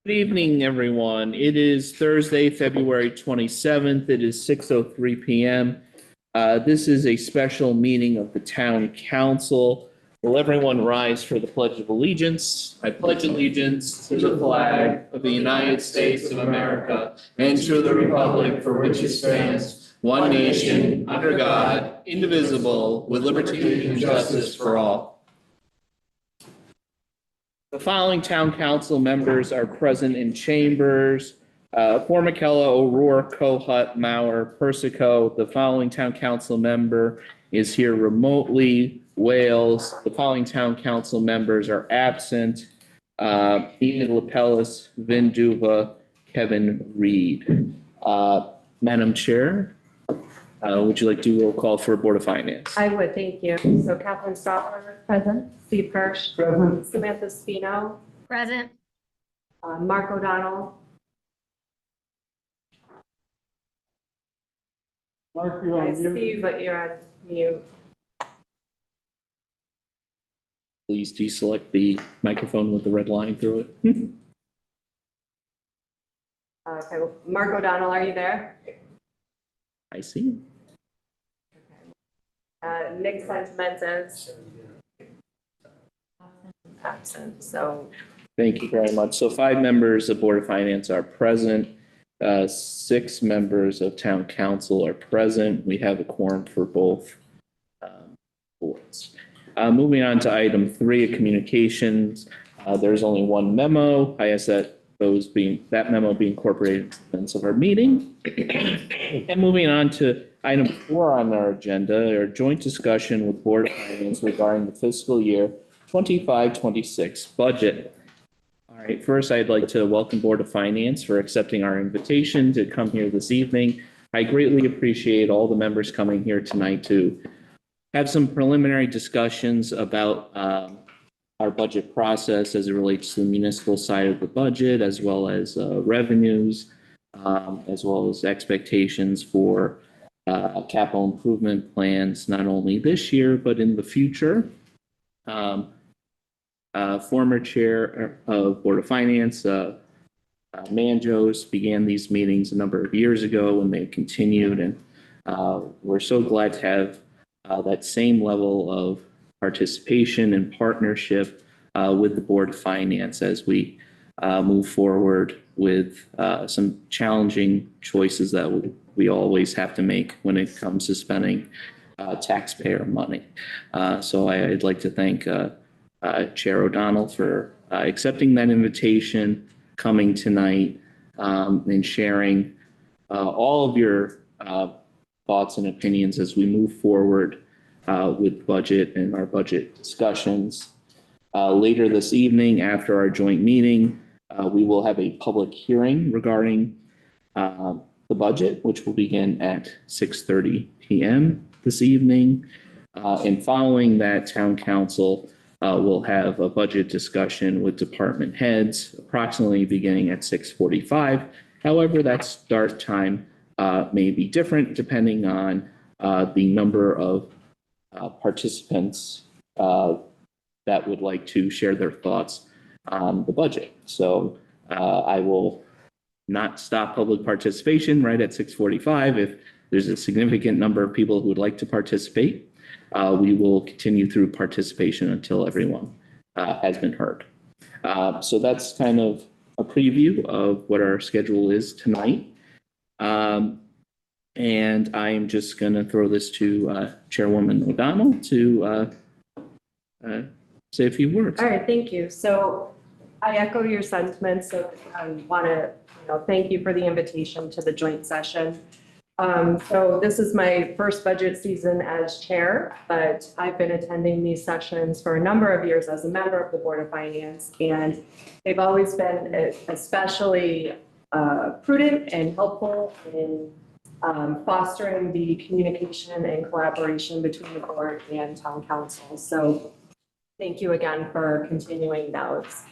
Good evening, everyone. It is Thursday, February 27th. It is 6:03 p.m. This is a special meeting of the Town Council. Will everyone rise for the Pledge of Allegiance? I pledge allegiance to the flag of the United States of America and to the republic for which it stands, one nation, under God, indivisible, with liberty and justice for all. The following town council members are present in chambers. Formicella, O'Rourke, Kohut, Maurer, Persico. The following town council member is here remotely. Wales. The following town council members are absent. Enid Lapellis, Vin Duva, Kevin Reed. Madam Chair, would you like to do roll call for Board of Finance? I would, thank you. So Kathleen Stotler. Present. Steve Kirsch. Present. Samantha Spino. Present. Mark O'Donnell. Mark, you're I on mute. see, but you're on mute. Please deselect the microphone with the red line through it. Okay, Mark O'Donnell, are you there? I see. Nick Sentimentos. Absent, so. Thank you very much. So 5 members of Board of Finance are present. 6 members of Town Council are present. We have a quorum for both boards. Moving on to item 3 of communications. There's only one memo. I ask that that memo be incorporated into the minutes of our meeting. And moving on to item 4 on our agenda, our joint discussion with Board of Finance regarding the fiscal year 25-26 budget. All right, first I'd like to welcome Board of Finance for accepting our invitation to come here this evening. I greatly appreciate all the members coming here tonight to have some preliminary discussions about our budget process as it relates to the municipal side of the budget, as well as revenues, as well as expectations for capital improvement plans, not only this year, but in the future. Former chair of Board of Finance, Manjos, began these meetings a number of years ago, and they've continued. And we're so glad to have that same level of participation and partnership with the Board of Finance as we move forward with some challenging choices that we always have to make when it comes to spending taxpayer money. So I'd like to thank Chair O'Donnell for accepting that invitation, coming tonight, and sharing all of your thoughts and opinions as we move forward with budget and our budget discussions. Later this evening, after our joint meeting, we will have a public hearing regarding the budget, which will begin at 6:30 p.m. this evening. And following that, Town Council will have a budget discussion with department heads, approximately beginning at 6:45. However, that start time may be different depending on the number of participants that would like to share their thoughts on the budget. So I will not stop public participation right at 6:45. If there's a significant number of people who would like to participate, we will continue through participation until everyone has been heard. So that's kind of a preview of what our schedule is tonight. And I'm just going to throw this to Chairwoman O'Donnell to say a few words. All right, thank you. So I echo your sentiments. So I want to thank you for the invitation to the joint session. So this is my first budget season as chair, but I've been attending these sessions for a number of years as a member of the Board of Finance, and they've always been especially prudent and helpful in fostering the communication and collaboration between the board and town council. So thank you again for continuing those.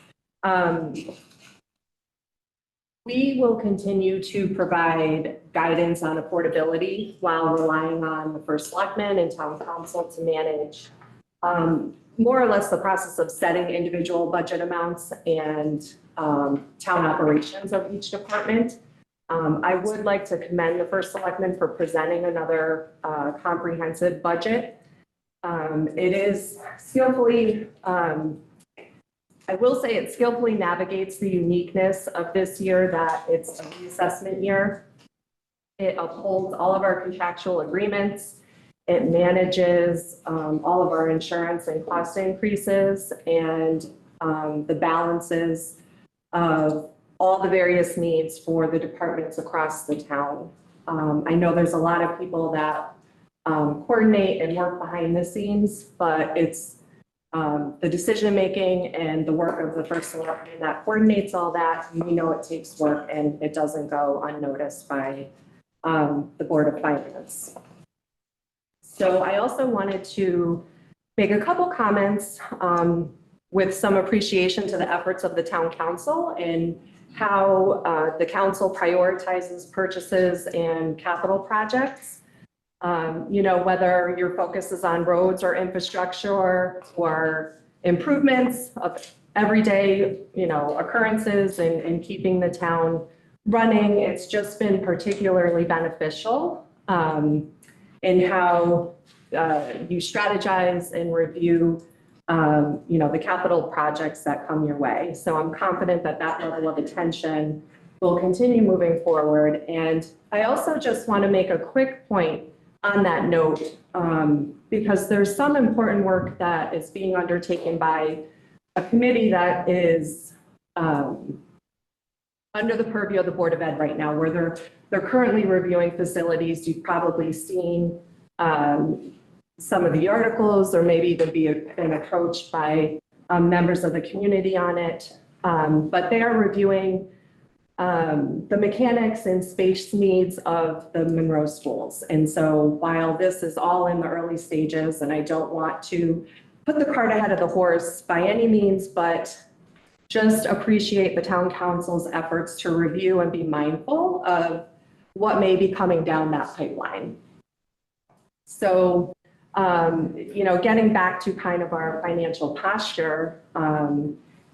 We will continue to provide guidance on affordability while relying on the first selectman and town council to manage more or less the process of setting individual budget amounts and town operations of each department. I would like to commend the first selectman for presenting another comprehensive budget. It is skillfully, I will say it skillfully navigates the uniqueness of this year that it's a reassessment year. It upholds all of our contractual agreements. It manages all of our insurance and cost increases and the balances of all the various needs for the departments across the town. I know there's a lot of people that coordinate and work behind the scenes, but it's the decision-making and the work of the first selectman that coordinates all that. We know it takes work and it doesn't go unnoticed by the Board of Finance. So I also wanted to make a couple comments with some appreciation to the efforts of the town council and how the council prioritizes purchases and capital projects. You know, whether your focus is on roads or infrastructure or improvements of everyday, you know, occurrences and keeping the town running, it's just been particularly beneficial in how you strategize and review you know, the capital projects that come your way. So I'm confident that that level of attention will continue moving forward. And I also just want to make a quick point on that note, because there's some important work that is being undertaken by a committee that is under the purview of the Board of Ed right now, where they're currently reviewing facilities. You've probably seen some of the articles, or maybe even been approached by members of the community on it. But they are reviewing the mechanics and space needs of the Monroe schools. And so while this is all in the early stages, and I don't want to put the cart ahead of the horse by any means, but just appreciate the town council's efforts to review and be mindful of what may be coming down that pipeline. So, you know, getting back to kind of our financial posture,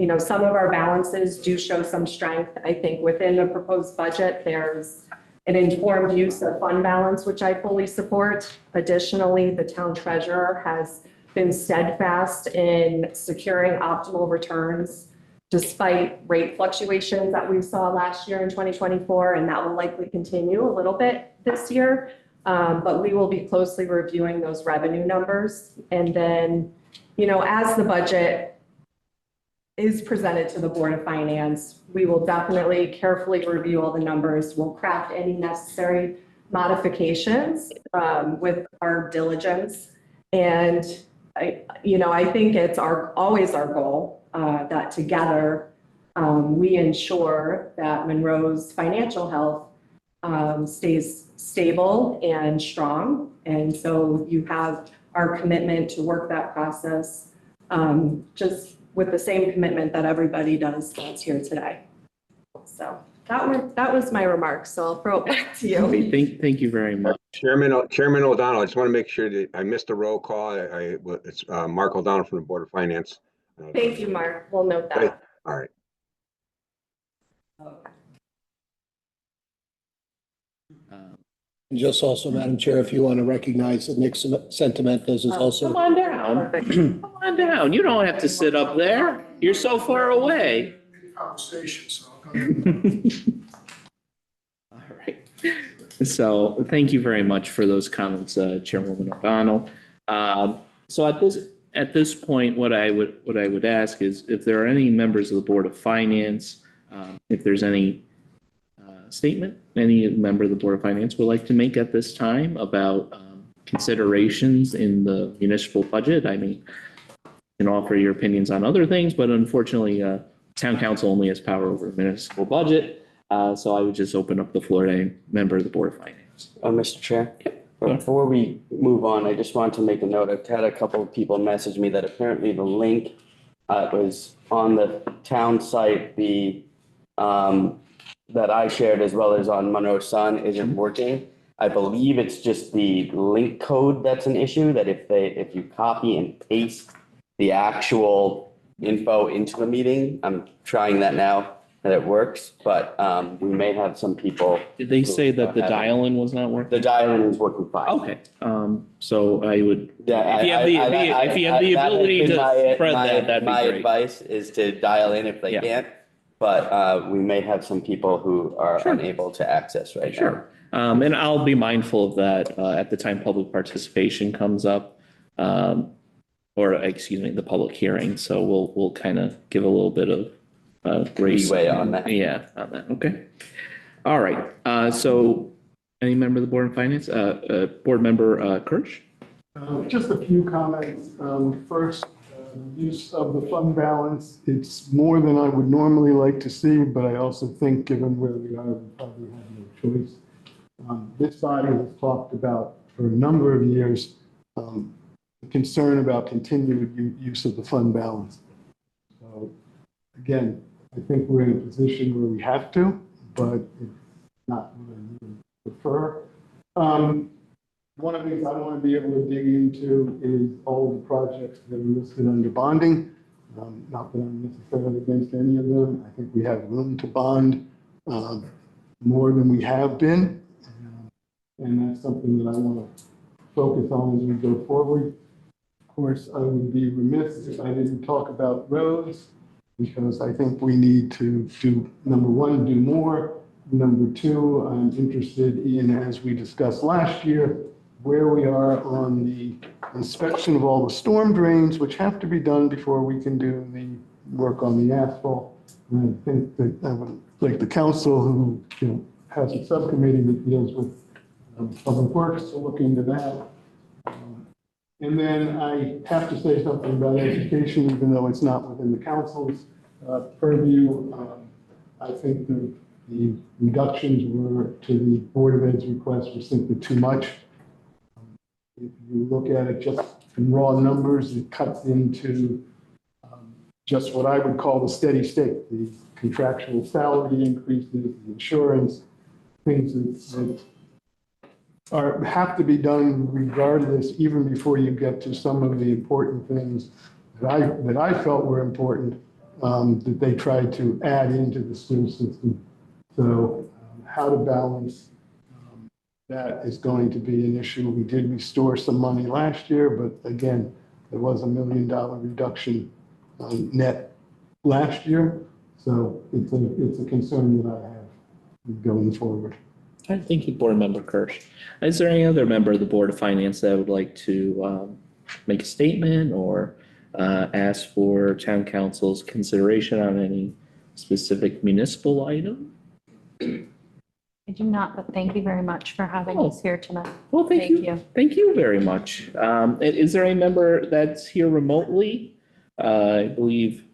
you know, some of our balances do show some strength. I think within the proposed budget, there's an informed use of fund balance, which I fully support. Additionally, the town treasurer has been steadfast in securing optimal returns despite rate fluctuations that we saw last year in 2024, and that will likely continue a little bit this year. But we will be closely reviewing those revenue numbers. And then, you know, as the budget is presented to the Board of Finance, we will definitely carefully review all the numbers. We'll craft any necessary modifications with our diligence. And I think it's always our goal that together we ensure that Monroe's financial health stays stable and strong. And so you have our commitment to work that process just with the same commitment that everybody does that's here today. So that was my remarks. So I'll throw it back to you. Okay, thank you very much. Chairman O'Donnell, I just want to make sure that I missed the roll call. It's Mark O'Donnell from the Board of Finance. Thank you, Mark. We'll note that. All right. Just also, Madam Chair, if you want to recognize that Nick's sentiment, this is also. Come on down. Come on down. You don't have to sit up there. You're so far away. Conversation, so. All right. So thank you very much for those comments, Chairwoman O'Donnell. So at this point, what I would ask is if there are any members of the Board of Finance, if there's any statement any member of the Board of Finance would like to make at this time about considerations in the municipal budget. I mean, you can offer your opinions on other things, but unfortunately, town council only has power over the municipal budget. So I would just open up the floor to a member of the Board of Finance. Mr. Chair, before we move on, I just want to make a note. I've had a couple of people message me that apparently the link was on the town site, that I shared as well as on Monroe Sun isn't working. I believe it's just the link code that's an issue, that if you copy and paste the actual info into the meeting. I'm trying that now that it works, but we may have some people. Did they say that the dial-in was not working? The dial-in is working fine. Okay, so I would, Yeah, if you have the ability to spread that, that'd be my great. advice is to dial in if they Yeah. can, but we may have some people who are Sure. unable to access right now. Sure. And I'll be mindful of that at the time public participation comes up. Or excuse me, the public hearing. So we'll kind of give a little bit of grace. Leeway on that. Yeah, on that. Okay. All right. So any member of the Board of Finance, Board Member Kirsch? Just a few comments. First, use of the fund balance. It's more than I would normally like to see, but I also think given where we are, we probably have no choice. This body has talked about for a number of years, concern about continued use of the fund balance. So again, I think we're in a position where we have to, but it's not what I would prefer. One of the things I want to be able to dig into is all the projects that are listed under bonding. Not that I'm necessarily against any of them. I think we have room to bond more than we have been. And that's something that I want to focus on as we go forward. Of course, I would be remiss if I didn't talk about roads, because I think we need to do, number one, do more. Number two, I'm interested in, as we discussed last year, where we are on the inspection of all the storm drains, which have to be done before we can do the work on the asphalt. And I think that I would like the council, who has a subcommittee that deals with public works, to look into that. And then I have to say something about education, even though it's not within the council's purview. I think the reductions were to the Board of Ed's request were simply too much. If you look at it just in raw numbers, it cuts into just what I would call the steady state, the contractual salary increases, the insurance, things that have to be done regardless, even before you get to some of the important things that I felt were important, that they tried to add into the school system. So how to balance that is going to be an issue. We did restore some money last year, but again, there was $1 million reduction net last year. So it's a concern that I have going forward. Thank you, Board Member Kirsch. Is there any other member of the Board of Finance that would like to make a statement or ask for town council's consideration on any specific municipal item? I do not, but thank you very much for having us here tonight. Well, thank you. Thank you very much. Is there any member that's here remotely? I believe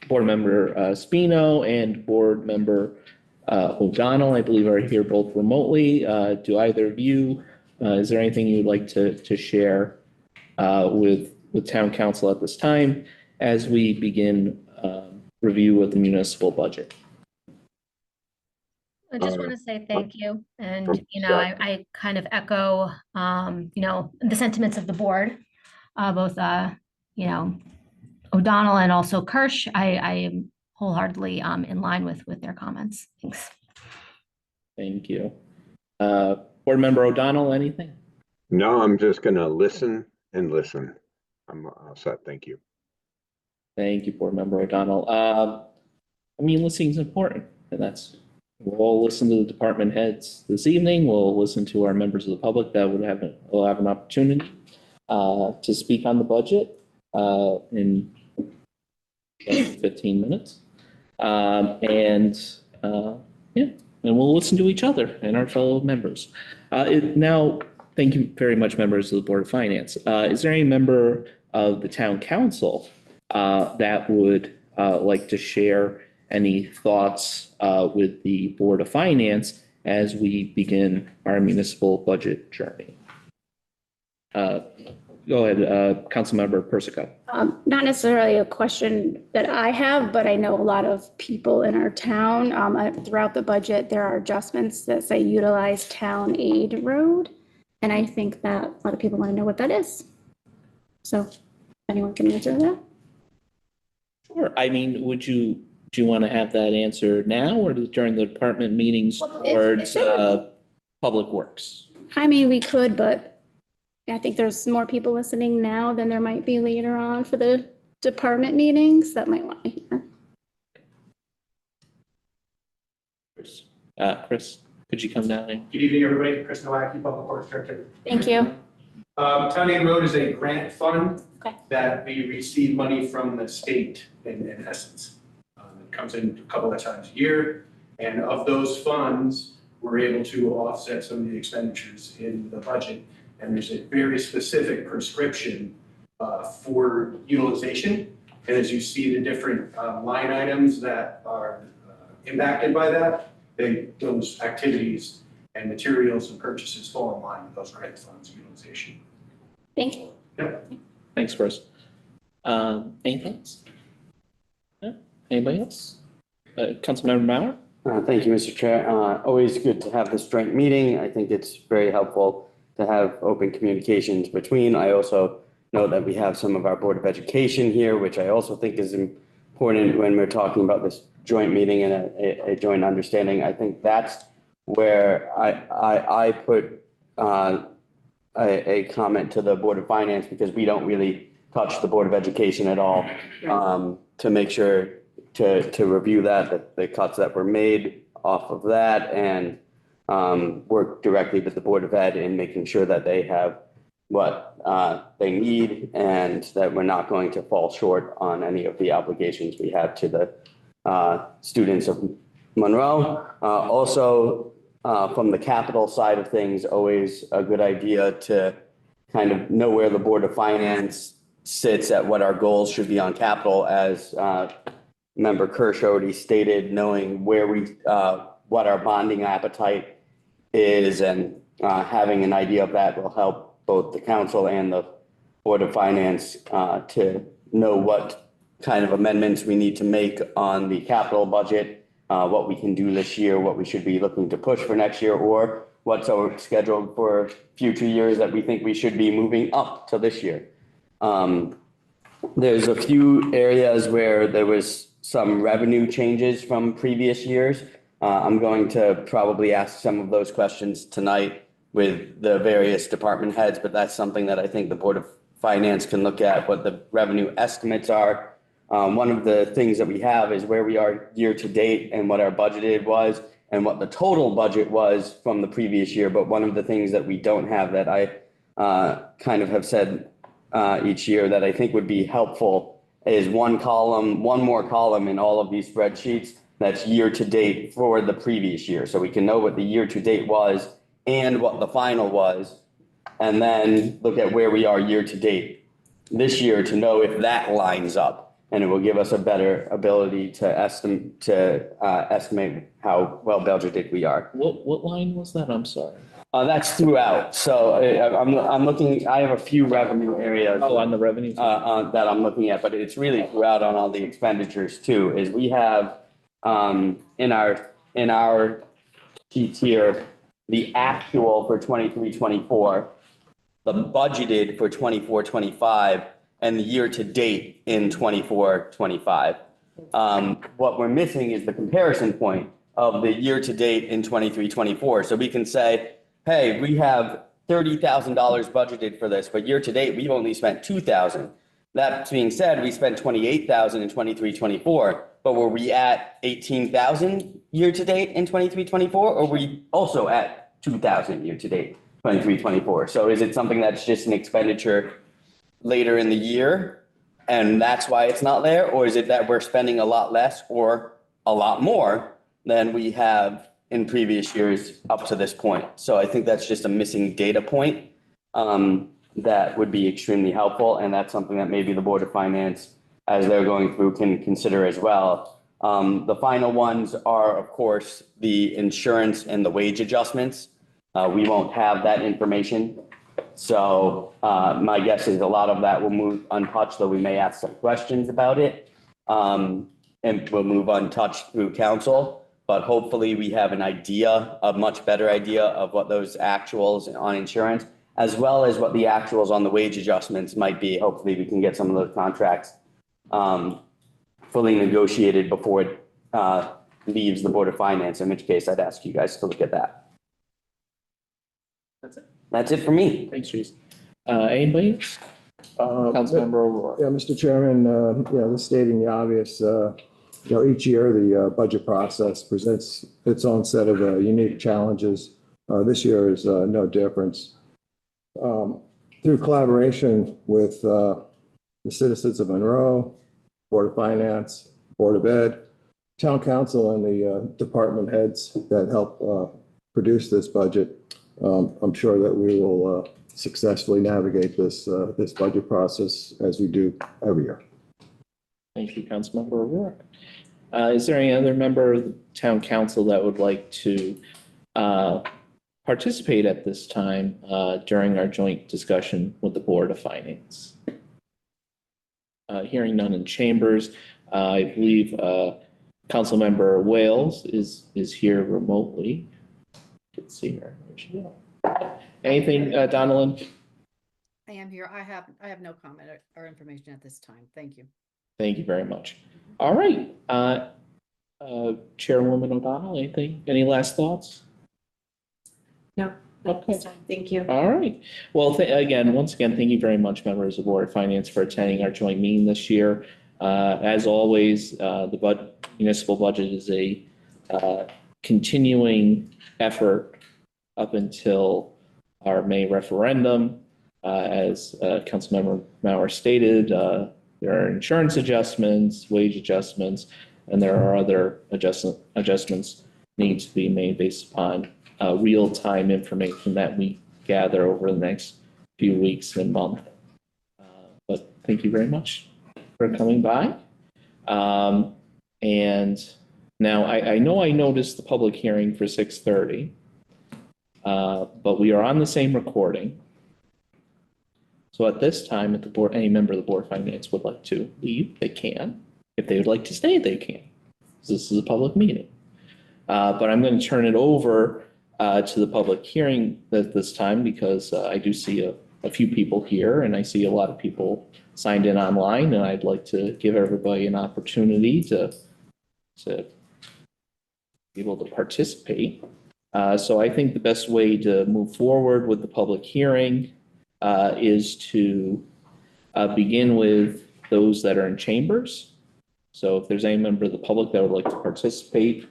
Board Member Spino and Board Member O'Donnell, I believe, are here both remotely. Do either of you, is there anything you'd like to share with town council at this time as we begin review of the municipal budget? I just want to say thank you. And, I kind of echo, the sentiments of the board, both, O'Donnell and also Kirsch. I am wholeheartedly in line with their comments. Thanks. Thank you. Board Member O'Donnell, anything? No, I'm just going to listen and listen. I'm all set. Thank you. Thank you, Board Member O'Donnell. Listening is important, and we'll all listen to the department heads this evening. We'll listen to our members of the public that will have an opportunity to speak on the budget in 15 minutes. And we'll listen to each other and our fellow members. Now, thank you very much, members of the Board of Finance. Is there any member of the town council that would like to share any thoughts with the Board of Finance as we begin our municipal budget journey? Go ahead, Councilmember Persico. Not necessarily a question that I have, but I know a lot of people in our town, throughout the budget, there are adjustments that say utilize town aid road. And I think that a lot of people want to know what that is. So Anyone can answer that? Sure. I mean, do you want to have that answer now or during the department meetings Well, towards Public Works? I mean, we could, but I think there's more people listening now than there might be later on for the department meetings that might want to hear. Chris, could you come down and? Good evening, everybody. Chris Nowacki, Public Works Director. Thank you. Town Aid Road is a grant fund Okay. that we receive money from the state in essence. It comes in a couple of times a year, and of those funds, we're able to offset some of the expenditures in the budget. And there's a very specific prescription for utilization. And as you see the different line items that are impacted by that, those activities and materials and purchases fall in line with those grant funds utilization. Thank you. Yep. Thanks, Chris. Anything else? No? Anybody else? Councilmember Mauer? Thank you, Mr. Chair. Always good to have this joint meeting. I think it's very helpful to have open communications between. I also know that we have some of our Board of Education here, which I also think is important when we're talking about this joint meeting and a joint understanding. I think that's where I put a comment to the Board of Finance, because we don't really touch the Board of Education at all, to make sure to review that the cuts that were made off of that, and work directly with the Board of Ed in making sure that they have what they need, and that we're not going to fall short on any of the obligations we have to the students of Monroe. Also, from the capital side of things, always a good idea to kind of know where the Board of Finance sits at what our goals should be on capital, as Member Kirsch already stated, knowing where what our bonding appetite is, and having an idea of that will help both the council and the Board of Finance to know what kind of amendments we need to make on the capital budget, what we can do this year, what we should be looking to push for next year, or what's scheduled for future years that we think we should be moving up to this year. There's a few areas where there was some revenue changes from previous years. I'm going to probably ask some of those questions tonight with the various department heads, but that's something that I think the Board of Finance can look at, what the revenue estimates are. One of the things that we have is where we are year to date and what our budgeted was and what the total budget was from the previous year. But one of the things that we don't have that I kind of have said each year that I think would be helpful is one more column in all of these spreadsheets that's year to date for the previous year. So we can know what the year to date was and what the final was, and then look at where we are year to date this year to know if that lines up. And it will give us a better ability to estimate how well budgeted we are. What line was that? I'm sorry. That's throughout. So I'm looking, I have a few revenue areas. Oh, on the revenue. That I'm looking at, but it's really throughout on all the expenditures too, is we have in our sheets here, the actual for 23-24, the budgeted for 24-25, and the year to date in 24-25. What we're missing is the comparison point of the year to date in 23-24. So we can say, hey, we have $30,000 budgeted for this, but year to date, we've only spent $2,000. That being said, we spent $28,000 in 23-24, but were we at $18,000 year to date in 23-24, or were we also at $2,000 year to date, 23-24? So is it something that's just an expenditure later in the year and that's why it's not there? Or is it that we're spending a lot less or a lot more than we have in previous years up to this point? So I think that's just a missing data point that would be extremely helpful. And that's something that maybe the Board of Finance, as they're going through, can consider as well. The final ones are, of course, the insurance and the wage adjustments. We won't have that information. So my guess is a lot of that will move untouched, though we may ask some questions about it, and will move untouched through council. But hopefully we have an idea, a much better idea of what those actuals on insurance as well as what the actuals on the wage adjustments might be. Hopefully, we can get some of those contracts fully negotiated before it leaves the Board of Finance, in which case I'd ask you guys to look at that. That's it. That's it for me. Thanks, Teresa. Anybody? Councilmember O'Rourke. Yeah, Mr. Chairman, just stating the obvious, each year the budget process presents its own set of unique challenges. This year is no difference. Through collaboration with the citizens of Monroe, Board of Finance, Board of Ed, Town Council, and the department heads that help produce this budget, I'm sure that we will successfully navigate this budget process as we do every year. Thank you, Councilmember O'Rourke. Is there any other member of the Town Council that would like to participate at this time during our joint discussion with the Board of Finance? Hearing none in chambers, I believe Councilmember Wales is here remotely. Let's see her. Where'd she go? Anything, Donalyn? I am here. I have no comment or information at this time. Thank you. Thank you very much. All right. Chairwoman O'Donnell, anything? Any last thoughts? No. Okay. Thank you. All right. Well, once again, thank you very much, members of the Board of Finance, for attending our joint meeting this year. As always, the municipal budget is a continuing effort up until our May referendum. As Councilmember Mauer stated, there are insurance adjustments, wage adjustments, and there are other adjustments need to be made based upon real-time information that we gather over the next few weeks and month. But thank you very much for coming by. And now I know I noticed the public hearing for 6:30, but we are on the same recording. So at this time, if the board, any member of the Board of Finance would like to leave, they can. If they would like to stay, they can. This is a public meeting. But I'm going to turn it over to the public hearing at this time because I do see a few people here and I see a lot of people signed in online, and I'd like to give everybody an opportunity to be able to participate. So I think the best way to move forward with the public hearing is to begin with those that are in chambers. So if there's any member of the public that would like to participate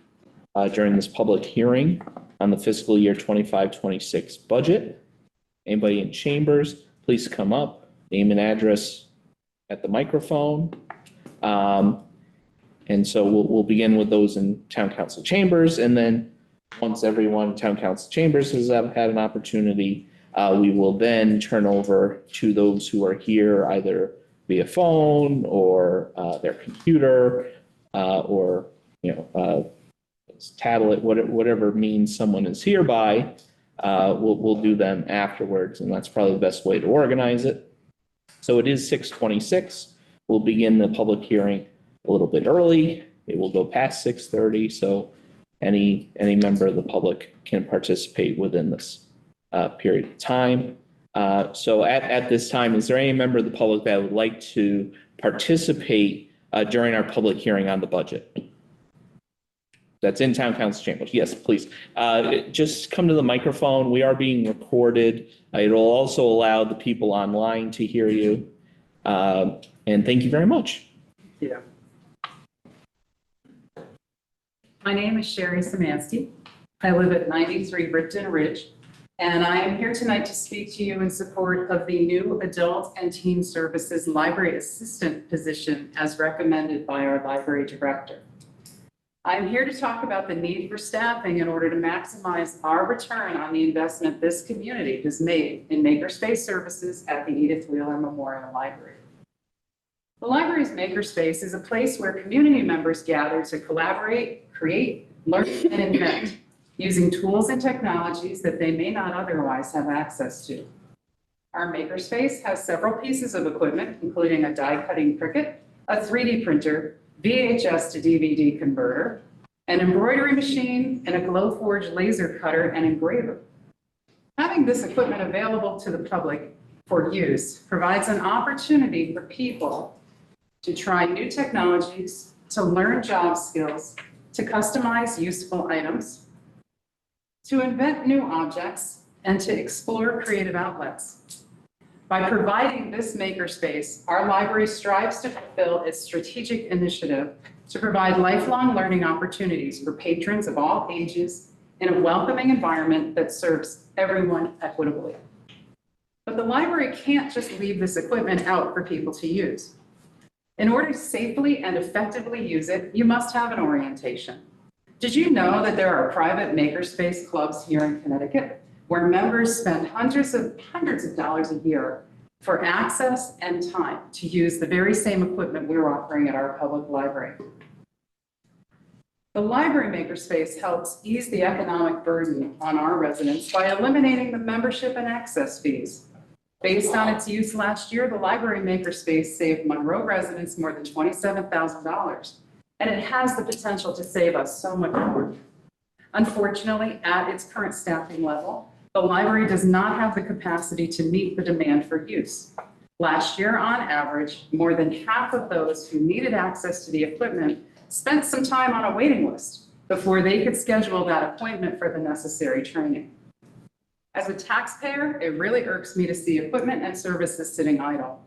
during this public hearing on the fiscal year 25-26 budget, anybody in chambers, please come up, name and address at the microphone. And so we'll begin with those in Town Council chambers, and then once everyone in Town Council chambers has had an opportunity, we will then turn over to those who are here either via phone or their computer or tablet, whatever means someone is here by. We'll do them afterwards, and that's probably the best way to organize it. So it is 6:26. We'll begin the public hearing a little bit early. It will go past 6:30, so any member of the public can participate within this period of time. So at this time, is there any member of the public that would like to participate during our public hearing on the budget? That's in Town Council chambers. Yes, please. Just come to the microphone. We are being recorded. It'll also allow the people online to hear you. And thank you very much. Yeah. My name is Sherry Samansky. I live at 93 Ripton Ridge, and I am here tonight to speak to you in support of the new Adult and Teen Services Library Assistant position as recommended by our library director. I'm here to talk about the need for staffing in order to maximize our return on the investment this community has made in makerspace services at the Edith Wheeler Memorial Library. The library's makerspace is a place where community members gather to collaborate, create, learn, and invent using tools and technologies that they may not otherwise have access to. Our makerspace has several pieces of equipment, including a die-cutting Cricut, a 3D printer, VHS to DVD converter, an embroidery machine, and a Glowforge laser cutter and engraver. Having this equipment available to the public for use provides an opportunity for people to try new technologies, to learn job skills, to customize useful items, to invent new objects, and to explore creative outlets. By providing this makerspace, our library strives to fulfill its strategic initiative to provide lifelong learning opportunities for patrons of all ages in a welcoming environment that serves everyone equitably. But the library can't just leave this equipment out for people to use. In order to safely and effectively use it, you must have an orientation. Did you know that there are private makerspace clubs here in Connecticut where members spend hundreds of dollars a year for access and time to use the very same equipment we're offering at our public library? The library makerspace helps ease the economic burden on our residents by eliminating the membership and access fees. Based on its use last year, the library makerspace saved Monroe residents more than $27,000, and it has the potential to save us so much more. Unfortunately, at its current staffing level, the library does not have the capacity to meet the demand for use. Last year, on average, more than half of those who needed access to the equipment spent some time on a waiting list before they could schedule that appointment for the necessary training. As a taxpayer, it really irks me to see equipment and services sitting idle.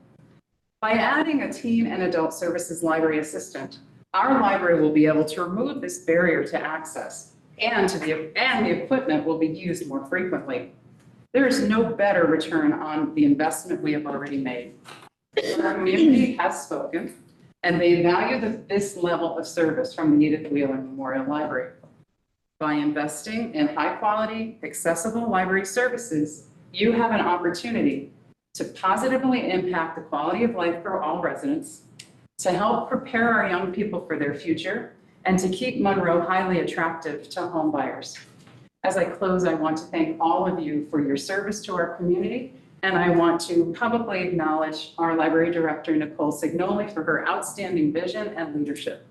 By adding a teen and adult services library assistant, our library will be able to remove this barrier to access, and the equipment will be used more frequently. There is no better return on the investment we have already made. Our community has spoken, and they value this level of service from the Edith Wheeler Memorial Library. By investing in high-quality, accessible library services, you have an opportunity to positively impact the quality of life for all residents, to help prepare our young people for their future, and to keep Monroe highly attractive to home buyers. As I close, I want to thank all of you for your service to our community, and I want to publicly acknowledge our library director, Nicole Signoli, for her outstanding vision and leadership.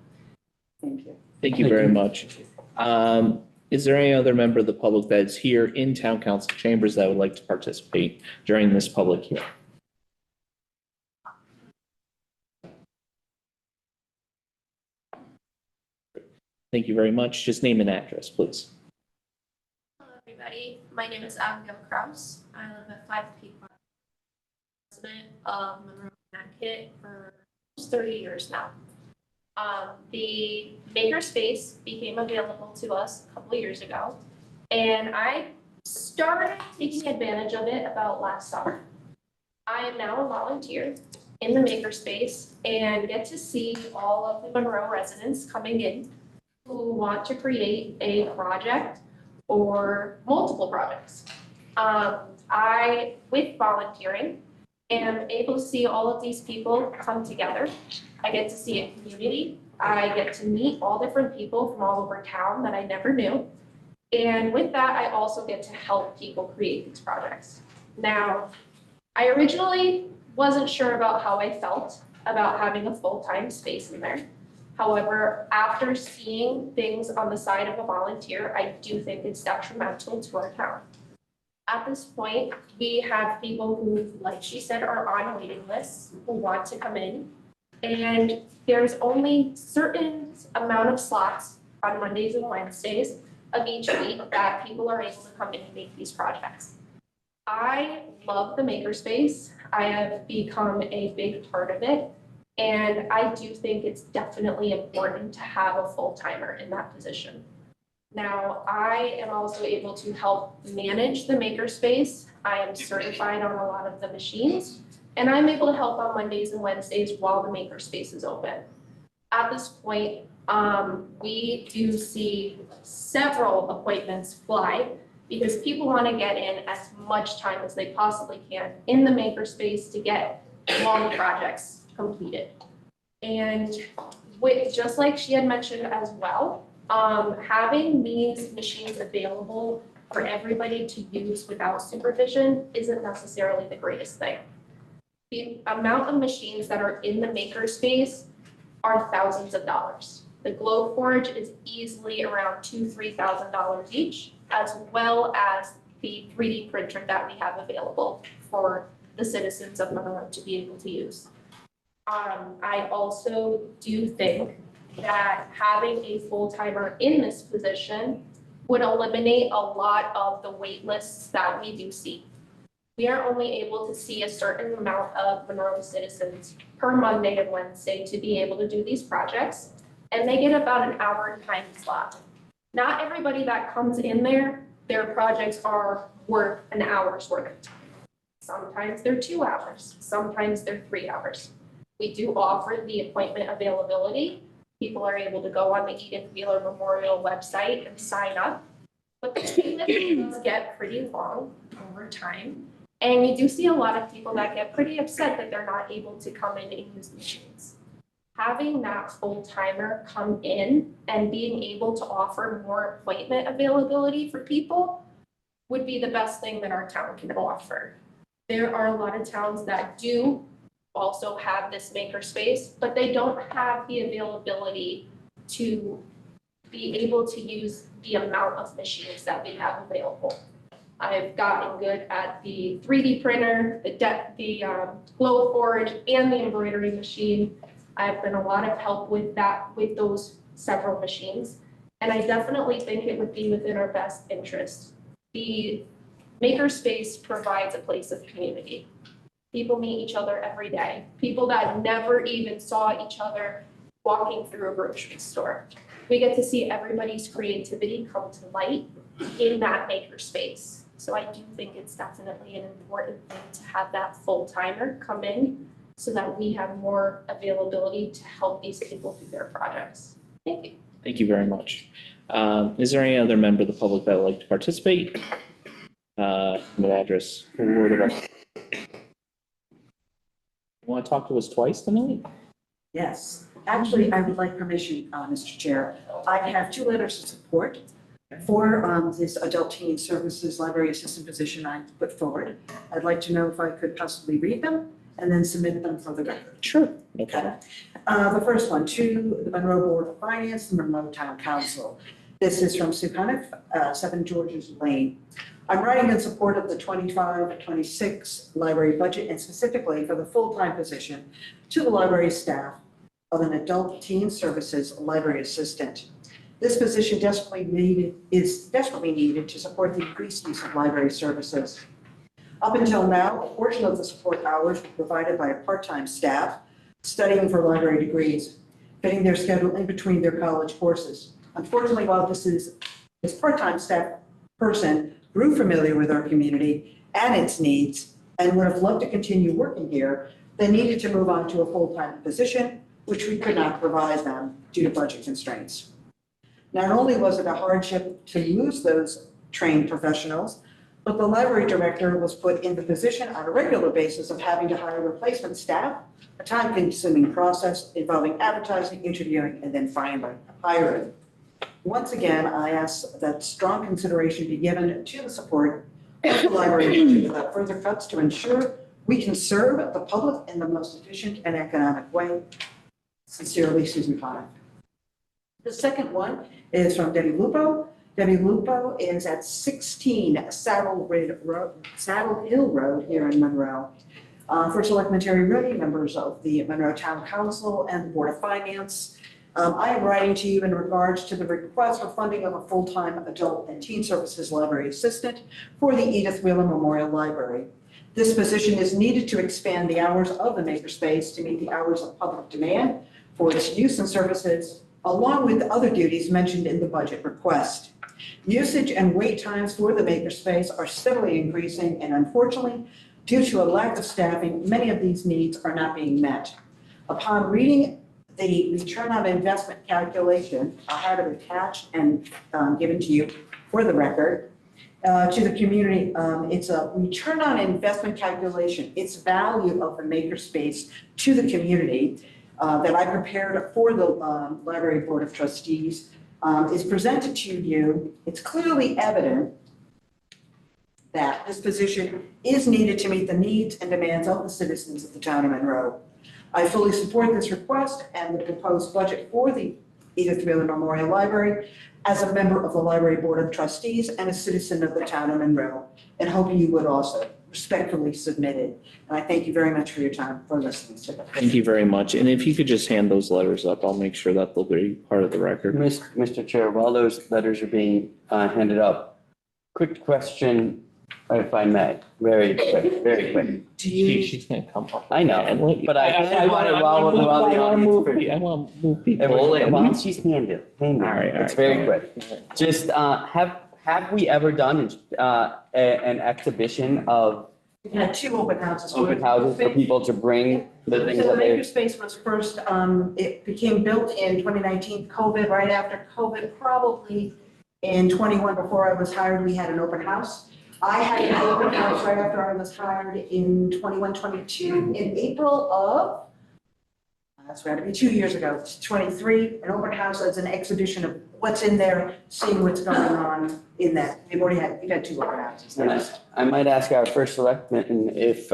Thank you. Thank you very much. Is there any other member of the public that is here in town council chambers that would like to participate during this public hearing? Thank you very much. Just name and address, please. Hello, everybody. My name is Abigail Kraus. I live at 5 Peak Park, resident of Monroe, Connecticut for almost 30 years now. The makerspace became available to us a couple of years ago, and I started taking advantage of it about last summer. I am now a volunteer in the makerspace and get to see all of the Monroe residents coming in who want to create a project or multiple projects. I, with volunteering, am able to see all of these people come together. I get to see a community. I get to meet all different people from all over town that I never knew. And with that, I also get to help people create these projects. Now, I originally wasn't sure about how I felt about having a full-time space in there. However, after seeing things on the side of a volunteer, I do think it's detrimental to our town. At this point, we have people who, like she said, are on waiting lists who want to come in. And there's only certain amount of slots on Mondays and Wednesdays of each week that people are able to come in and make these projects. I love the makerspace. I have become a big part of it. And I do think it's definitely important to have a full-timer in that position. Now, I am also able to help manage the makerspace. I am certified on a lot of the machines, and I'm able to help on Mondays and Wednesdays while the makerspace is open. At this point, we do see several appointments fly because people want to get in as much time as they possibly can in the makerspace to get long projects completed. And with, just like she had mentioned as well, having these machines available for everybody to use without supervision isn't necessarily the greatest thing. The amount of machines that are in the makerspace are thousands of dollars. The Glow Forge is easily around $2,000 to $3,000 each, as well as the 3D printer that we have available for the citizens of Monroe to be able to use. I also do think that having a full-timer in this position would eliminate a lot of the wait lists that we do see. We are only able to see a certain amount of Monroe citizens per Monday and Wednesday to be able to do these projects, and they get about an hour time slot. Not everybody that comes in there, their projects are worth an hour's worth of time. Sometimes they're 2 hours, sometimes they're 3 hours. We do offer the appointment availability. People are able to go on the Edith Wheeler Memorial website and sign up. But the wait list does get pretty long over time. And you do see a lot of people that get pretty upset that they're not able to come in and use machines. Having that full timer come in and being able to offer more appointment availability for people would be the best thing that our town can offer. There are a lot of towns that do also have this makerspace, but they don't have the availability to be able to use the amount of machines that we have available. I've gotten good at the 3D printer, the glow forge, and the embroidery machine. I've been a lot of help with that, with those several machines. And I definitely think it would be within our best interest. The makerspace provides a place of community. People meet each other every day. People that never even saw each other walking through a grocery store. We get to see everybody's creativity come to light in that makerspace. So I do think it's definitely an important thing to have that full timer come in so that we have more availability to help these people through their projects. Thank you. Thank you very much. Is there any other member of the public that would like to participate? Address. Want to talk to us twice tonight? Yes, actually, I would like permission, Mr. Chair. I have 2 letters of support for this adult teen services library assistant position I put forward. I'd like to know if I could possibly read them and then submit them for the record. Sure. Okay. The first one, to the Monroe Board of Finance and Monroe Town Council. This is from Sue Cuniff, 7 Georges Lane. I'm writing in support of the 25-26 library budget and specifically for the full-time position to the library staff of an adult teen services library assistant. This position is desperately needed to support the increased use of library services. Up until now, a portion of the support hours were provided by a part-time staff studying for library degrees, fitting their schedule in between their college courses. Unfortunately, while this part-time staff person grew familiar with our community and its needs and would have loved to continue working here, they needed to move on to a full-time position, which we could not provide them due to budget constraints. Not only was it a hardship to lose those trained professionals, but the library director was put in the position on a regular basis of having to hire replacement staff, a time-consuming process involving advertising, interviewing, and then finally hiring. Once again, I ask that strong consideration be given to the support of the library without further cuts to ensure we can serve the public in the most efficient and economic way. Sincerely, Susan Coniff. The second one is from Debbie Lupo. Debbie Lupo is at 16 Saddle Hill Road here in Monroe. For Selectman Terry Rooney, members of the Monroe Town Council and the Board of Finance, I am writing to you in regards to the request for funding of a full-time adult and teen services library assistant for the Edith Wheeler Memorial Library. This position is needed to expand the hours of the makerspace to meet the hours of public demand for its use and services, along with other duties mentioned in the budget request. Usage and wait times for the makerspace are steadily increasing, and unfortunately, due to a lack of staffing, many of these needs are not being met. Upon reading the return on investment calculation, I had it attached and given to you for the record, to the community. It's a return on investment calculation. It's value of the makerspace to the community that I prepared for the Library Board of Trustees is presented to you. It's clearly evident that this position is needed to meet the needs and demands of the citizens of the town of Monroe. I fully support this request and the proposed budget for the Edith Wheeler Memorial Library, as a member of the Library Board of Trustees and a citizen of the town of Monroe, and hope you would also respectfully submit it. And I thank you very much for your time for listening to them. Thank you very much. And if you could just hand those letters up, I'll make sure that they'll be part of the record. Mr. Chair, while those letters are being handed up, quick question, if I may, very quick, very quick. She's gonna come up. I know, but I want to, while the audience. I want to move people in. While she's handed, All right, it's very quick. Just, have we ever done an exhibition of We had 2 open houses. open houses for people to bring the things So the that they? makerspace was first, it became built in 2019, COVID, right after COVID, probably in 21, before I was hired, we had an open house. I had an open house right after I was hired in 21, 22, in April of, that's got to be 2 years ago, 23, an open house as an exhibition of what's in there, seeing what's going on in that. We've had 2 open houses. And I might ask our first selectman if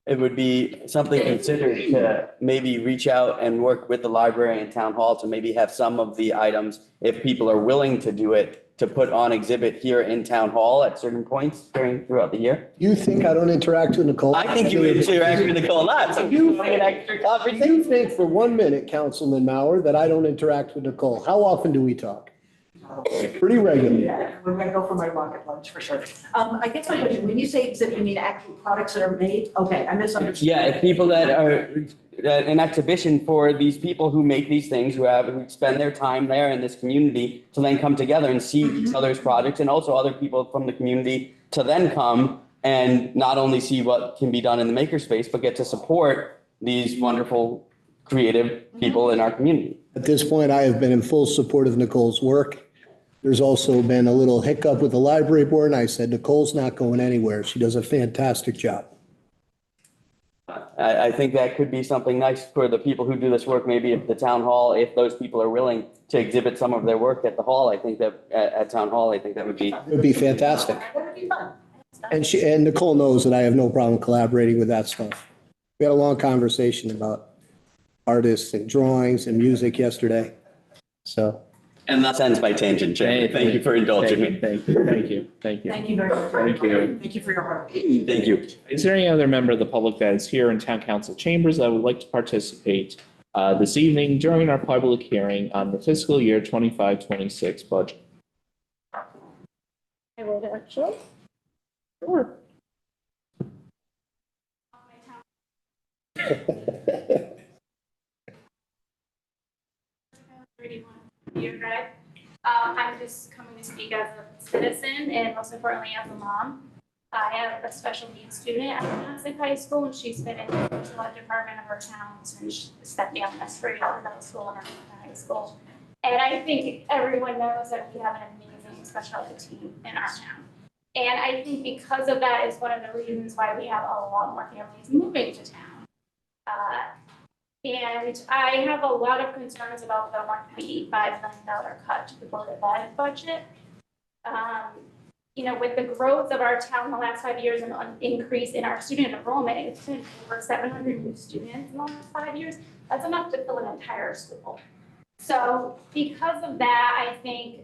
it would be something considered to maybe reach out and work with the library and town hall to maybe have some of the items, if people are willing to do it, to put on exhibit here in town hall at certain points throughout the year. You think I don't interact with Nicole? I think you interact with Nicole a lot, so you an extra conversation. You think for 1 minute, Councilman Mauer, that I don't interact with Nicole? How often do we talk? Pretty regularly. Yeah, we're gonna go for my rocket lunch for sure. I guess my question, when you say exhibit, you mean actual products that are made? Okay, I misunderstood. Yeah, it's people that are, an exhibition for these people who make these things, who spend their time there in this community to then come together and see each other's projects, and also other people from the community to then come and not only see what can be done in the makerspace, but get to support these wonderful, creative people in our community. At this point, I have been in full support of Nicole's work. There's also been a little hiccup with the library board, and I said, Nicole's not going anywhere. She does a fantastic job. I think that could be something nice for the people who do this work, maybe if the town hall, if those people are willing to exhibit some of their work at the hall, I think that, at town hall, I think that would be. It would be fantastic. That would be fun. And Nicole knows that I have no problem collaborating with that stuff. We had a long conversation about artists and drawings and music yesterday. So. And that ends my tangent, Jay. Thank you for indulging me. Thank you. Thank you very much. Thank you. Thank you for your hard work. Thank you. Is there any other member of the public that is here in town council chambers that would like to participate this evening during our public hearing on the fiscal year 25-26 budget? I would actually. Sure. I'm just coming to speak as a citizen and most importantly as a mom. I have a special needs student at Monroe High School, and she's been in the special ed department of our town since stepping down as grade in middle school and high school. And I think everyone knows that we have an amazing special ed team in our town. And I think because of that is one of the reasons why we have a lot more families moving to town. And I have a lot of concerns about the $1.85 million cut to the Board of Ed budget. You know, with the growth of our town in the last 5 years and an increase in our student enrollment, it's been over 700 new students in the last 5 years. That's enough to fill an entire school. So because of that, I think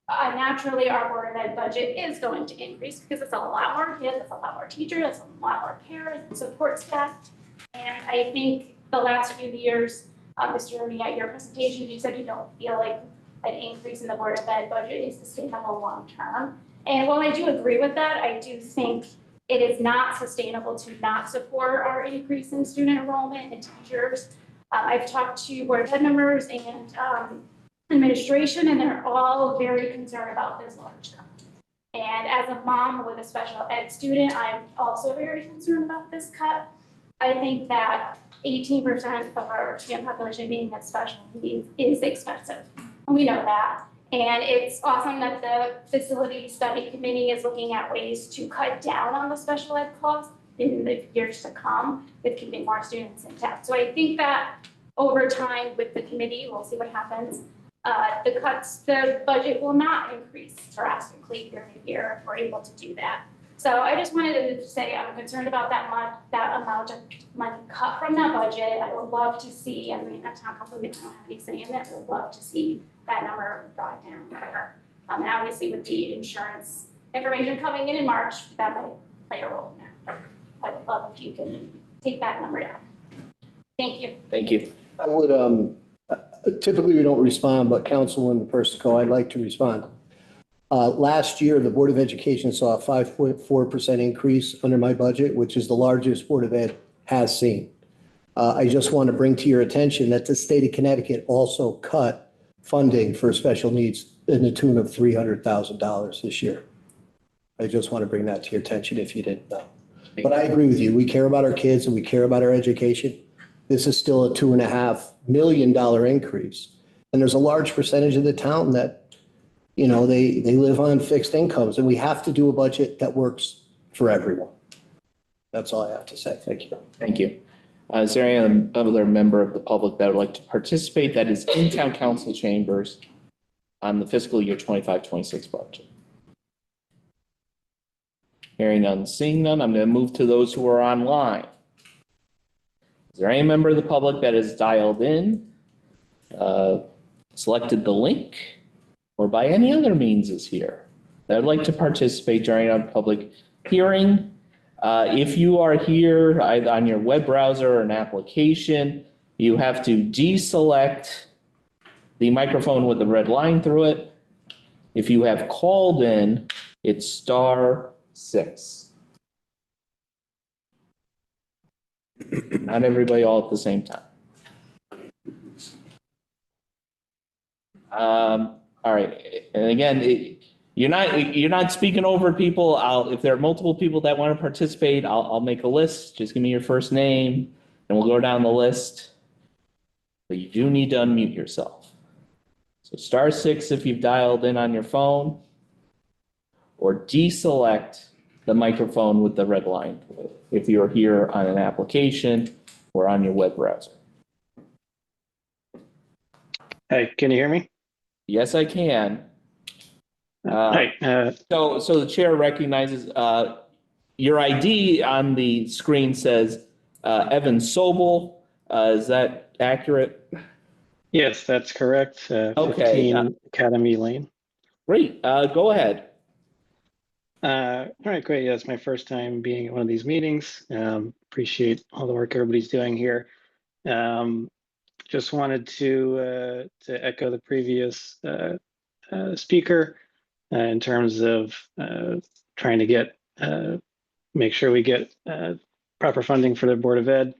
naturally our Board of Ed budget is going to increase because it's a lot more kids, it's a lot more teachers, it's a lot more parents and support staff. And I think the last few years, Mr. Rooney, at your presentation, you said you don't feel like an increase in the Board of Ed budget is sustainable long term. And while I do agree with that, I do think it is not sustainable to not support our increase in student enrollment and teachers. I've talked to Board of Ed members and administration, and they're all very concerned about this large cut. And as a mom with a special ed student, I'm also very concerned about this cut. I think that 18% of our student population being at special needs is expensive. And we know that. And it's awesome that the facility study committee is looking at ways to cut down on the special ed costs in the years to come with keeping more students in town. So I think that over time with the committee, we'll see what happens. The budget will not increase drastically year to year if we're able to do that. So I just wanted to say I'm concerned about that amount of money cut from that budget. I would love to see, I mean, at town council, we don't have any say in it, I would love to see that number brought down quicker. And obviously with the insurance information coming in March, that might play a role in that. I would love if you can take that number down. Thank you. Thank you. I would, typically we don't respond, but Councilwoman Persico, I'd like to respond. Last year, the Board of Education saw a 5.4% increase under my budget, which is the largest Board of Ed has seen. I just want to bring to your attention that the state of Connecticut also cut funding for special needs in the tune of $300,000 this year. I just want to bring that to your attention if you didn't know. But I agree with you. We care about our kids and we care about our education. This is still a $2.5 million increase. And there's a large percentage of the town that, you know, they live on fixed incomes, and we have to do a budget that works for everyone. That's all I have to say. Thank you. Thank you. Is there any other member of the public that would like to participate that is in town council chambers on the fiscal year 25-26 budget? Hearing none, seeing none, I'm going to move to those who are online. Is there any member of the public that is dialed in, selected the link, or by any other means is here that would like to participate during a public hearing? If you are here on your web browser or an application, you have to deselect the microphone with the red line through it. If you have called in, it's *6. Not everybody all at the same time. All right, and again, you're not speaking over people. If there are multiple people that want to participate, I'll make a list. Just give me your first name, and we'll go down the list. But you do need to unmute yourself. So *6 if you've dialed in on your phone, or deselect the microphone with the red line if you're here on an application or on your web browser. Hey, can you hear me? Yes, I can. Hi. So the chair recognizes your ID on the screen says Evan Sobel. Is that accurate? Yes, that's correct. 15 Academy Lane. Great. Go ahead. All right, great. Yeah, it's my first time being at one of these meetings. Appreciate all the work everybody's doing here. Just wanted to echo the previous speaker in terms of trying to make sure we get proper funding for the Board of Ed.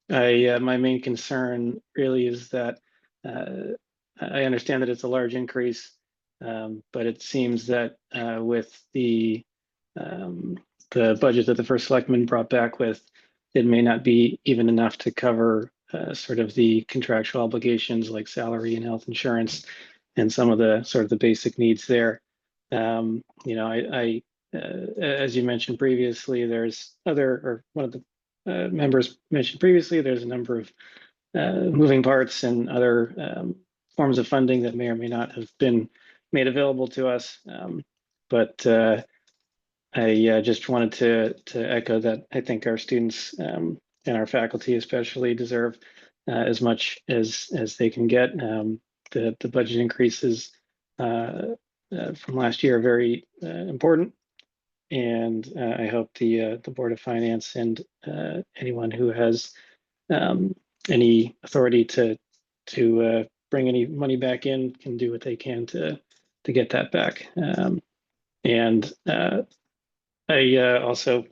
My main concern really is that I understand that it's a large increase, but it seems that with the budget that the first selectman brought back with, it may not be even enough to cover sort of the contractual obligations like salary and health insurance and some of the sort of the basic needs there. You know, as you mentioned previously, one of the members mentioned previously, there's a number of moving parts and other forms of funding that may or may not have been made available to us. But I just wanted to echo that I think our students and our faculty especially deserve as much as they can get. The budget increases from last year are very important, and I hope the Board of Finance and anyone who has any authority to bring any money back in can do what they can to get that back. And I also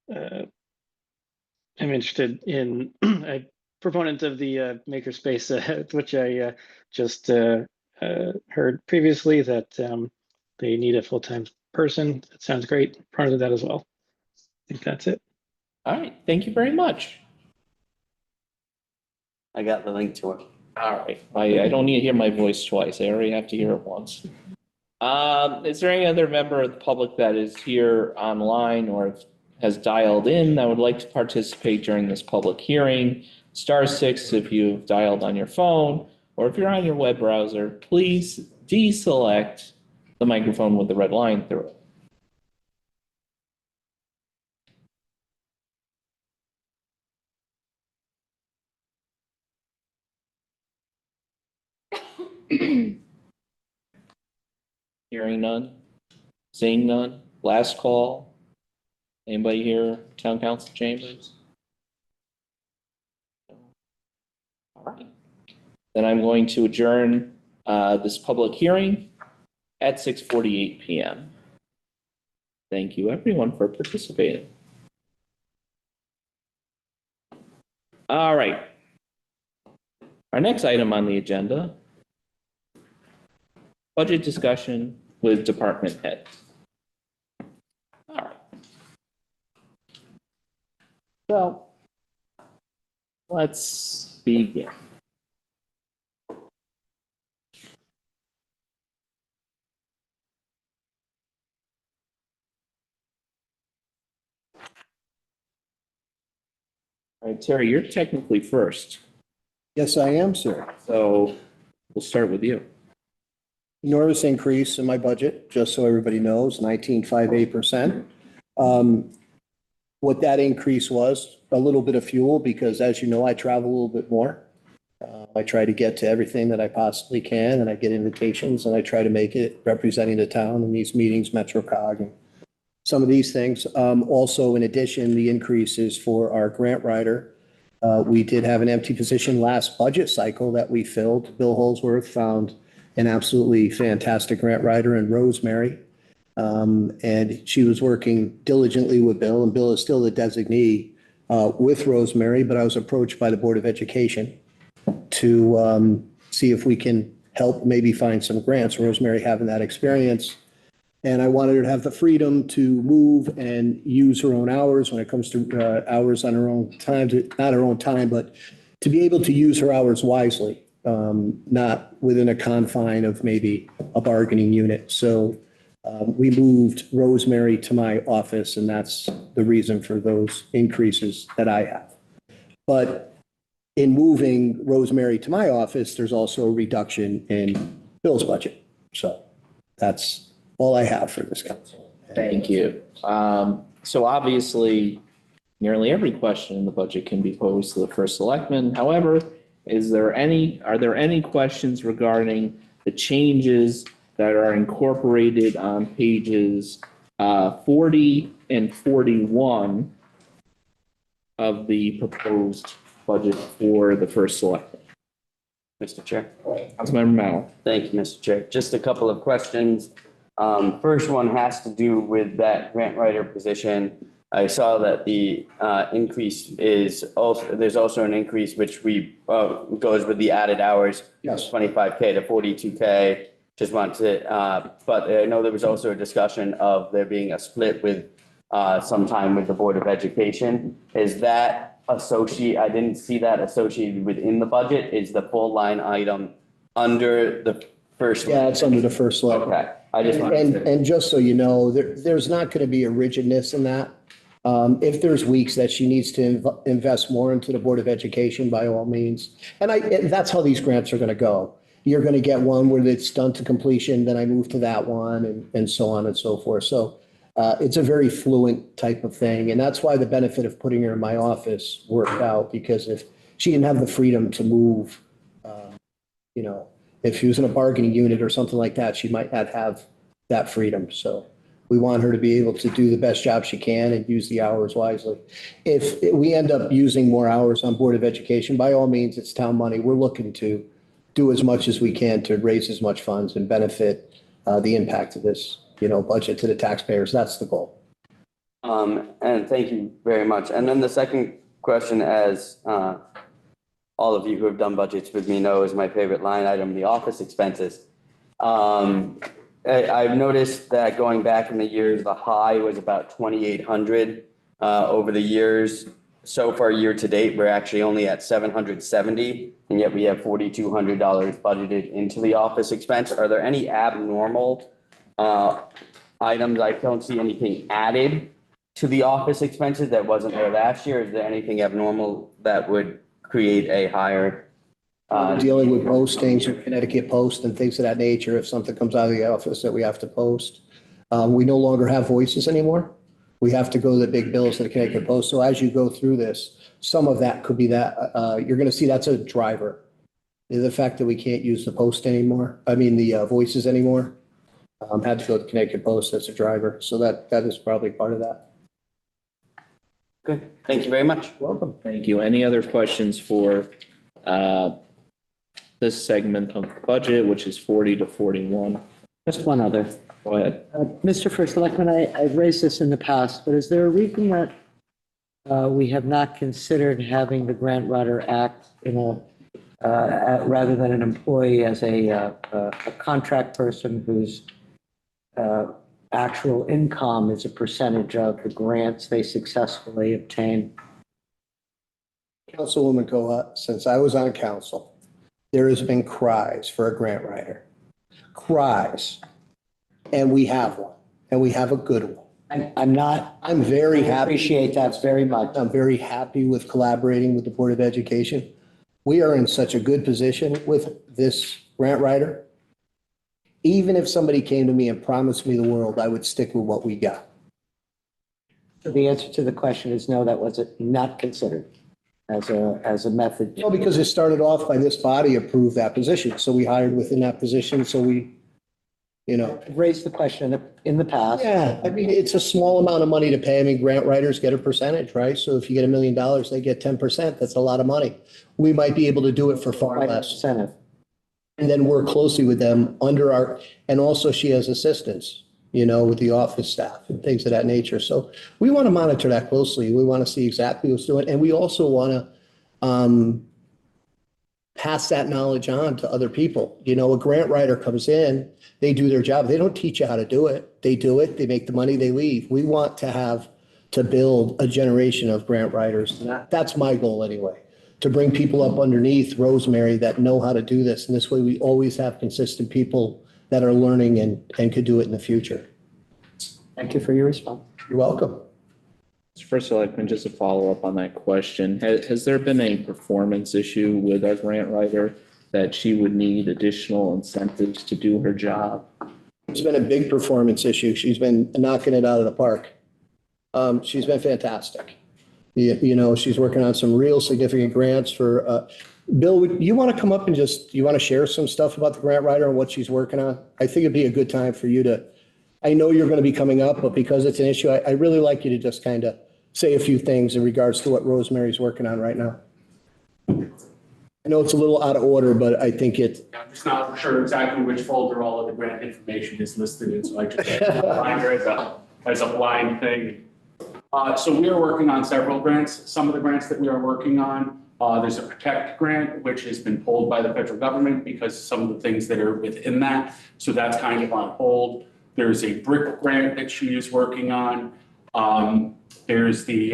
am interested in a proponent of the makerspace, which I just heard previously that they need a full-time person. That sounds great. Part of that as well. I think that's it. All right. Thank you very much. I got the link to it. All right. I don't need to hear my voice twice. I already have to hear it once. Is there any other member of the public that is here online or has dialed in that would like to participate during this public hearing? *6 if you've dialed on your phone, or if you're on your web browser, please deselect the microphone with the red line through it. Hearing none, seeing none, last call. Anybody here, town council chambers? All right. Then I'm going to adjourn this public hearing at 6:48 PM. Thank you, everyone, for participating. All right. Our next item on the agenda, budget discussion with department heads. All right. So let's begin. All right, Terry, you're technically first. Yes, I am, sir. So we'll start with you. Enormous increase in my budget, just so everybody knows, 19.58%. What that increase was, a little bit of fuel, because as you know, I travel a little bit more. I try to get to everything that I possibly can, and I get invitations, and I try to make it representing the town in these meetings, MetroCog, and some of these things. Also, in addition, the increase is for our grant writer. We did have an empty position last budget cycle that we filled. Bill Holsworth found an absolutely fantastic grant writer in Rosemary. And she was working diligently with Bill, and Bill is still the designee with Rosemary, but I was approached by the Board of Education to see if we can help maybe find some grants, Rosemary having that experience. And I wanted her to have the freedom to move and use her own hours when it comes to hours on her own time, not her own time, but to be able to use her hours wisely, not within a confine of maybe a bargaining unit. So we moved Rosemary to my office, and that's the reason for those increases that I have. But in moving Rosemary to my office, there's also a reduction in Bill's budget. So that's all I have for this council. Thank you. So obviously, nearly every question in the budget can be posed to the first selectman. However, are there any questions regarding the changes that are incorporated on pages 40 and 41 of the proposed budget for the first selectman? Mr. Chair. Councilmember Mao. Thank you, Mr. Chair. Just a couple of questions. First one has to do with that grant writer position. I saw that the increase is also, there's also an increase which goes with the added hours. Yes. 25K to 42K. Just wanted to, but I know there was also a discussion of there being a split with some time with the Board of Education. Is that I didn't see that associated within the budget. Is the full line item under the first? Yeah, it's under the first level. Okay. I just wanted to. And just so you know, there's not going to be a rigidness in that. If there's weeks that she needs to invest more into the Board of Education, by all means. And that's how these grants are going to go. You're going to get one where it's done to completion, then I move to that one, and so on and so forth. So it's a very fluent type of thing. And that's why the benefit of putting her in my office worked out, because if she didn't have the freedom to move, if she was in a bargaining unit or something like that, she might not have that freedom. So we want her to be able to do the best job she can and use the hours wisely. If we end up using more hours on Board of Education, by all means, it's town money. We're looking to do as much as we can to raise as much funds and benefit the impact of this, budget to the taxpayers. That's the goal. And thank you very much. And then the second question, as all of you who have done budgets with me know, is my favorite line item, the office expenses. I've noticed that going back in the years, the high was about 2,800 over the years. So far, year to date, we're actually only at 770, and yet we have $4,200 budgeted into the office expense. Are there any abnormal items? I don't see anything added to the office expenses that wasn't there last year. Is there anything abnormal that would create a higher? Dealing with postings, Connecticut Post and things of that nature. If something comes out of the office that we have to post, we no longer have voices anymore. We have to go to the big bills to the Connecticut Post. So as you go through this, some of that could be that you're going to see that's a driver. The fact that we can't use the post anymore, I mean, the voices anymore. Had to go to Connecticut Post as a driver, so that is probably part of that. Good. Thank you very much. Welcome. Thank you. Any other questions for this segment of the budget, which is 40 to 41? Just one other. Go ahead. Mr. First Selectman, I've raised this in the past, but is there a reason that we have not considered having the grant writer act rather than an employee as a contract person whose actual income is a percentage of the grants they successfully obtain? Councilwoman Coa, since I was on council, there has been cries for a grant writer. Cries. And we have one, and we have a good one. I'm very happy. Appreciate that very much. I'm very happy with collaborating with the Board of Education. We are in such a good position with this grant writer. Even if somebody came to me and promised me the world, I would stick with what we got. So the answer to the question is no, that was not considered as a method. No, because it started off by this body approved that position. So we hired within that position. So we, Raised the question in the past. Yeah, I mean, it's a small amount of money to pay. I mean, grant writers get a percentage, right? So if you get $1 million, they get 10%. That's a lot of money. We might be able to do it for far less. Incentive. And then work closely with them and also she has assistants, with the office staff and things of that nature. So we want to monitor that closely. We want to see exactly what's doing. And we also want to pass that knowledge on to other people. A grant writer comes in, they do their job. They don't teach you how to do it. They do it, they make the money, they leave. We want to build a generation of grant writers. That's my goal anyway, to bring people up underneath Rosemary that know how to do this. And this way we always have consistent people that are learning and could do it in the future. Thank you for your response. You're welcome. First Selectman, just to follow up on that question, has there been a performance issue with our grant writer that she would need additional incentives to do her job? It's been a big performance issue. She's been knocking it out of the park. She's been fantastic. She's working on some real significant grants for, Bill, you want to come up and you want to share some stuff about the grant writer and what she's working on? I think it'd be a good time for you to, I know you're going to be coming up, but because it's an issue, I really like you to just kind of say a few things in regards to what Rosemary's working on right now. I know it's a little out of order, but I think I'm just not sure exactly which folder all of the grant information is listed in, so I just find her as a blind thing. So we are working on several grants. Some of the grants that we are working on, there's a Protect grant, which has been pulled by the federal government because of some of the things that are within that. So that's kind of on hold. There's a BRIC grant that she is working on. There's the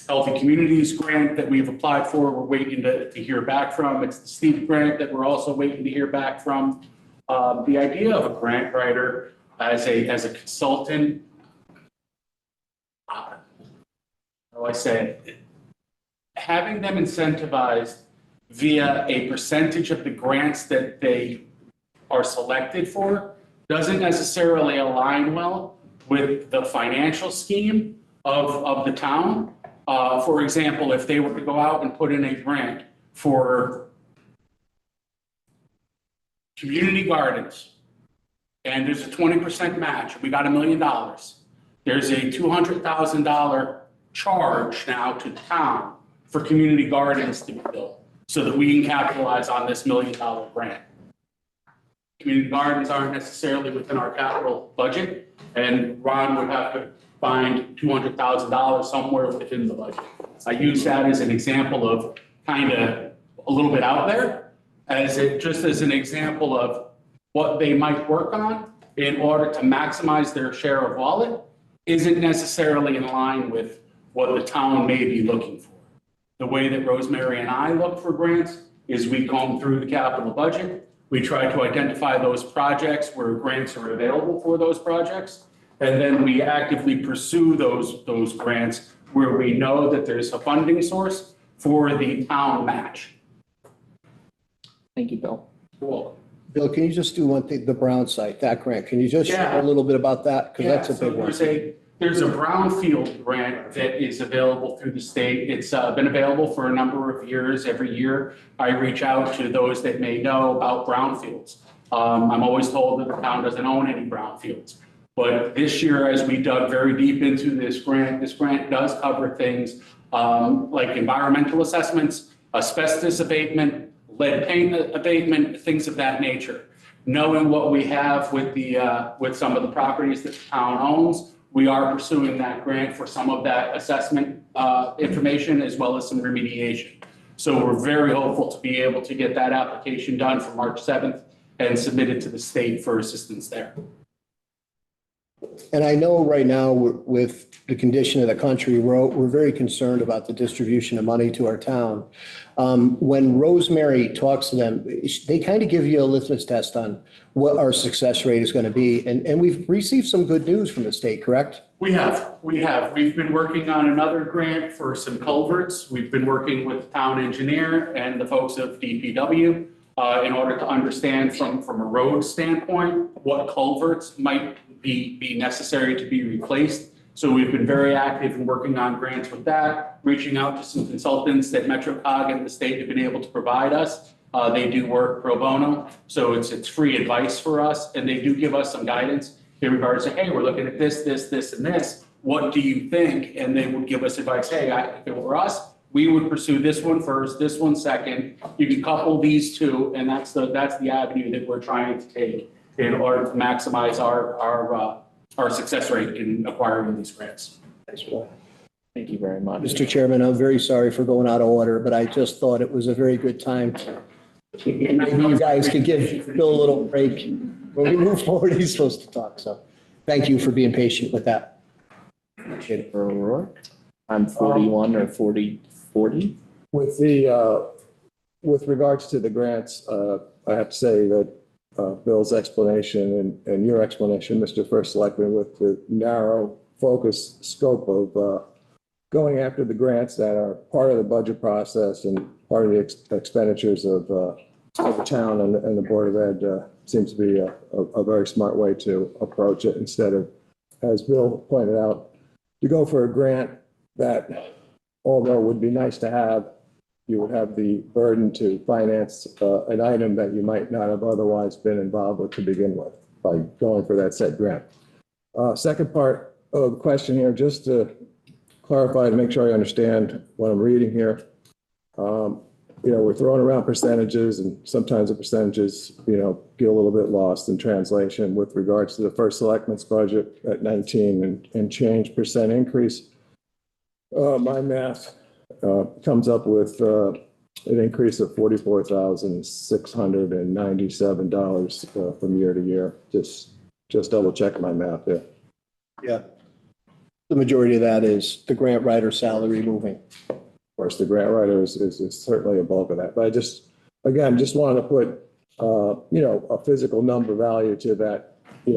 Healthy Communities grant that we've applied for. We're waiting to hear back from. It's the STEEP grant that we're also waiting to hear back from. The idea of a grant writer as a consultant, how do I say it? Having them incentivized via a percentage of the grants that they are selected for doesn't necessarily align well with the financial scheme of the town. For example, if they were to go out and put in a grant for community gardens, and there's a 20% match, we got $1 million. There's a $200,000 charge now to the town for community gardens to be built so that we can capitalize on this $1 million grant. Community gardens aren't necessarily within our capital budget, and Ron would have to find $200,000 somewhere within the budget. I use that as an example of kind of a little bit out there, just as an example of what they might work on in order to maximize their share of wallet isn't necessarily in line with what the town may be looking for. The way that Rosemary and I look for grants is we comb through the capital budget. We try to identify those projects where grants are available for those projects. And then we actively pursue those grants where we know that there's a funding source for the town match. Thank you, Bill. You're welcome. Bill, can you just do one thing, the Brown site, that grant? Can you just share a little bit about that? Because that's a big one. There's a brownfield grant that is available through the state. It's been available for a number of years. Every year, I reach out to those that may know about brownfields. I'm always told that the town doesn't own any brownfields. But this year, as we dug very deep into this grant does cover things like environmental assessments, asbestos abatement, lead paint abatement, things of that nature. Knowing what we have with with some of the properties that the town owns, we are pursuing that grant for some of that assessment information as well as some remediation. So we're very hopeful to be able to get that application done for March 7th and submit it to the state for assistance there. And I know right now, with the condition of the country, we're very concerned about the distribution of money to our town. When Rosemary talks to them, they kind of give you a litmus test on what our success rate is going to be. And we've received some good news from the state, correct? We have. We've been working on another grant for some culverts. We've been working with the town engineer and the folks of DPW in order to understand from a road standpoint what culverts might be necessary to be replaced. So we've been very active in working on grants with that, reaching out to some consultants that MetroCog and the state have been able to provide us. They do work pro bono, so it's free advice for us, and they do give us some guidance in regards to, hey, we're looking at this, and this. What do you think? And they would give us advice. Hey, if it were us, we would pursue this one first, this one second. You can couple these two, and that's the avenue that we're trying to take in order to maximize our success rate in acquiring these grants. Thank you very much. Mr. Chairman, I'm very sorry for going out of order, but I just thought it was a very good time. Maybe you guys could give Bill a little break. When we move forward, he's supposed to talk, so thank you for being patient with that. O'Rourke, I'm 41 or 40. With regards to the grants, I have to say that Bill's explanation and your explanation, Mr. First Selectman, with the narrow focus scope of going after the grants that are part of the budget process and part of the expenditures of the town and the Board of Ed seems to be a very smart way to approach it, instead of, as Bill pointed out, to go for a grant that, although would be nice to have, you would have the burden to finance an item that you might not have otherwise been involved with to begin with by going for that said grant. Second part of the question here, just to clarify to make sure I understand what I'm reading here. We're throwing around percentages, and sometimes the percentages, get a little bit lost in translation with regards to the First Selectman's budget at 19 and change percent increase. My math comes up with an increase of $44,697 from year to year. Just double check my math there. Yeah. The majority of that is the grant writer salary moving. Of course, the grant writer is certainly a bulk of that. But I just wanted to put, a physical number value to that,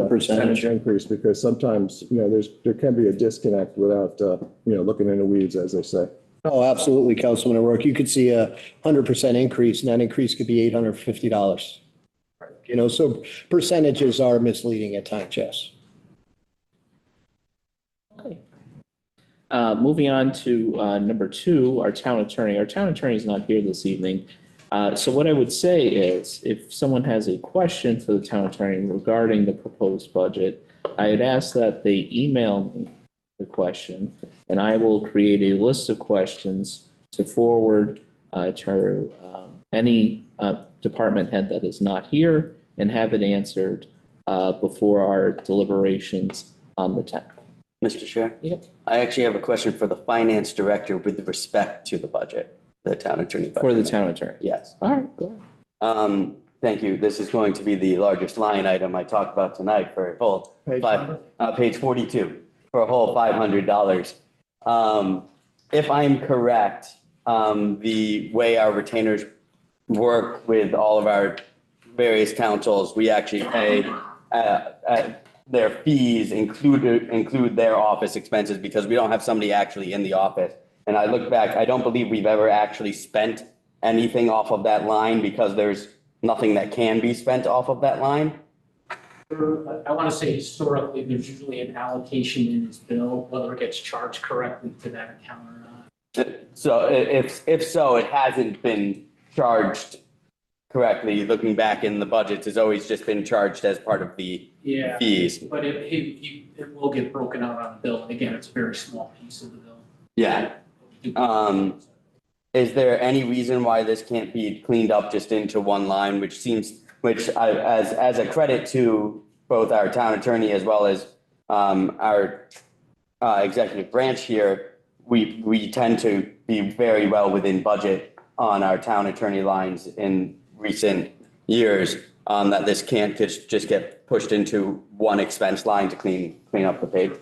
percentage increase, because sometimes, there can be a disconnect without, looking in the weeds, as they say. Oh, absolutely, Councilman O'Rourke. You could see a 100% increase, and that increase could be $850. So percentages are misleading at times, yes. Moving on to number 2, our town attorney. Our town attorney is not here this evening. So what I would say is, if someone has a question for the town attorney regarding the proposed budget, I'd ask that they email me the question, and I will create a list of questions to forward to any department head that is not here, and have it answered before our deliberations on the 10th. Mr. Chair? Yep. I actually have a question for the finance director with respect to the budget, the town attorney budget. For the town attorney? Yes. All right, go ahead. Thank you. This is going to be the largest line item I talked about tonight for a whole page 42, for a whole $500. If I'm correct, the way our retainers work with all of our various councils, we actually pay their fees include their office expenses, because we don't have somebody actually in the office. And I look back, I don't believe we've ever actually spent anything off of that line, because there's nothing that can be spent off of that line. I want to say historically, there's usually an allocation in his bill, whether it gets charged correctly to that account or not. So if so, it hasn't been charged correctly. Looking back in the budgets, it's always just been charged as part of the Yeah, fees. but it will get broken out on the bill. And again, it's a very small piece of the bill. Yeah. Is there any reason why this can't be cleaned up just into one line, as a credit to both our town attorney as well as our executive branch here, we tend to be very well within budget on our town attorney lines in recent years, that this can't just get pushed into one expense line to clean up the page.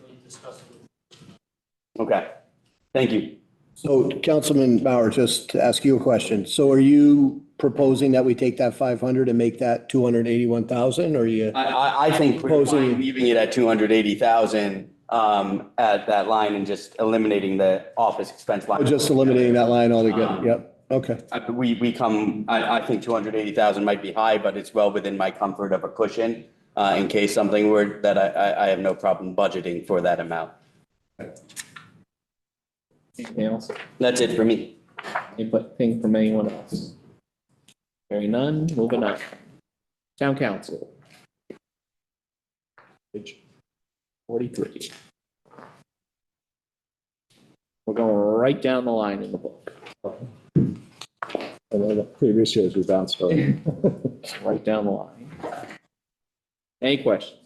Okay, thank you. So Councilman Bauer, just to ask you a question. So are you proposing that we take that 500 and make that 281,000, or are you? I think we're fine leaving it at 280,000 at that line and just eliminating the office expense line. Just eliminating that line altogether, yep, okay. I think 280,000 might be high, but it's well within my comfort of a cushion in case something were that I have no problem budgeting for that amount. Anything else? That's it for me. Anything from anyone else? Hearing none, moving on. Town council. Page 43. We're going right down the line in the book. And then the previous years we bounced over. Right down the line. Any questions?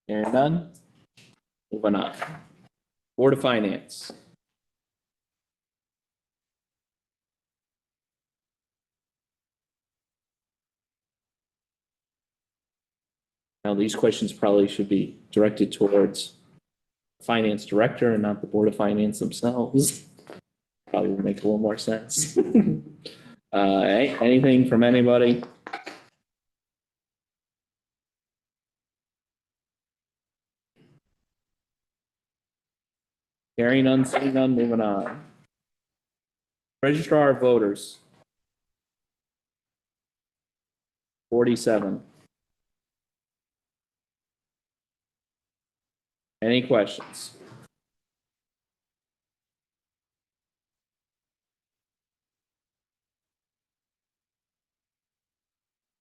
Hearing none. Moving on. Board of Finance. Now, these questions probably should be directed towards Finance Director and not the Board of Finance themselves. Probably would make a little more sense. Anything from anybody? Hearing none, seeing none, moving on. Registrar of Voters. 47. Any questions?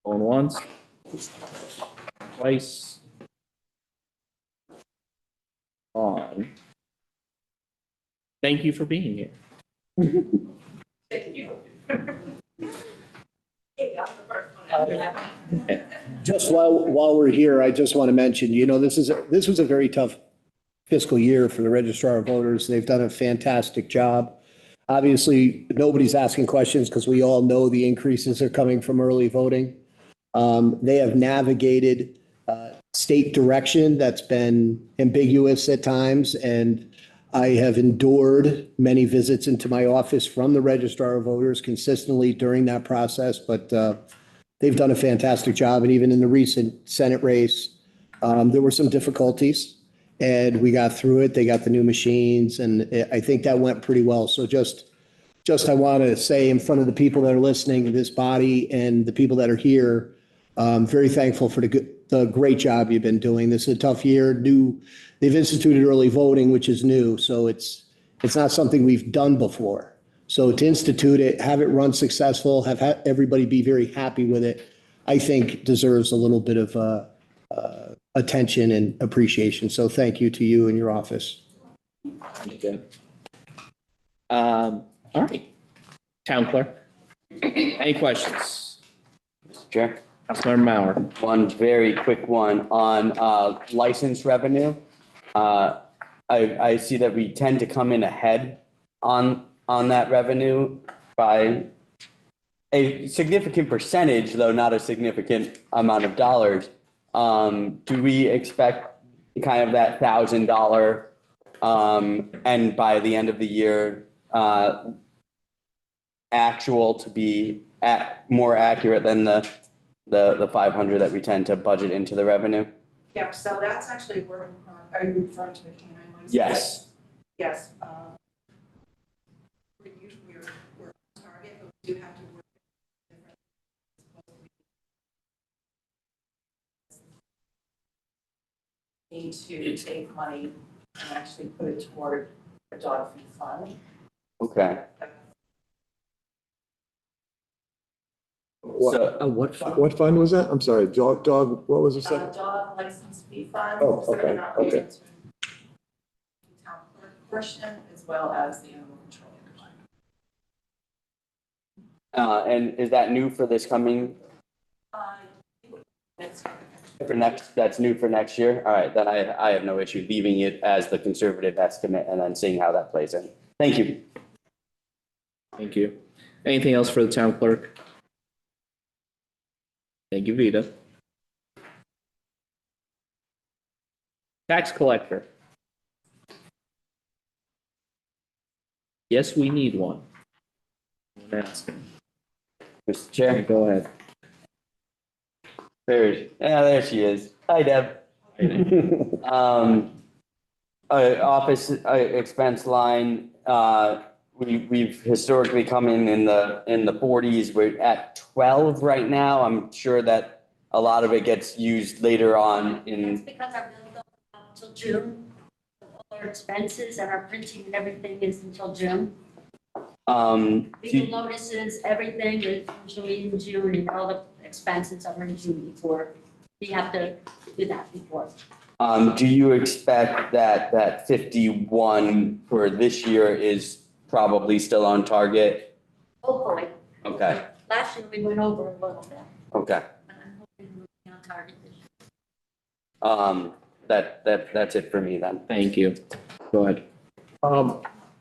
Going once, twice. On. Thank you for being here. Thank you. Just while we're here, I just want to mention, this was a very tough fiscal year for the Registrar of Voters. They've done a fantastic job. Obviously, nobody's asking questions because we all know the increases are coming from early voting. They have navigated state direction that's been ambiguous at times, and I have endured many visits into my office from the Registrar of Voters consistently during that process, but they've done a fantastic job. And even in the recent Senate race, there were some difficulties, and we got through it. They got the new machines, and I think that went pretty well. So just I want to say in front of the people that are listening, this body and the people that are here, I'm very thankful for the great job you've been doing. This is a tough year. They've instituted early voting, which is new, so it's not something we've done before. So to institute it, have it run successful, have everybody be very happy with it, I think deserves a little bit of attention and appreciation. So thank you to you and your office. Okay. All right. Town clerk. Any questions? Mr. Chair. Councilmember Mauer. One very quick one on license revenue. I see that we tend to come in ahead on that revenue by a significant percentage, though not a significant amount of dollars. Do we expect kind of that $1,000 and by the end of the year actual to be more accurate than the 500 that we tend to budget into the revenue? Yeah, so that's actually where, are you referring to the canine license? Yes. Yes. We're on target, but we do have to work need to take money and actually put it toward a dog food fund. Okay. What fund was that? I'm sorry, dog, what was the second? Dog license fee fund. Oh, so okay, not okay. related to the town clerk portion as well as the animal control. And is that new for this coming, for next, that's new for next year? All right, then I have no issue leaving it as the conservative estimate and then seeing how that plays in. Thank you. Thank you. Anything else for the town clerk? Thank you, Vita. Tax collector. Yes, we need one. I'm asking. Mr. Chair. Go ahead. There she is. Hi, Deb. Office expense line, we've historically come in the 40s. We're at 12 right now. I'm sure that a lot of it gets used later on That's in. because our bill goes up until June. All our expenses and our printing and everything is until June. Legal notices, everything is usually in June, and all the expenses are in June before. We have to do that before. Do you expect that 51 for this year is probably still on target? Hopefully. Okay, Last year we went over a little bit, okay. but I'm hoping we'll be on target this year. That's it for me then. Thank you. Go ahead.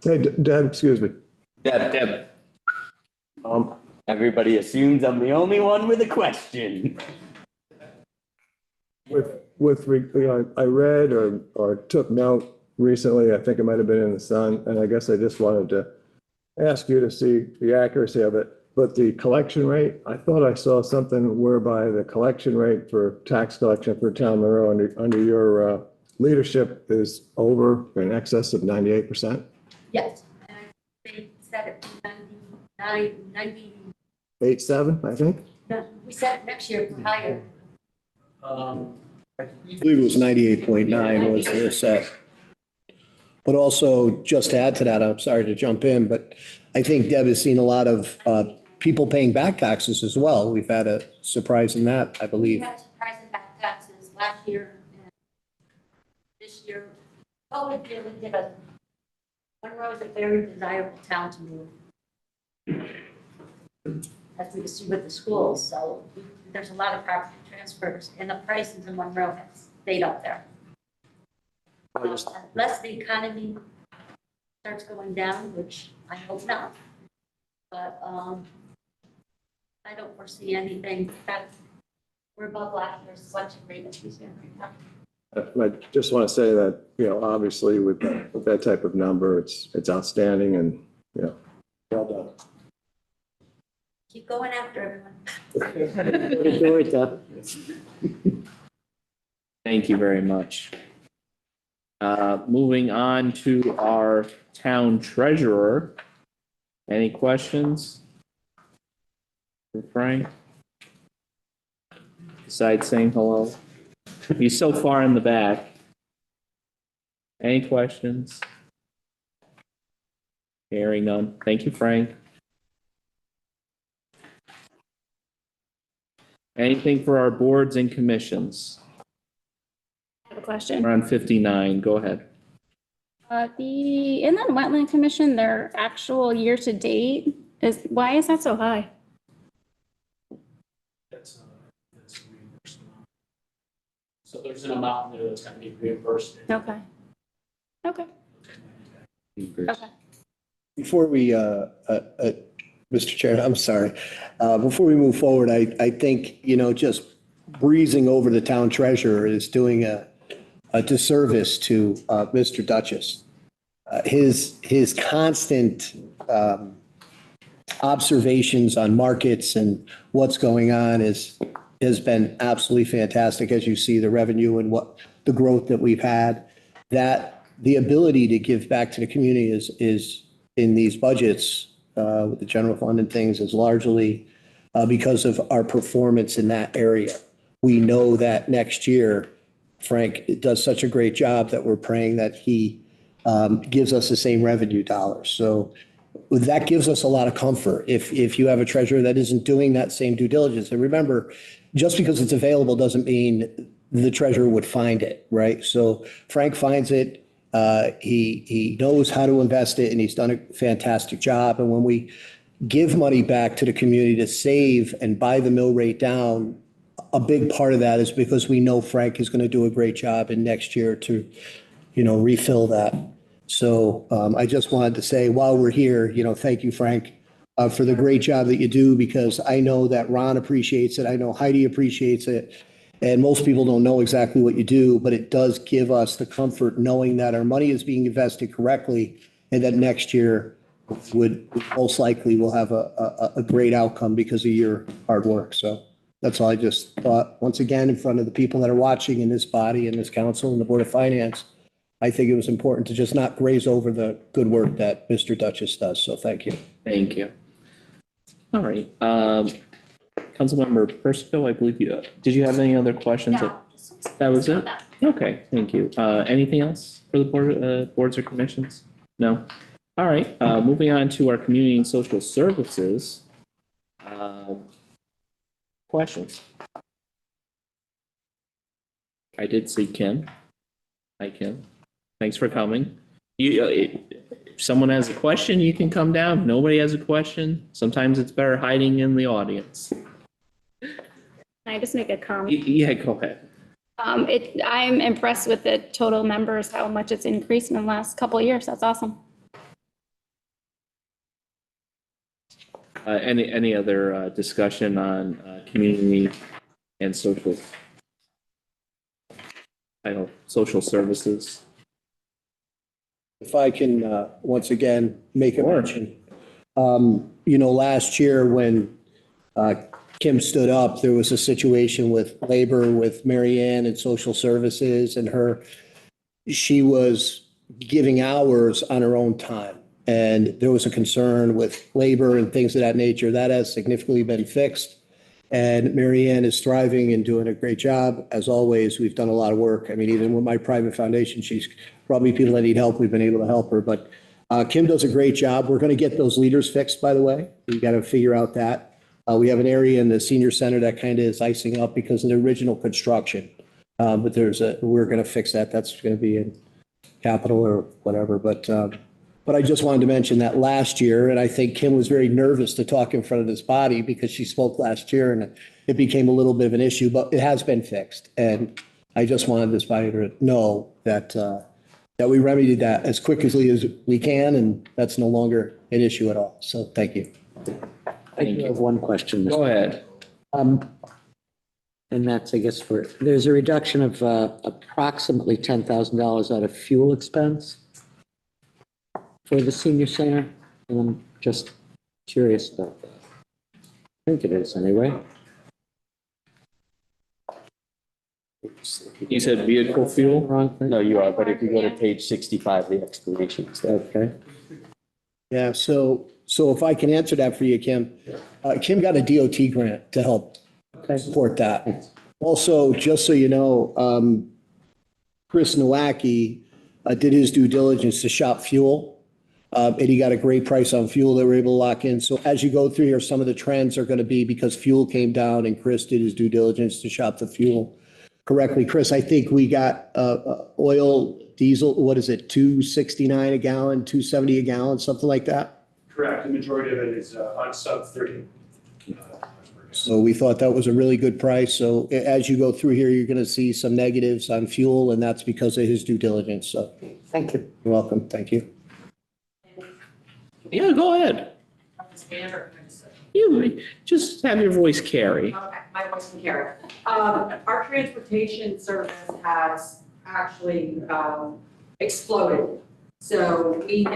Hey, Deb, excuse me. Deb. Everybody assumes I'm the only one with a question. I read or took note recently, I think it might have been in the Sun, and I guess I just wanted to ask you to see the accuracy of it. But the collection rate, I thought I saw something whereby the collection rate for tax collection for town Monroe under your leadership is over in excess of 98%. Yes, and they set it to 90, 87, I think. we set it next year for higher. I believe it was 98.9 was their set. But also, just to add to that, I'm sorry to jump in, but I think Deb has seen a lot of people paying back taxes as well. We've had a surprise in that, I We believe. had surprise in back taxes last year and this year. COVID really did us. Monroe is a very desirable town to move. As we can see with the schools, so there's a lot of property transfers and the prices in Monroe have stayed up there. Unless the economy starts going down, which I hope not. But I don't foresee anything that we're above last year's selection rate that we have. I just want to say that, obviously with that type of number, it's outstanding and, well done. Keep going after everyone. Enjoy it, Deb. Thank you very much. Moving on to our town treasurer. Any questions for Frank? Besides saying hello? He's so far in the back. Any questions? Hearing none. Thank you, Frank. Anything for our boards and commissions? I have a question. We're on 59. Go ahead. The Inland Wetland Commission, their actual year to date why is that so high? That's reimbursed amount. So there's an amount there that's gonna be reimbursed. Okay. Okay. Okay. Before we, Mr. Chair, I'm sorry. Before we move forward, I think, just breezing over the town treasurer is doing a disservice to Mr. Duchess. His constant observations on markets and what's going on has been absolutely fantastic. As you see the revenue and what the growth that we've had, that the ability to give back to the community is in these budgets, with the general fund and things, is largely because of our performance in that area. We know that next year, Frank does such a great job that we're praying that he gives us the same revenue dollars. So that gives us a lot of comfort if you have a treasurer that isn't doing that same due diligence. And remember, just because it's available doesn't mean the treasurer would find it, right? So Frank finds it. He knows how to invest it, and he's done a fantastic job. And when we give money back to the community to save and buy the mill rate down, a big part of that is because we know Frank is going to do a great job in next year to, refill that. So I just wanted to say, while we're here, thank you, Frank, for the great job that you do, because I know that Ron appreciates it. I know Heidi appreciates it. And most people don't know exactly what you do, but it does give us the comfort knowing that our money is being invested correctly and that next year would most likely will have a great outcome because of your hard work. So that's all I just thought. Once again, in front of the people that are watching in this body and this council and the Board of Finance, I think it was important to just not graze over the good work that Mr. Duchess does. So thank you. Thank you. All right. Councilmember Persico, I believe did you have any other questions? No. That was it? Okay, thank you. Anything else for the boards or commissions? No? All right, moving on to our community and social services. Questions? I did see Kim. Hi, Kim. Thanks for coming. If someone has a question, you can come down. If nobody has a question, sometimes it's better hiding in the audience. Can I just make a comment? Yeah, go ahead. I'm impressed with the total members, how much it's increased in the last couple of years. That's awesome. Any other discussion on community and social services? If I can once again make a mention, last year when Kim stood up, there was a situation with labor with Mary Ann and social services, and she was giving hours on her own time. And there was a concern with labor and things of that nature. That has significantly been fixed. And Mary Ann is thriving and doing a great job. As always, we've done a lot of work. I mean, even with my private foundation, she's probably people that need help. We've been able to help her. But Kim does a great job. We're going to get those leaders fixed, by the way. We've got to figure out that. We have an area in the senior center that kind of is icing up because of the original construction. But we're going to fix that. That's going to be in capital or whatever. But I just wanted to mention that last year, and I think Kim was very nervous to talk in front of this body because she spoke last year and it became a little bit of an issue, but it has been fixed. And I just wanted this body to know that we remedied that as quickly as we can, and that's no longer an issue at all. So thank you. I do have one question. Go ahead. And that's, I guess, there's a reduction of approximately $10,000 out of fuel expense for the senior center, and I'm just curious about that. I think it is anyway. You said vehicle fuel? Wrong thing? No, you are, but if you go to page 65, the explanation is there. Okay. Yeah, so if I can answer that for you, Kim. Kim got a DOT grant to help support that. Also, just so you know, Chris Nowacki did his due diligence to shop fuel. And he got a great price on fuel that we're able to lock in. So as you go through here, some of the trends are going to be because fuel came down and Chris did his due diligence to shop the fuel correctly. Chris, I think we got oil, diesel, what is it, $2.69 a gallon, $2.70 a gallon, something like that? Correct. The majority of it is on sub 30. So we thought that was a really good price. So as you go through here, you're going to see some negatives on fuel, and that's because of his due diligence. So thank you. You're welcome. Thank you. Yeah, go ahead. You just have your voice carry. Okay, my voice can carry. Our transportation service has actually exploded. So we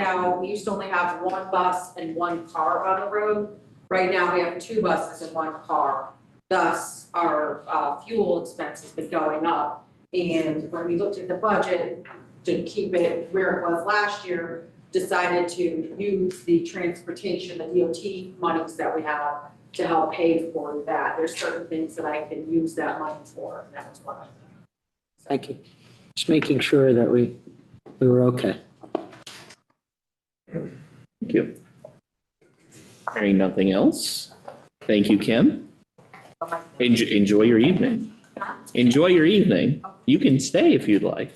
used to only have one bus and one car on the road. Right now we have two buses and one car. Thus, our fuel expense has been going up. And when we looked at the budget, to keep it where it was last year, decided to use the transportation, the DOT monies that we have to help pay for that. There's certain things that I can use that money for, and that was one of them. Thank you. Just making sure that we were okay. Thank you. Hearing nothing else. Thank you, Kim. Enjoy your evening. Enjoy your evening. You can stay if you'd like.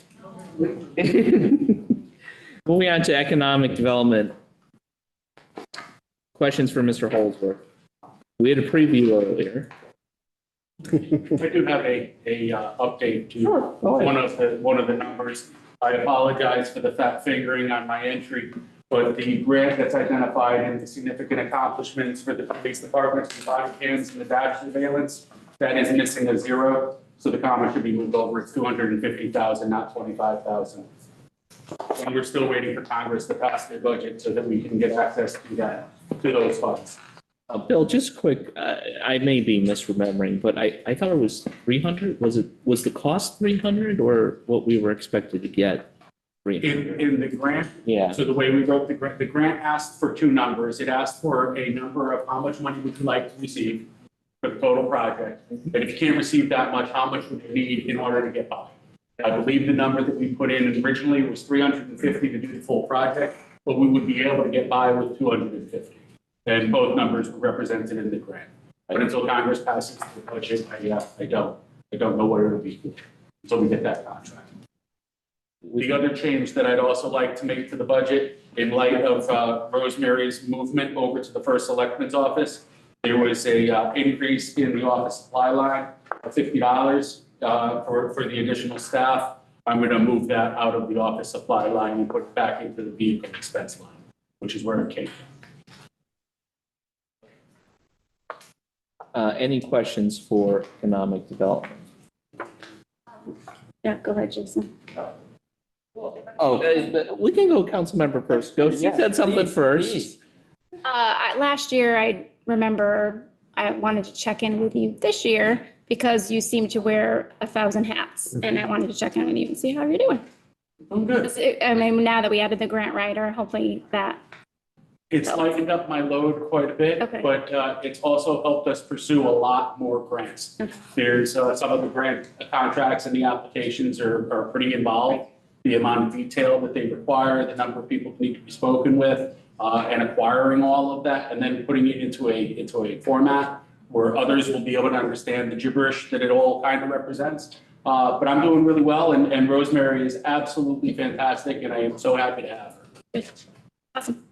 Moving on to economic development. Questions for Mr. Holdsworth. We had a preview earlier. I do have a update to one of the numbers. I apologize for the fat fingering on my entry, but the grant that's identified in the significant accomplishments for the police departments, the body cams and the dash surveillance, that is missing a zero. So the comma should be moved over. It's 250,000, not 25,000. And we're still waiting for Congress to pass their budget so that we can get access to those funds. Bill, just quick, I may be misremembering, but I thought it was 300. Was the cost 300 or what we were expected to get? In the grant? Yeah. So the way we wrote the grant asked for two numbers. It asked for a number of how much money would you like to receive for the total project. And if you can't receive that much, how much would you need in order to get by? I believe the number that we put in originally was 350 to do the full project, but we would be able to get by with 250. And both numbers were represented in the grant. But until Congress passes the budget, I don't know what it'll be until we get that contract. The other change that I'd also like to make to the budget, in light of Rosemary's movement over to the first selectman's office, there was a increase in the office supply line of $50 for the additional staff. I'm going to move that out of the office supply line and put it back into the vehicle expense line, which is where it came from. Any questions for economic development? Yeah, go ahead, Jason. We can go council member first. Go, she said something first. Last year, I remember I wanted to check in with you this year because you seem to wear 1,000 hats, and I wanted to check in with you and see how you're doing. I'm good. I mean, now that we added the grant writer, hopefully that. It's lightened up my load quite a bit, Okay. but it's also helped us pursue a lot more grants. Okay. There's some of the grant contracts and the applications are pretty involved. The amount of detail that they require, the number of people that need to be spoken with, and acquiring all of that, and then putting it into a format where others will be able to understand the gibberish that it all kind of represents. But I'm doing really well, and Rosemary is absolutely fantastic, and I am so happy to have her. Awesome.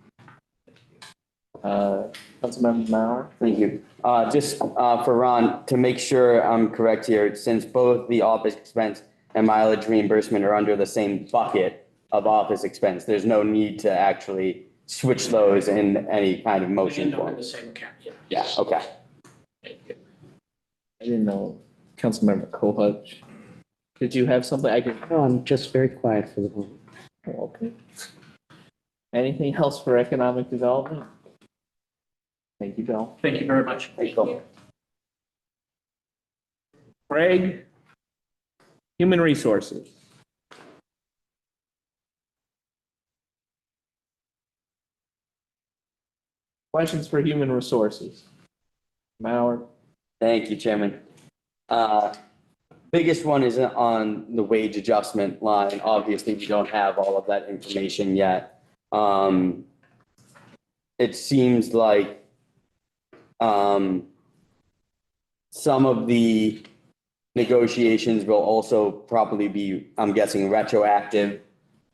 Councilmember Mauer. Thank you. Just for Ron, to make sure I'm correct here, since both the office expense and mileage reimbursement are under the same bucket of office expense, there's no need to actually switch those in any kind of motion form. The same account, yeah. Yeah, okay. I didn't know. Councilmember Kohut, did you have something? No, I'm just very quiet for the moment. Okay. Anything else for economic development? Thank you, Bill. Thank you very much. Thank you. Craig, Human Resources. Questions for Human Resources? Mauer. Thank you, Chairman. Biggest one is on the wage adjustment line. Obviously, we don't have all of that information yet. It seems like some of the negotiations will also probably be, I'm guessing, retroactive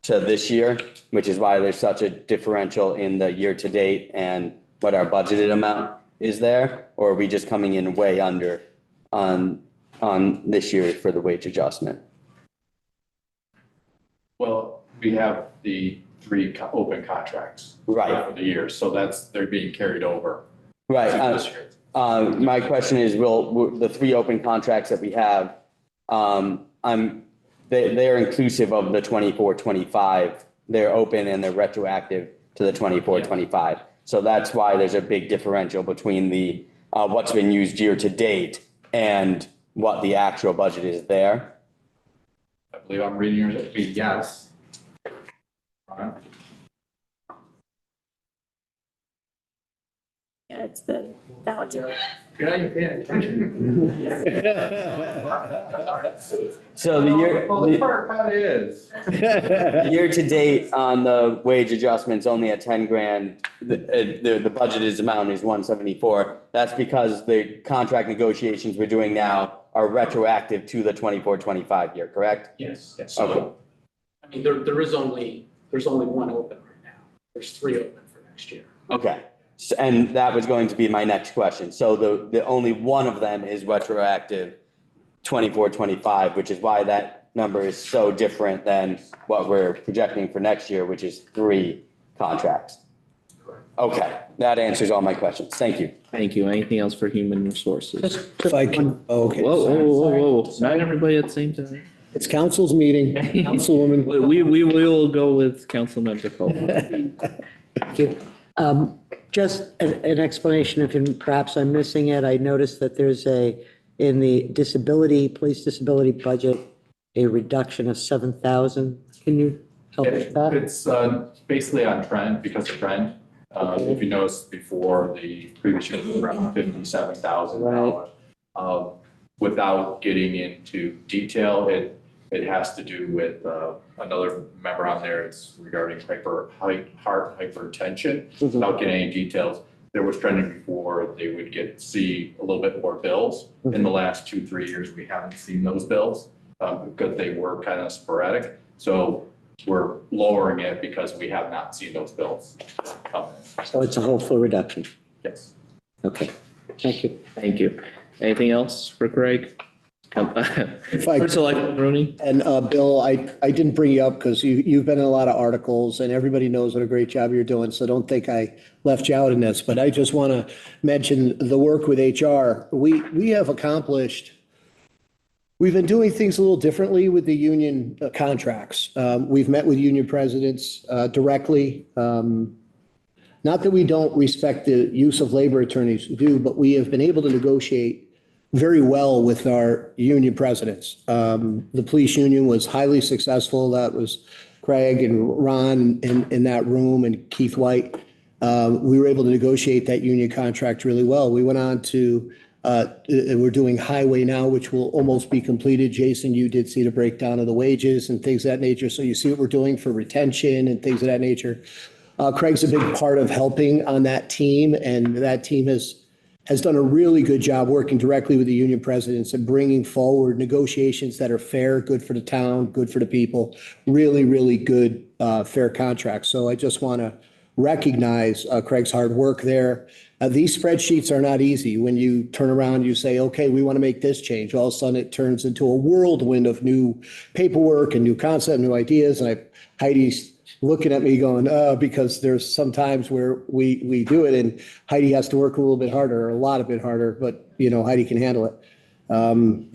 to this year, which is why there's such a differential in the year to date and what our budgeted amount is there, or are we just coming in way under on this year for the wage adjustment? Well, we have the three open contracts. Right. For the year, so they're being carried over. Right. to this year. My question is, will the three open contracts that we have, they're inclusive of the 24-25. They're open and they're retroactive to the 24-25. So that's why there's a big differential between the what's been used year to date and what the actual budget is there. I believe I'm reading yours, it'd be yes. Yeah, it's that one's. Yeah, you paying attention. So the year. Well, the part about it is. Year to date on the wage adjustments, only at 10 grand, the budgeted amount is 174. That's because the contract negotiations we're doing now are retroactive to the 24-25 year, correct? Yes, yes. Okay. So, I mean, there's only one open right now. There's 3 open for next year. Okay. And that was going to be my next question. So the only one of them is retroactive 24-25, which is why that number is so different than what we're projecting for next year, which is 3 contracts. Okay, that answers all my questions. Thank you. Thank you. Anything else for human resources? If I can, okay. Whoa. Not everybody at the same time. It's council's meeting, Councilwoman. We will go with Councilman DeCola. Thank you. Just an explanation, if perhaps I'm missing it, I noticed that there's in the police disability budget, a reduction of 7,000. Can you help with that? It's basically on trend, because of trend. If you noticed before, the previous year was around $57,000. Without getting into detail, it has to do with another member on there. It's regarding heart hypertension. Without getting any details, there was trending before they would see a little bit more bills. In the last 2-3 years, we haven't seen those bills because they were kind of sporadic. So we're lowering it because we have not seen those bills come in. So it's a hopeful reduction. Yes. Okay, thank you. Thank you. Anything else for Craig? If I- First Selectman Rooney? And Bill, I didn't bring you up because you've been in a lot of articles and everybody knows what a great job you're doing. So don't think I left you out in this, but I just want to mention the work with HR. We have accomplished, we've been doing things a little differently with the union contracts. We've met with union presidents directly. Not that we don't respect the use of labor attorneys do, but we have been able to negotiate very well with our union presidents. The police union was highly successful. That was Craig and Ron in that room and Keith White. We were able to negotiate that union contract really well. We went on to, we're doing highway now, which will almost be completed. Jason, you did see the breakdown of the wages and things of that nature. So you see what we're doing for retention and things of that nature. Craig's a big part of helping on that team, and that team has done a really good job working directly with the union presidents and bringing forward negotiations that are fair, good for the town, good for the people, really, really good, fair contracts. So I just want to recognize Craig's hard work there. These spreadsheets are not easy. When you turn around, you say, okay, we want to make this change. All of a sudden it turns into a whirlwind of new paperwork and new concept, new ideas. And Heidi's looking at me going, because there's some times where we do it and Heidi has to work a little bit harder, or a lot of bit harder, but Heidi can handle it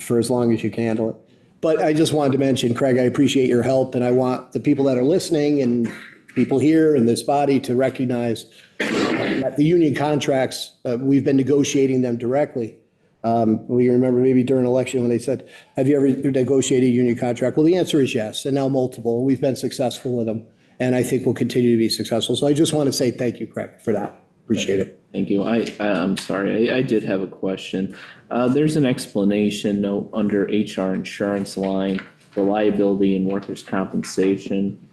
for as long as you can handle it. But I just wanted to mention, Craig, I appreciate your help, and I want the people that are listening and people here in this body to recognize that the union contracts, we've been negotiating them directly. We remember maybe during election when they said, have you ever negotiated a union contract? Well, the answer is yes, and now multiple. We've been successful with them. And I think we'll continue to be successful. So I just want to say thank you, Craig, for that. Appreciate it. Thank you. I'm sorry. I did have a question. There's an explanation note under HR insurance line for liability and workers' compensation.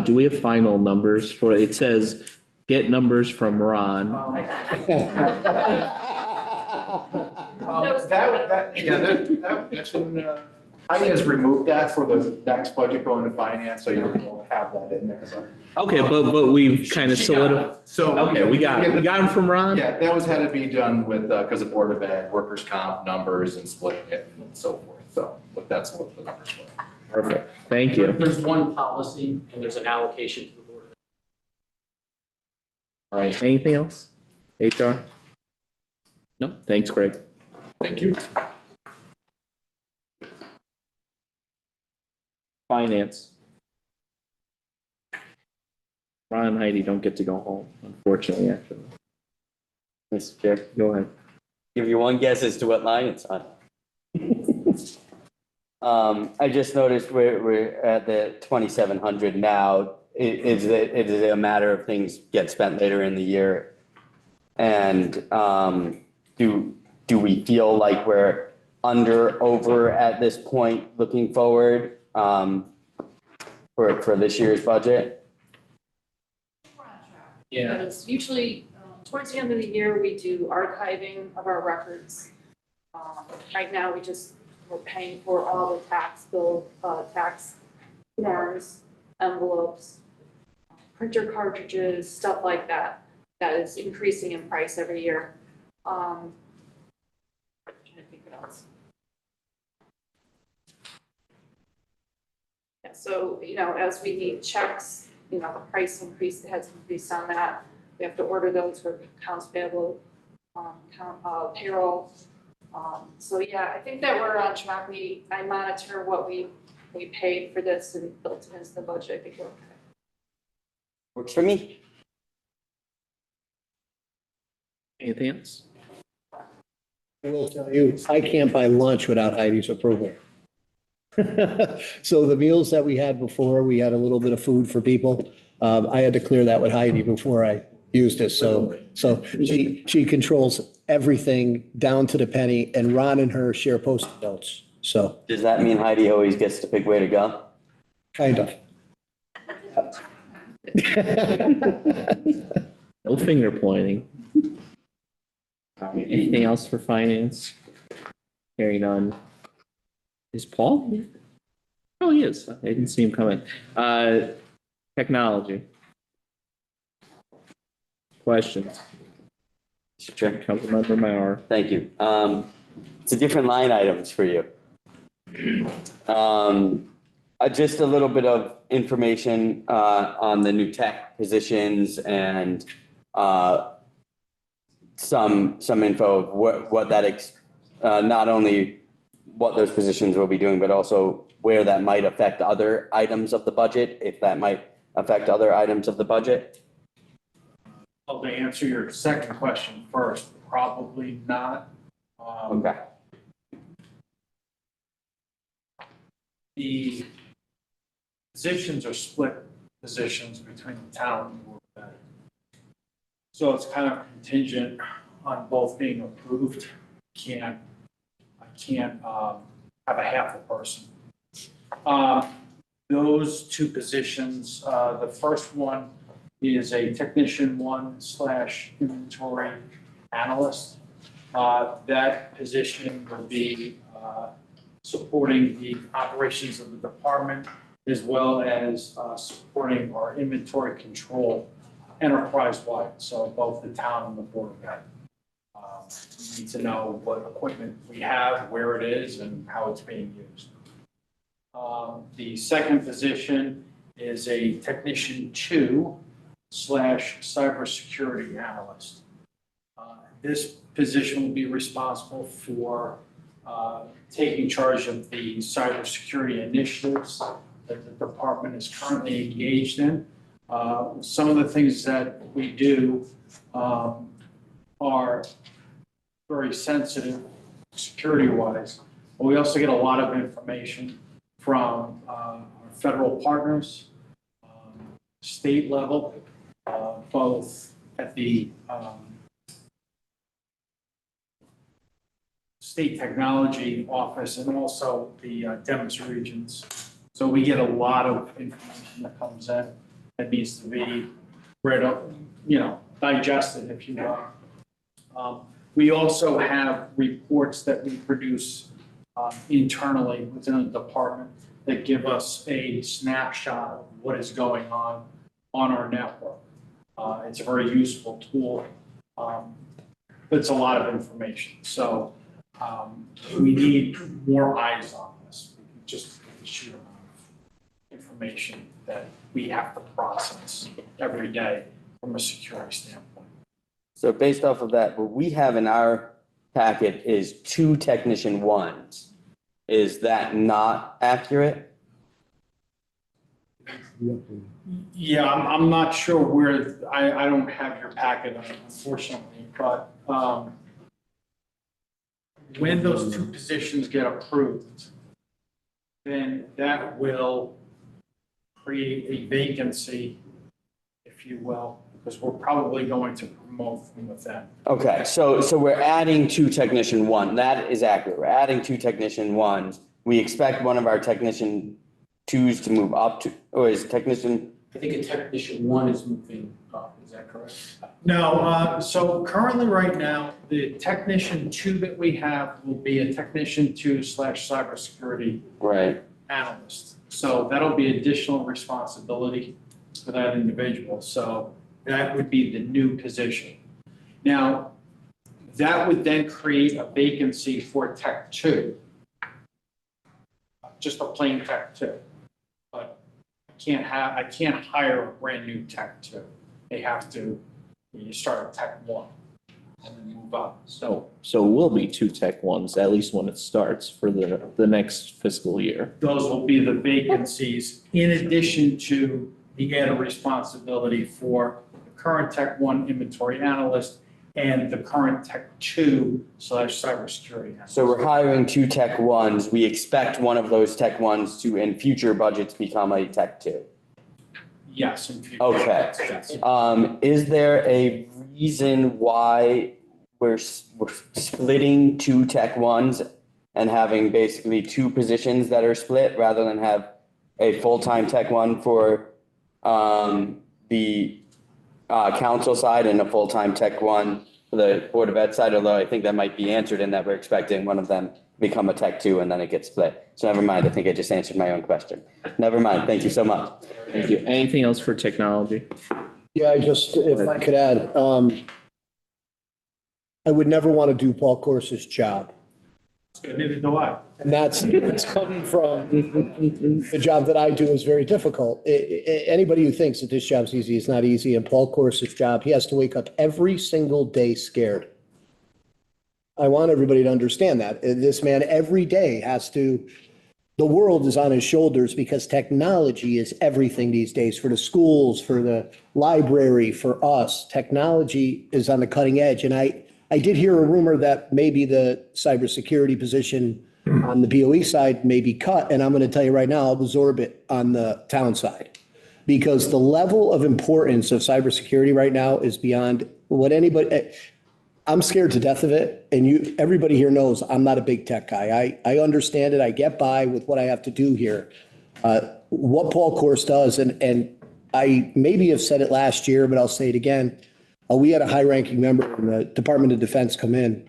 Do we have final numbers for it? It says, get numbers from Ron. That's in, I has removed that for the next budget going to finance, so you don't have that in there. So. Okay, but we've kind of solidified. So okay, we got them from Ron. Yeah, that had to be done with because of Board of Ed, workers' comp numbers and splitting it and so forth. So, but that's what the numbers were. Perfect. Thank you. There's one policy and there's an allocation to the board. All right. Anything else? HR? No. Thanks, Craig. Thank you. Finance. Ron and Heidi don't get to go home, unfortunately, actually. Mr. Chair, go ahead. Give you one guess as to what line it's on. I just noticed we're at the 2,700 now. is it a matter of things get spent later in the year? And do we feel like we're over at this point looking forward for this year's budget? Yeah. Because usually, towards the end of the year, we do archiving of our records. Right now, we're paying for all the tax forms, envelopes, printer cartridges, stuff like that. That is increasing in price every year. I'm trying to think what else. Yeah, so, as we need checks, the price has increased on that. We have to order those for accounts payable, payroll. So yeah, I think that we're on track. I monitor what we paid for this and built it into the budget. I think we're okay. Works for me. Anything else? I will tell you, I can't buy lunch without Heidi's approval. So the meals that we had before, we had a little bit of food for people. I had to clear that with Heidi before I used it. So she controls everything down to the penny, and Ron and her share Post-it notes. So Does that mean Heidi always gets to pick where to go? kind of. No finger pointing. Anything else for finance? Hearing none. Is Paul here? Oh, he is. I didn't see him coming. Technology. Questions? Mr. Chair. Councilmember Mauer. Thank you. It's a different line items for you. Just a little bit of information on the new tech positions and some info of what that not only what those positions will be doing, but also where that might affect other items of the budget, if that might affect other items of the budget. Well, to answer your second question first, probably not. Okay. The positions are split positions between the town and Board of Ed. So it's kind of contingent on both being approved. I can't have a half a person. Those two positions, the first one is a technician 1/inventory analyst. That position will be supporting the operations of the department as well as supporting our inventory control enterprise-wide, so both the town and the Board of Ed. We need to know what equipment we have, where it is, and how it's being used. The second position is a technician 2/cybersecurity analyst. This position will be responsible for taking charge of the cybersecurity initiatives that the department is currently engaged in. Some of the things that we do are very sensitive security-wise, but we also get a lot of information from our federal partners, state level, both at the State Technology Office and also the Demis regions. So we get a lot of information that comes in that needs to be read up, digested, if you will. We also have reports that we produce internally within the department that give us a snapshot of what is going on our network. It's a very useful tool. It's a lot of information. So we need more eyes on this. Just the sheer amount of information that we have to process every day from a security standpoint. So based off of that, what we have in our packet is 2 technician 1s. Is that not accurate? Yeah, I'm not sure where, I don't have your packet, unfortunately, but when those 2 positions get approved, then that will create a vacancy, if you will, because we're probably going to promote from within. Okay, so we're adding 2 technician 1. That is accurate. We're adding 2 technician 1s. We expect one of our technician 2s to move up to, or is technician? I think a technician 1 is moving up, is that correct? No, so currently right now, the technician 2 that we have will be a technician 2 / cybersecurity Right. analyst. So that'll be additional responsibility for that individual. So that would be the new position. Now, that would then create a vacancy for Tech 2. Just a plain Tech 2. But I can't hire a brand new Tech 2. They have to, you start at Tech 1 and then move up. So will be 2 Tech 1s, at least when it starts for the next fiscal year. Those will be the vacancies in addition to the added responsibility for the current Tech 1 inventory analyst and the current Tech 2 / cybersecurity analyst. So we're hiring 2 Tech 1s. We expect one of those Tech 1s to, in future budgets, become a Tech 2. Yes. In future. Okay. Yes. Is there a reason why we're splitting 2 Tech 1s and having basically 2 positions that are split rather than have a full-time Tech 1 for the council side and a full-time Tech 1 for the Board of Ed side, although I think that might be answered in that we're expecting one of them become a Tech 2 and then it gets split. So never mind, I think I just answered my own question. Never mind, thank you so much. Thank you. Anything else for technology? Yeah, if I could add, I would never want to do Paul Corse's job. Neither do I. And that's coming from the job that I do is very difficult. Anybody who thinks that this job's easy is not easy. And Paul Corse's job, he has to wake up every single day scared. I want everybody to understand that. This man every day the world is on his shoulders because technology is everything these days for the schools, for the library, for us. Technology is on the cutting edge. And I did hear a rumor that maybe the cybersecurity position on the BOE side may be cut. And I'm going to tell you right now, I'll absorb it on the town side. Because the level of importance of cybersecurity right now is beyond what anybody, I'm scared to death of it. And everybody here knows I'm not a big tech guy. I understand it. I get by with what I have to do here. What Paul Corse does, and I maybe have said it last year, but I'll say it again. We had a high-ranking member in the Department of Defense come in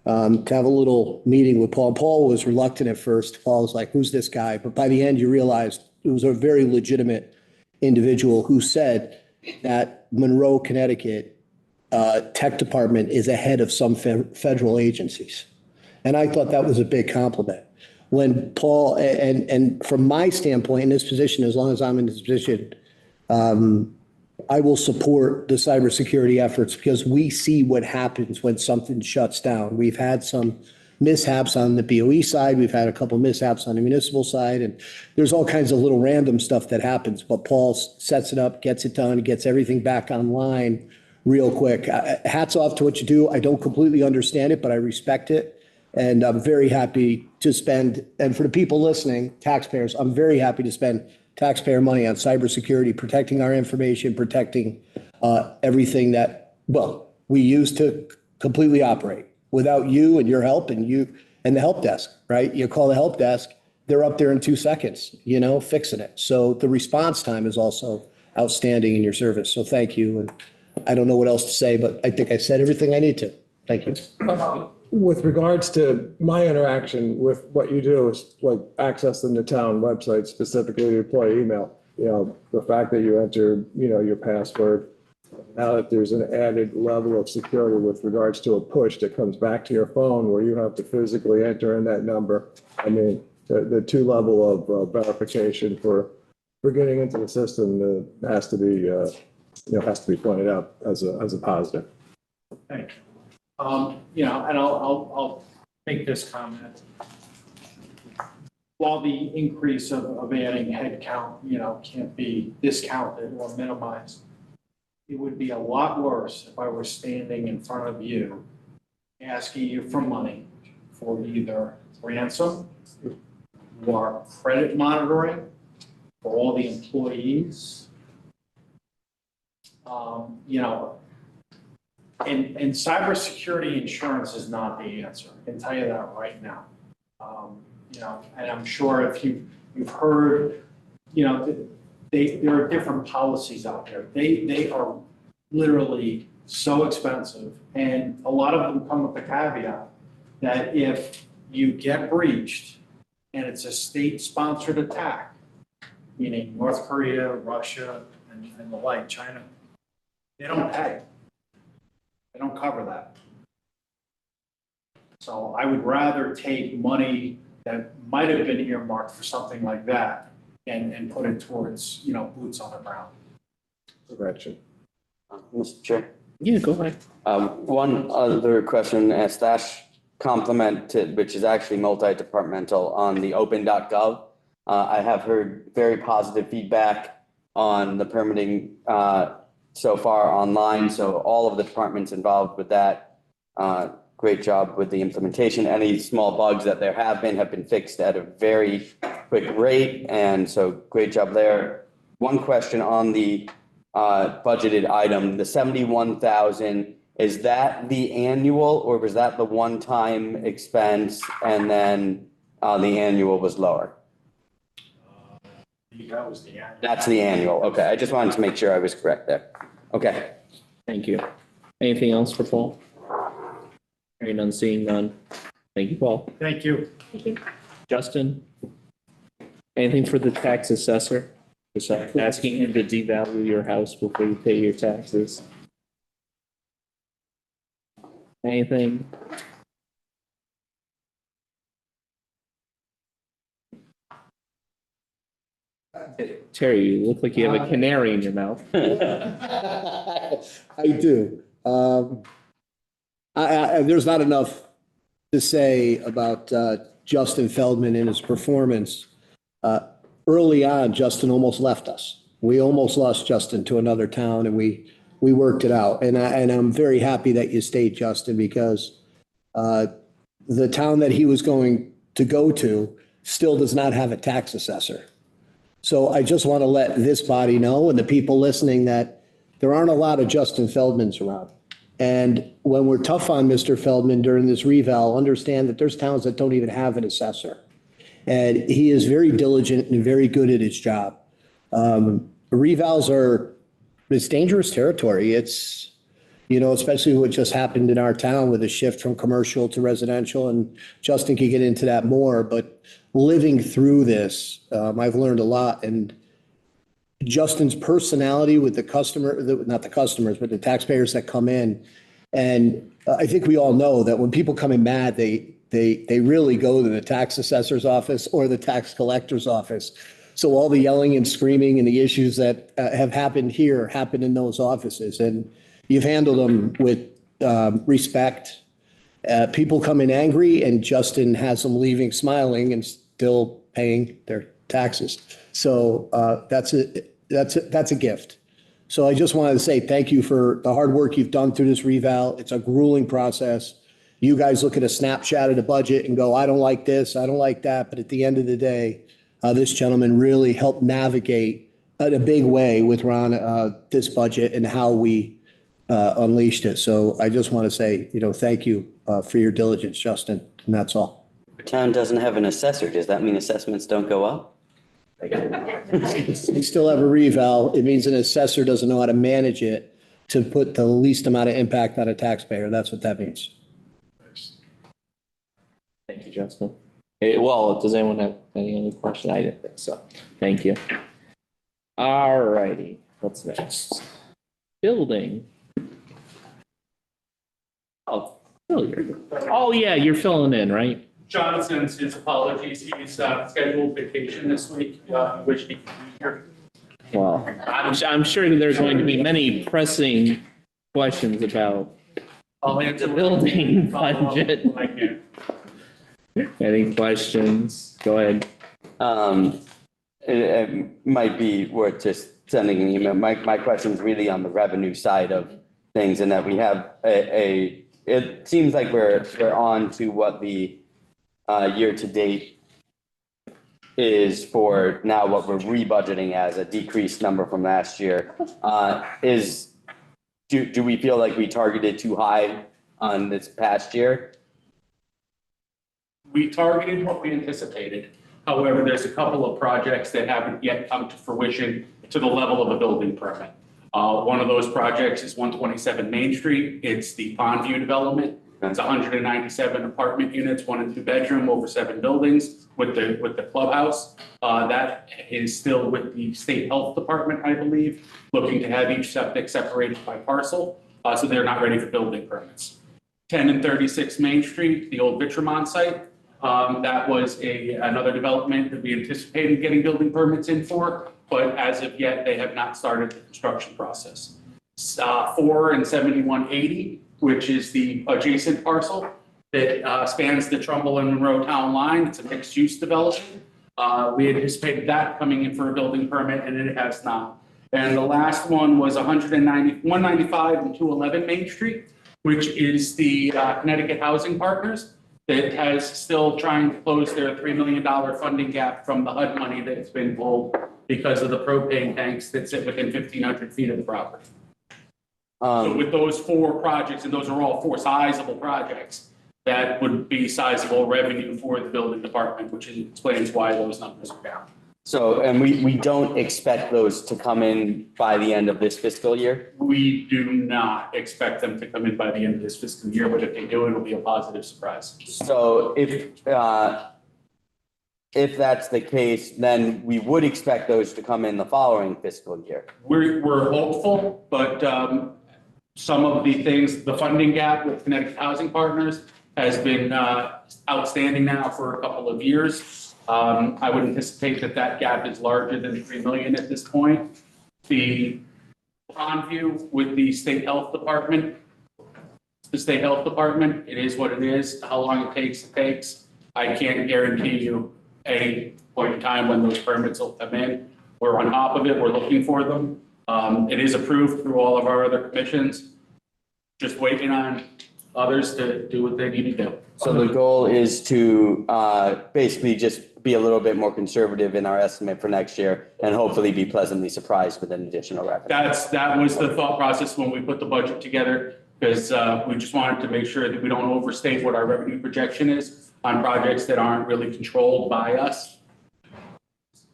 to have a little meeting with Paul. Paul was reluctant at first. Paul was like, who's this guy? But by the end, you realized it was a very legitimate individual who said that Monroe, Connecticut tech department is ahead of some federal agencies. And I thought that was a big compliment. When Paul, and from my standpoint in this position, as long as I'm in this position, I will support the cybersecurity efforts because we see what happens when something shuts down. We've had some mishaps on the BOE side. We've had a couple mishaps on the municipal side, and there's all kinds of little random stuff that happens. But Paul sets it up, gets it done, gets everything back online real quick. Hats off to what you do. I don't completely understand it, but I respect it. And I'm very happy to spend, and for the people listening, taxpayers, I'm very happy to spend taxpayer money on cybersecurity, protecting our information, protecting everything that, well, we use to completely operate. Without you and your help and the help desk, right? You call the help desk, they're up there in 2 seconds, fixing it. So the response time is also outstanding in your service. So thank you. And I don't know what else to say, but I think I said everything I need to. Thank you. With regards to my interaction with what you do is like accessing the town website, specifically to employee email, the fact that you enter, your password, now that there's an added level of security with regards to a push that comes back to your phone where you have to physically enter in that number. I mean, the 2 level of verification for getting into the system has to be pointed out as a positive. Thank you. And I'll make this comment. While the increase of adding headcount, can't be discounted or minimized, it would be a lot worse if I were standing in front of you, asking you for money for either ransom or credit monitoring for all the employees. You know, and cybersecurity insurance is not the answer. I can tell you that right now. You know, and I'm sure if you've heard, you know, there are different policies out there. They are literally so expensive, and a lot of them come with the caveat that if you get breached and it's a state-sponsored attack, meaning North Korea, Russia, and the like, China, they don't pay. They don't cover that. So I would rather take money that might have been earmarked for something like that and put it towards, you know, boots on the ground. Correction. Mr. Chair. Yeah, go ahead. One other question, a stash complement to, which is actually multi-departmental on the open.gov. I have heard very positive feedback on the permitting so far online. So all of the departments involved with that, great job with the implementation. Any small bugs that there have been fixed at a very quick rate. And so great job there. One question on the budgeted item, the 71,000, is that the annual or was that the one-time expense and then the annual was lower? That was the annual. That's the annual. Okay, I just wanted to make sure I was correct there. Okay. Thank you. Anything else for Paul? Hearing none, seeing none. Thank you, Paul. Thank you. Thank you. Justin? Anything for the tax assessor? Besides asking him to devalue your house before you pay your taxes? Anything? Terry, you look like you have a canary in your mouth. I do. There's not enough to say about Justin Feldman and his performance. Early on, Justin almost left us. We almost lost Justin to another town, and we worked it out. And I'm very happy that you stayed, Justin, because the town that he was going to go to still does not have a tax assessor. So I just want to let this body know and the people listening that there aren't a lot of Justin Feldmans around. And when we're tough on Mr. Feldman during this reval, understand that there's towns that don't even have an assessor. And he is very diligent and very good at his job. Revals it's dangerous territory. It's, you know, especially what just happened in our town with a shift from commercial to residential. And Justin can get into that more, but living through this, I've learned a lot. And Justin's personality with the customer, not the customers, but the taxpayers that come in. And I think we all know that when people come in mad, they really go to the tax assessor's office or the tax collector's office. So all the yelling and screaming and the issues that have happened here happen in those offices. And you've handled them with respect. People come in angry and Justin has them leaving smiling and still paying their taxes. So that's a gift. So I just wanted to say thank you for the hard work you've done through this reval. It's a grueling process. You guys look at a snapshot of the budget and go, I don't like this, I don't like that. But at the end of the day, this gentleman really helped navigate in a big way with Ron this budget and how we unleashed it. So I just want to say, you know, thank you for your diligence, Justin, and that's all. The town doesn't have an assessor. Does that mean assessments don't go up? We still have a reval. It means an assessor doesn't know how to manage it to put the least amount of impact on a taxpayer. That's what that means. Thank you, Justin. Well, does anyone have any other question? I didn't think so. Thank you. All righty. What's next? Building. Oh, yeah, you're filling in, right? John sends his apologies. He's scheduled vacation this week, which he can be here. Well, I'm sure there's going to be many pressing questions about the building budget. Any questions? Go ahead. It might be worth just sending an email. My question is really on the revenue side of things, and that we have it seems like we're on to what the year-to-date is for now what we're rebudgeting as a decreased number from last year. Do we feel like we targeted too high on this past year? We targeted what we anticipated. However, there's a couple of projects that haven't yet come to fruition to the level of a building permit. One of those projects is 127 Main Street. It's the Pondview development. It's 197 apartment units, 1 and 2 bedroom, over 7 buildings with the clubhouse. That is still with the state health department, I believe, looking to have each septic separated by parcel. So they're not ready for building permits. 10 and 36 Main Street, the old Vitremont site. That was another development that we anticipated getting building permits in for, but as of yet, they have not started the construction process. 4 and 7180, which is the adjacent parcel that spans the Trumbull and Monroe town line. It's a mixed-use development. We anticipated that coming in for a building permit, and it has not. And the last one was 195 and 211 Main Street, which is the Connecticut Housing Partners that has still trying to close their $3 million funding gap from the HUD money that's been pulled because of the propane tanks that sit within 1,500 feet of the property. So with those 4 projects, and those are all 4 sizable projects, that would be sizable revenue for the building department, which explains why those numbers are down. So, and we don't expect those to come in by the end of this fiscal year? We do not expect them to come in by the end of this fiscal year, but if they do, it'll be a positive surprise. So if that's the case, then we would expect those to come in the following fiscal year. We're hopeful, but some of the things, the funding gap with Connecticut Housing Partners has been outstanding now for a couple of years. I would anticipate that gap is larger than 3 million at this point. The Pondview with the state health department, it is what it is. How long it takes. I can't guarantee you any point in time when those permits will come in. We're on top of it. We're looking for them. It is approved through all of our other commissions. Just waiting on others to do what they need to do. So the goal is to basically just be a little bit more conservative in our estimate for next year and hopefully be pleasantly surprised with an additional revenue. That was the thought process when we put the budget together, because we just wanted to make sure that we don't overstate what our revenue projection is on projects that aren't really controlled by us.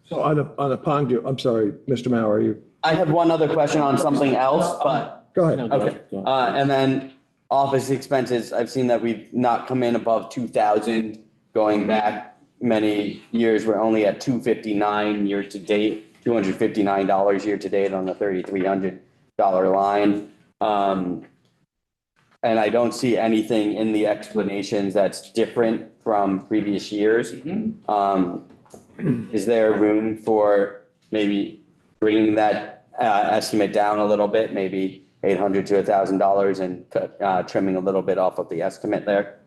So on the Pondview, I'm sorry, Mr. Mauer, I have one other question on something else, but. Go ahead. Okay. And then office expenses, I've seen that we've not come in above 2,000 going back many years. We're only at 259 year to date, $259 year to date on the $3,300 line. And I don't see anything in the explanations that's different from previous years. Is there room for maybe bringing that estimate down a little bit, maybe $800 to $1,000 and trimming a little bit off of the estimate there?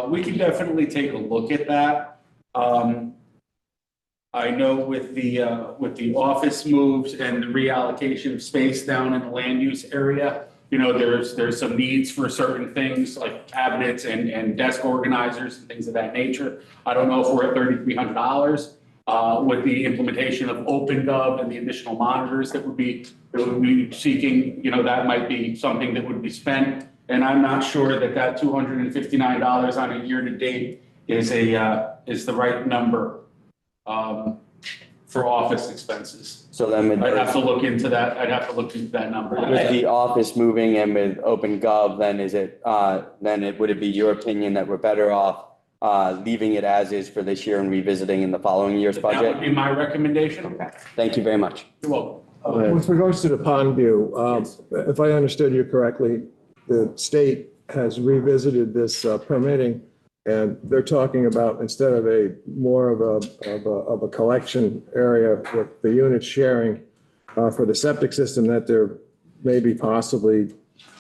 We can definitely take a look at that. I know with the office moves and the reallocation of space down in the land use area, there's some needs for certain things like cabinets and desk organizers and things of that nature. I don't know if we're at $3,300 with the implementation of OpenGov and the additional monitors that would be seeking, that might be something that would be spent. And I'm not sure that $259 on a year to date is the right number for office expenses. So then I'd have to look into that. I'd have to look into that number. With the office moving and with OpenGov, then would it be your opinion that we're better off leaving it as is for this year and revisiting in the following year's budget? That would be my recommendation. Okay. Thank you very much. You're welcome. with regards to the Pondview, if I understood you correctly, the state has revisited this permitting, and they're talking about, instead of more of a collection area with the units sharing for the septic system, that they're maybe possibly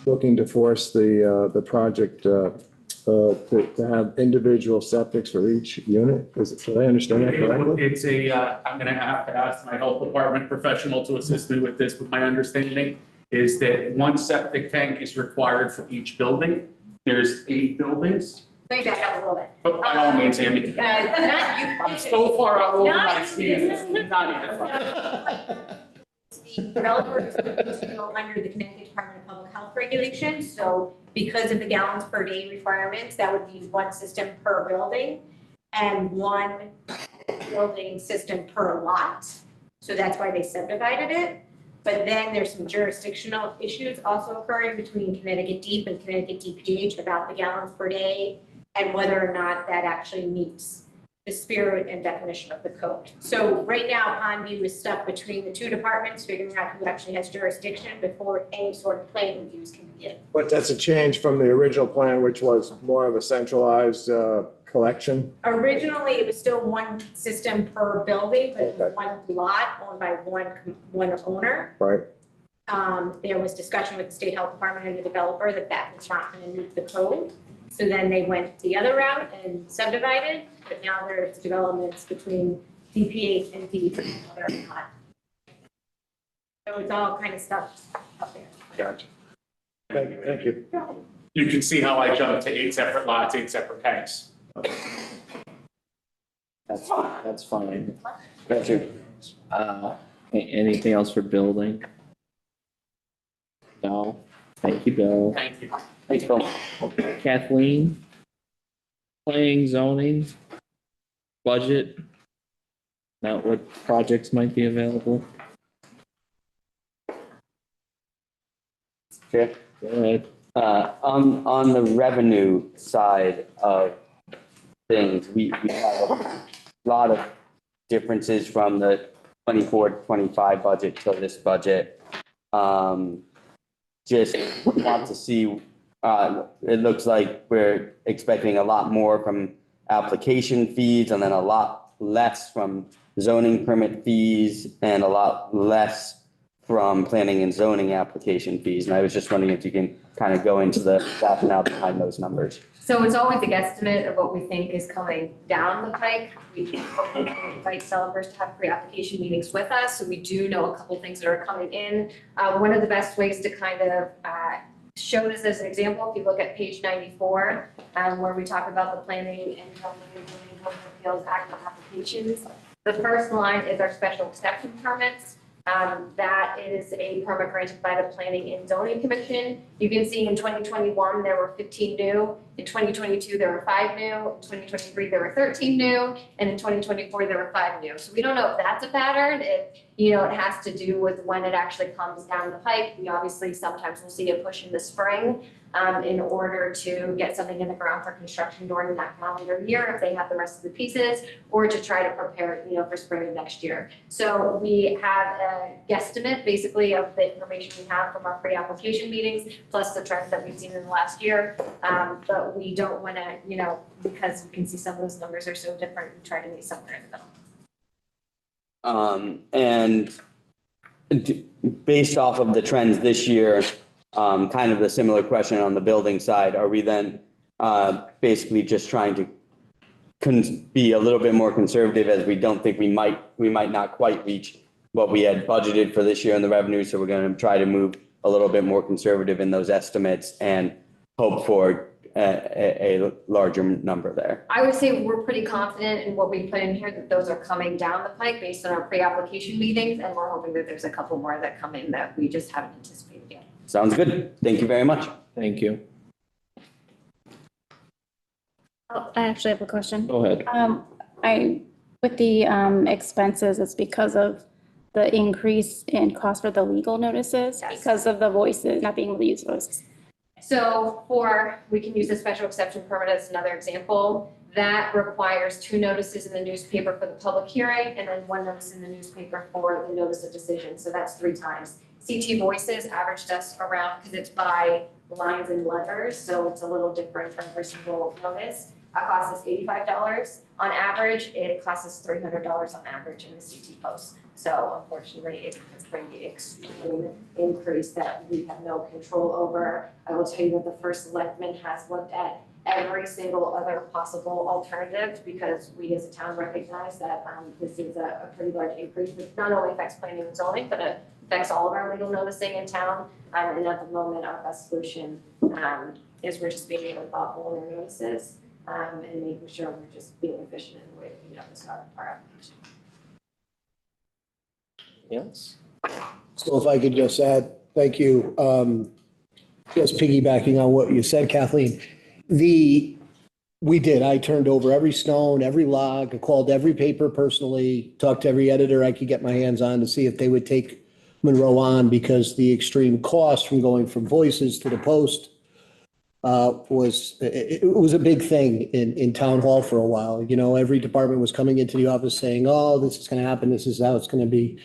looking to force the project to have individual septics for each unit. Did I understand that correctly? It's I'm gonna have to ask my health department professional to assist me with this, but my understanding is that one septic tank is required for each building. There's 8 buildings. Let me back up a little bit. But by all means, Amy. Not you. I'm so far out over my Not skis, you. it's not even funny. The developer is going to go under the Connecticut Department of Public Health regulations, so because of the gallons per day requirements, that would be one system per building and one building system per lot. So that's why they subdivided it. But then there's some jurisdictional issues also occurring between Connecticut Deep and Connecticut DPH about the gallons per day and whether or not that actually meets the spirit and definition of the code. So right now, Pondview is stuck between the two departments, figuring out who actually has jurisdiction before any sort of plan reviews can begin. But that's a change from the original plan, which was more of a centralized collection. Originally, it was still one system per building, but it was one lot owned by one owner. Right. There was discussion with the state health department and the developer that that was not going to meet the code. So then they went the other route and subdivided, but now there's developments between DPH and DEP, whether or not. So it's all kind of stuff up there. Gotcha. Thank you. You can see how I jumped to 8 separate lots, 8 separate tanks. That's fine. That's your Anything else for building? No? Thank you, Bill. Thank you. Thanks, Bill. Kathleen? Planning, zoning? Budget? Now, what projects might be available? Sure. Go ahead. On the revenue side of things, we have a lot of differences from the 24-25 budget to this budget. Just want to see, it looks like we're expecting a lot more from application fees and then a lot less from zoning permit fees and a lot less from planning and zoning application fees. And I was just wondering if you can kind of go into the rationale behind those numbers. So it's always a guesstimate of what we think is coming down the pike. We invite developers to have pre-application meetings with us, so we do know a couple things that are coming in. One of the best ways to kind of show this as an example, if you look at page 94, where we talk about the planning and zoning appeals act applications. The first line is our special exception permits. That is a permit granted by the Planning and Zoning Commission. You can see in 2021, there were 15 new. In 2022, there were 5 new. In 2023, there were 13 new. And in 2024, there were 5 new. So we don't know if that's a pattern. It has to do with when it actually comes down the pipe. We obviously sometimes will see a push in the spring in order to get something in the ground for construction during that calendar year if they have the rest of the pieces, or to try to prepare, for spring of next year. So we have a guesstimate basically of the information we have from our pre-application meetings, plus the trends that we've seen in the last year. But we don't want to, because you can see some of those numbers are so different, we try to meet somewhere in the middle. And based off of the trends this year, kind of the similar question on the building side, are we then basically just trying to be a little bit more conservative as we don't think we might not quite reach what we had budgeted for this year in the revenue, so we're going to try to move a little bit more conservative in those estimates and hope for a larger number there? I would say we're pretty confident in what we put in here, that those are coming down the pike based on our pre-application meetings, and we're hoping that there's a couple more that come in that we just haven't anticipated yet. Sounds good. Thank you very much. Thank you. Oh, I actually have a question. Go ahead. With the expenses, it's because of the increase in cost for the legal notices, Yes. because of the voices, not being able to use voices. So we can use the special exception permit as another example. That requires 2 notices in the newspaper for the public hearing and then 1 notice in the newspaper for the notice of decision. So that's 3 times. CT Voices averaged us around, because it's by lines and letters, so it's a little different from every single notice. It costs us $85 on average. It costs us $300 on average in the CT post. So unfortunately, it's pretty extreme increase that we have no control over. I will tell you that the first selectman has looked at every single other possible alternative, because we as a town recognize that this is a pretty large increase, which not only affects planning and zoning, but it affects all of our legal noticing in town. And at the moment, our best solution is we're just being really thoughtful in our notices. and making sure we're just being efficient in the way that we have this our application. Yes. So if I could just add, thank you. Just piggybacking on what you said, Kathleen, we did. I turned over every stone, every log, I called every paper personally, talked to every editor I could get my hands on to see if they would take Monroe on, because the extreme cost from going from Voices to the Post it was a big thing in town hall for a while. You know, every department was coming into the office saying, oh, this is going to happen. This is how it's going to be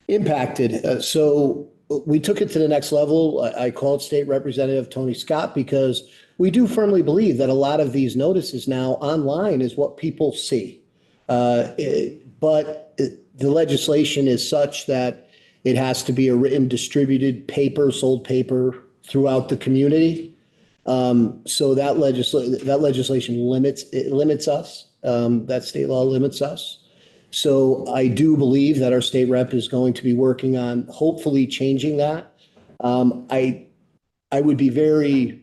impacted. So we took it to the next level. I called State Representative Tony Scott, because we do firmly believe that a lot of these notices now online is what people see. But the legislation is such that it has to be a written, distributed paper, sold paper throughout the community. So that legislation limits us. That state law limits us. So I do believe that our state rep is going to be working on hopefully changing that. I would be very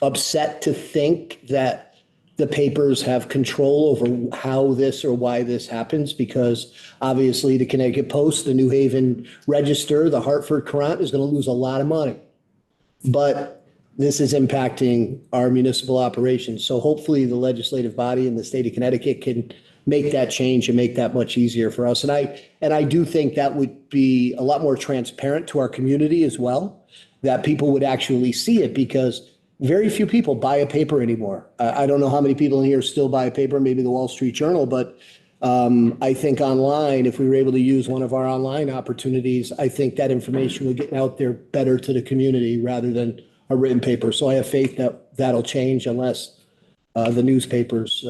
upset to think that the papers have control over how this or why this happens, because obviously the Connecticut Post, the New Haven Register, the Hartford Courant is going to lose a lot of money. But this is impacting our municipal operations. So hopefully the legislative body in the state of Connecticut can make that change and make that much easier for us. And I do think that would be a lot more transparent to our community as well, that people would actually see it, because very few people buy a paper anymore. I don't know how many people in here still buy a paper, maybe the Wall Street Journal, but I think online, if we were able to use one of our online opportunities, I think that information would get out there better to the community rather than a written paper. So I have faith that that'll change, unless the newspapers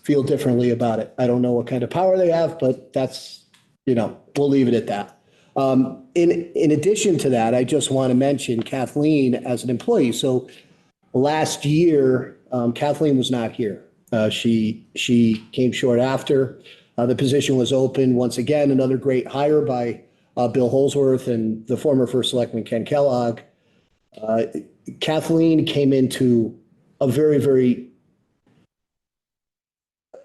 feel differently about it. I don't know what kind of power they have, but that's, we'll leave it at that. In addition to that, I just want to mention Kathleen as an employee. So last year, Kathleen was not here. She came short after. The position was open. Once again, another great hire by Bill Holsworth and the former First Selectman Ken Kellogg. Kathleen came into a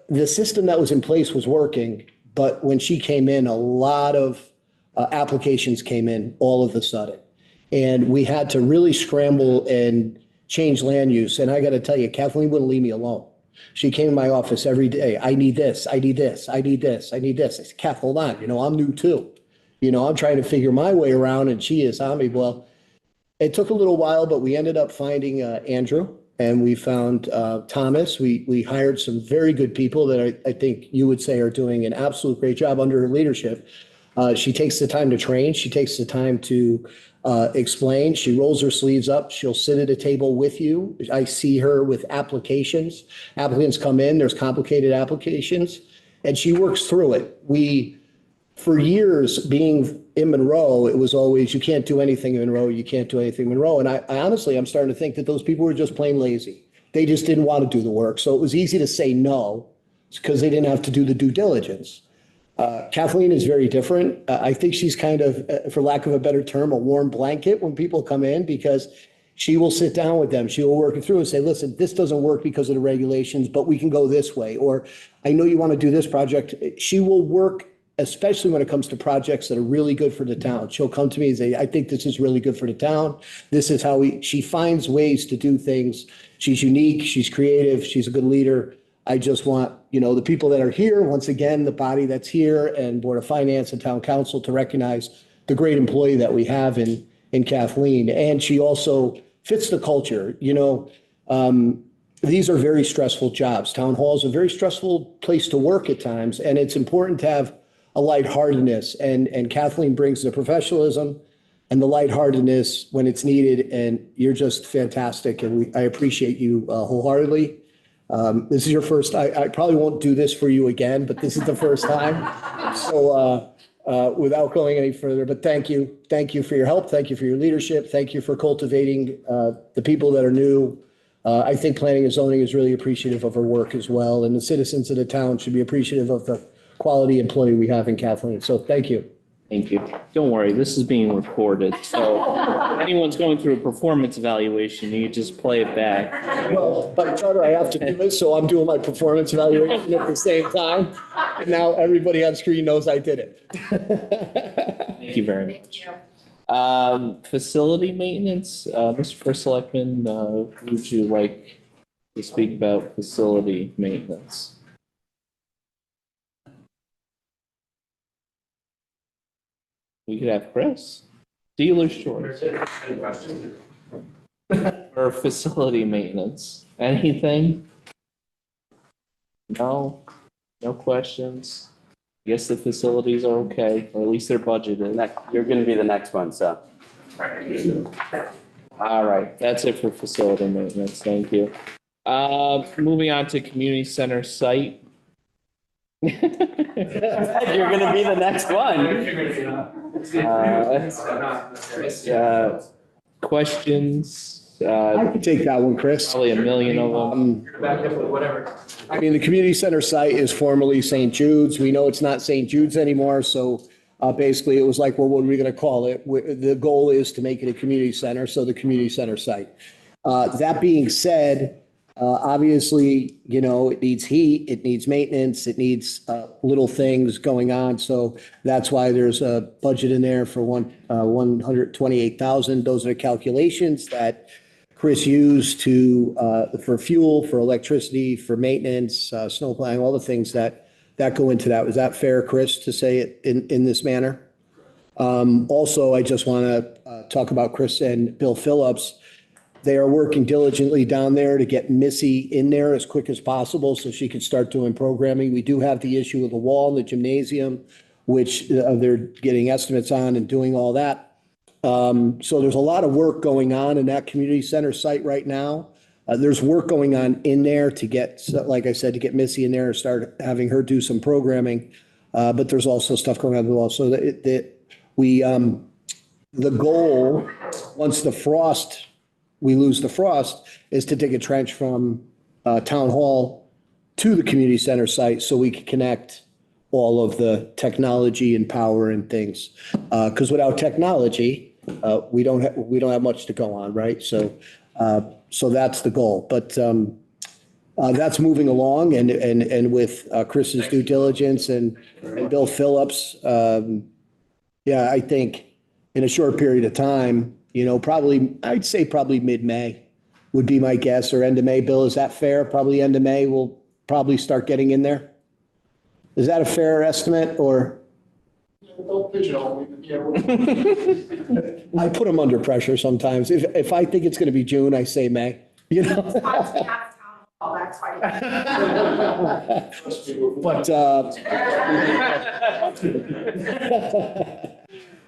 the system that was in place was working, but when she came in, a lot of applications came in all of a sudden. And we had to really scramble and change land use. And I got to tell you, Kathleen wouldn't leave me alone. She came to my office every day. I need this, I need this, I need this, I need this. I said, Kath, hold on. I'm new too. I'm trying to figure my way around, and she is on me. Well, it took a little while, but we ended up finding Andrew, and we found Thomas. We hired some very good people that I think you would say are doing an absolute great job under her leadership. She takes the time to train. She takes the time to explain. She rolls her sleeves up. She'll sit at a table with you. I see her with applications. Applicants come in, there's complicated applications, and she works through it. For years being in Monroe, it was always, you can't do anything in Monroe, you can't do anything in Monroe. And I honestly, I'm starting to think that those people were just plain lazy. They just didn't want to do the work. So it was easy to say no, because they didn't have to do the due diligence. Kathleen is very different. I think she's kind of, for lack of a better term, a warm blanket when people come in, because she will sit down with them. She will work it through and say, listen, this doesn't work because of the regulations, but we can go this way. Or I know you want to do this project. She will work, especially when it comes to projects that are really good for the town. She'll come to me and say, I think this is really good for the town. This is how she finds ways to do things. She's unique, she's creative, she's a good leader. I just want, the people that are here, once again, the body that's here and Board of Finance and Town Council, to recognize the great employee that we have in Kathleen. And she also fits the culture. These are very stressful jobs. Town hall is a very stressful place to work at times, and it's important to have a lightheartedness. And Kathleen brings the professionalism and the lightheartedness when it's needed, and you're just fantastic, and I appreciate you wholeheartedly. This is your first, I probably won't do this for you again, but this is the first time. So without going any further, but thank you. Thank you for your help. Thank you for your leadership. Thank you for cultivating the people that are new. I think planning and zoning is really appreciative of her work as well. And the citizens of the town should be appreciative of the quality employee we have in Kathleen. So thank you. Thank you. Don't worry, this is being recorded, so anyone's going through a performance evaluation, you just play it back. Well, by charter, I have to do it, so I'm doing my performance evaluation at the same time. And now everybody on screen knows I did it. Thank you very much. Facility maintenance, Mr. First Selectman, would you like to speak about facility maintenance? We could have Chris, dealer's choice. Or facility maintenance, anything? No, no questions? Guess the facilities are okay, or at least they're budgeted. You're gonna be the next one, so. All right, that's it for facility maintenance, thank you. Moving on to community center site. You're gonna be the next one. Questions? I can take that one, Chris. Probably a million of them. I mean, the community center site is formerly St. Jude's. We know it's not St. Jude's anymore, so basically it was like, well, what are we going to call it? The goal is to make it a community center, so the community center site. That being said, obviously, you know, it needs heat, it needs maintenance, it needs little things going on. So that's why there's a budget in there for 128,000. Those are the calculations that Chris used to for fuel, for electricity, for maintenance, snow plowing, all the things that go into that. Was that fair, Chris, to say it in this manner? Also, I just want to talk about Chris and Bill Phillips. They are working diligently down there to get Missy in there as quick as possible so she can start doing programming. We do have the issue of the wall in the gymnasium, which they're getting estimates on and doing all that. So there's a lot of work going on in that community center site right now. There's work going on in there to get, like I said, to get Missy in there and start having her do some programming. But there's also stuff going on as well. So the goal, once we lose the frost, is to dig a trench from Town Hall to the community center site so we can connect all of the technology and power and things. Because without technology, we don't have much to go on, right? So that's the goal. But that's moving along, and with Chris's due diligence and Bill Phillips, yeah, I think in a short period of time, you know, I'd say probably mid-May would be my guess, or end of May. Bill, is that fair? Probably end of May, we'll probably start getting in there. Is that a fair estimate, or? Don't pigeonhole me, yeah. I put them under pressure sometimes. If I think it's going to be June, I say May, you know? Oh, that's fine.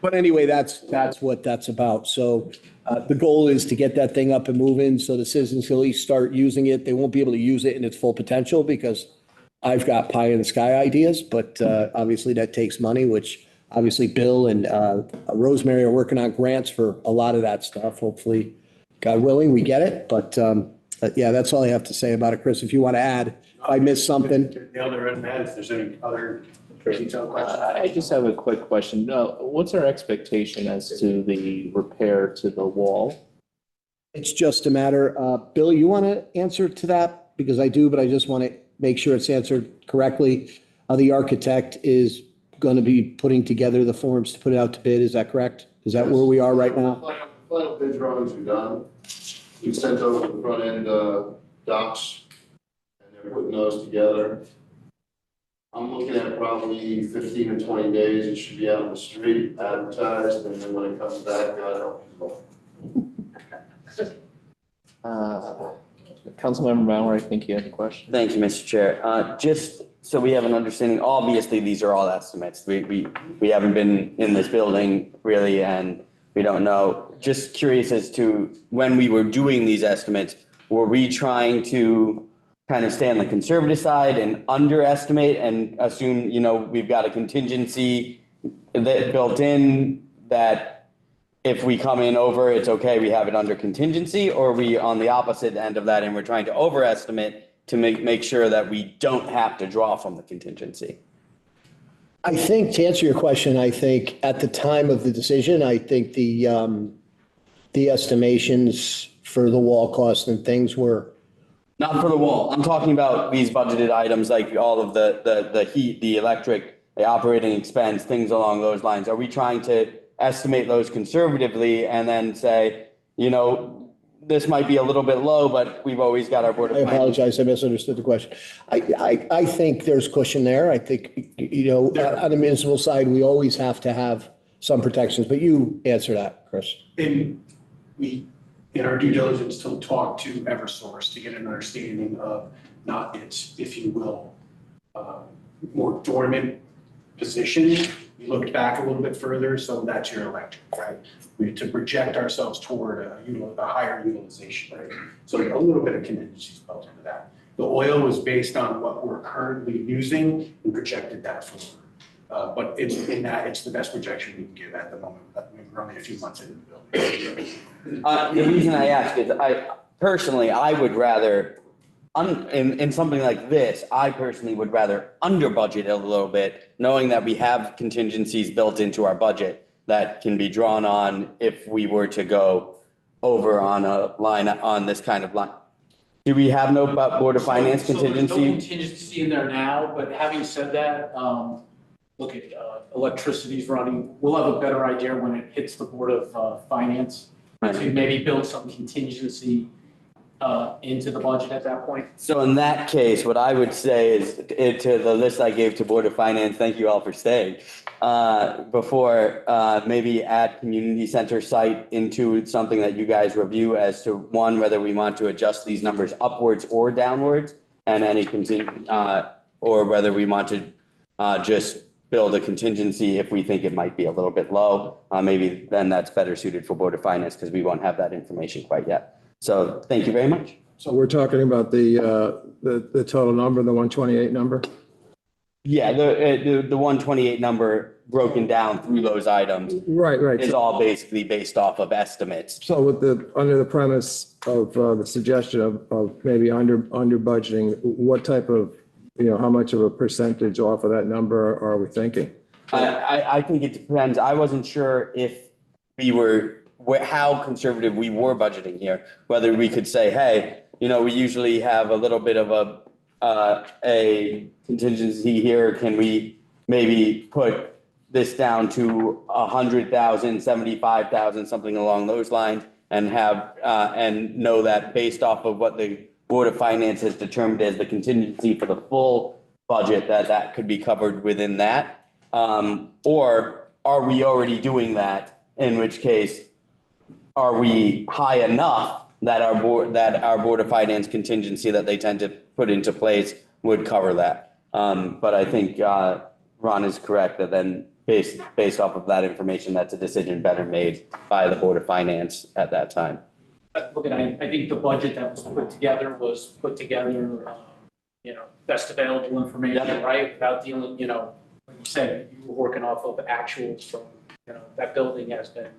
But anyway, that's what that's about. So the goal is to get that thing up and moving so the citizens can at least start using it. They won't be able to use it in its full potential because I've got pie in the sky ideas, but obviously that takes money, which obviously Bill and Rosemary are working on grants for a lot of that stuff. Hopefully, God willing, we get it. But yeah, that's all I have to say about it, Chris. If you want to add, if I missed something. The other end, Matt, if there's any other detailed questions. I just have a quick question. What's our expectation as to the repair to the wall? It's just a matter, Bill, you want to answer to that? Because I do, but I just want to make sure it's answered correctly. The architect is going to be putting together the forms to put it out to bid. Is that correct? Is that where we are right now? Final bid drawings are done. We sent over the front end docs and they're putting those together. I'm looking at probably 15 or 20 days. It should be out on the street, advertised, and then when it comes back, God help us all. Councilmember Bauer, I think you had a question. Thank you, Mr. Chair. Just so we have an understanding, obviously, these are all estimates. We haven't been in this building really, and we don't know. Just curious as to when we were doing these estimates, were we trying to kind of stay on the conservative side and underestimate and assume, you know, we've got a contingency that built in that if we come in over, it's okay, we have it under contingency, or are we on the opposite end of that and we're trying to overestimate to make sure that we don't have to draw from the contingency? I think, to answer your question, I think at the time of the decision, I think the the estimations for the wall cost and things were? Not for the wall. I'm talking about these budgeted items, like all of the heat, the electric, the operating expense, things along those lines. Are we trying to estimate those conservatively and then say, you know, this might be a little bit low, but we've always got our board of I finance. apologize, I misunderstood the question. I think there's cushion there. I think, you know, on the municipal side, we always have to have some protections, but you answer that, Chris. In our due diligence to talk to Eversource to get an understanding of not its, if you will, more dormant position. We looked back a little bit further, so that's your electric, right? We had to project ourselves toward a higher utilization rate. So a little bit of contingency is built into that. The oil was based on what we're currently using and projected that forward. But it's the best projection we can give at the moment. We're only a few months into the building. The reason I ask is I would rather, in something like this, I personally would rather under budget a little bit, knowing that we have contingencies built into our budget that can be drawn on if we were to go over on a line, on this kind of line. Do we have no Board of Finance So there's no contingency? contingency in there now, but having said that, look at electricity's running. We'll have a better idea when it hits the Board of Finance to maybe build some contingency into the budget at that point. So in that case, what I would say is, to the list I gave to Board of Finance, thank you all for staying, before, maybe add community center site into something that you guys review as to, one, whether we want to adjust these numbers upwards or downwards, and any or whether we want to just build a contingency if we think it might be a little bit low. Maybe then that's better suited for Board of Finance because we won't have that information quite yet. So thank you very much. So we're talking about the total number, the 128 number? Yeah, the 128 number broken down through those items. Right. Is all basically based off of estimates. So under the premise of the suggestion of maybe under budgeting, what type of, how much of a percentage off of that number are we thinking? I think it depends. I wasn't sure if we were, how conservative we were budgeting here, whether we could say, hey, we usually have a little bit of a contingency here. Can we maybe put this down to 100,000, 75,000, something along those lines, and have, and know that based off of what the Board of Finance has determined as the contingency for the full budget, that could be covered within that? Or are we already doing that? In which case, are we high enough that our Board of Finance contingency that they tend to put into place would cover that? But I think Ron is correct that then based off of that information, that's a decision better made by the Board of Finance at that time. Look, I think the budget that was put together, best available information, right? Without dealing, like you said, you were working off of actuals from, that building has been,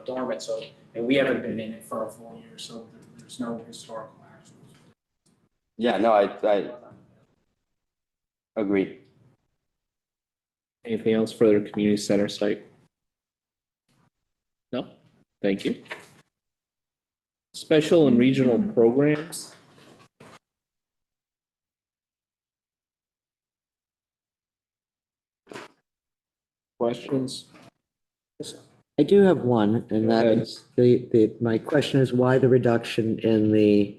dormant. So, and we haven't been in it for a full year, so there's no historical actuals. Yeah, no, I agree. Anything else for the community center site? No? Thank you. Special and regional programs. Questions? I do have one, and that is my question is why the reduction in the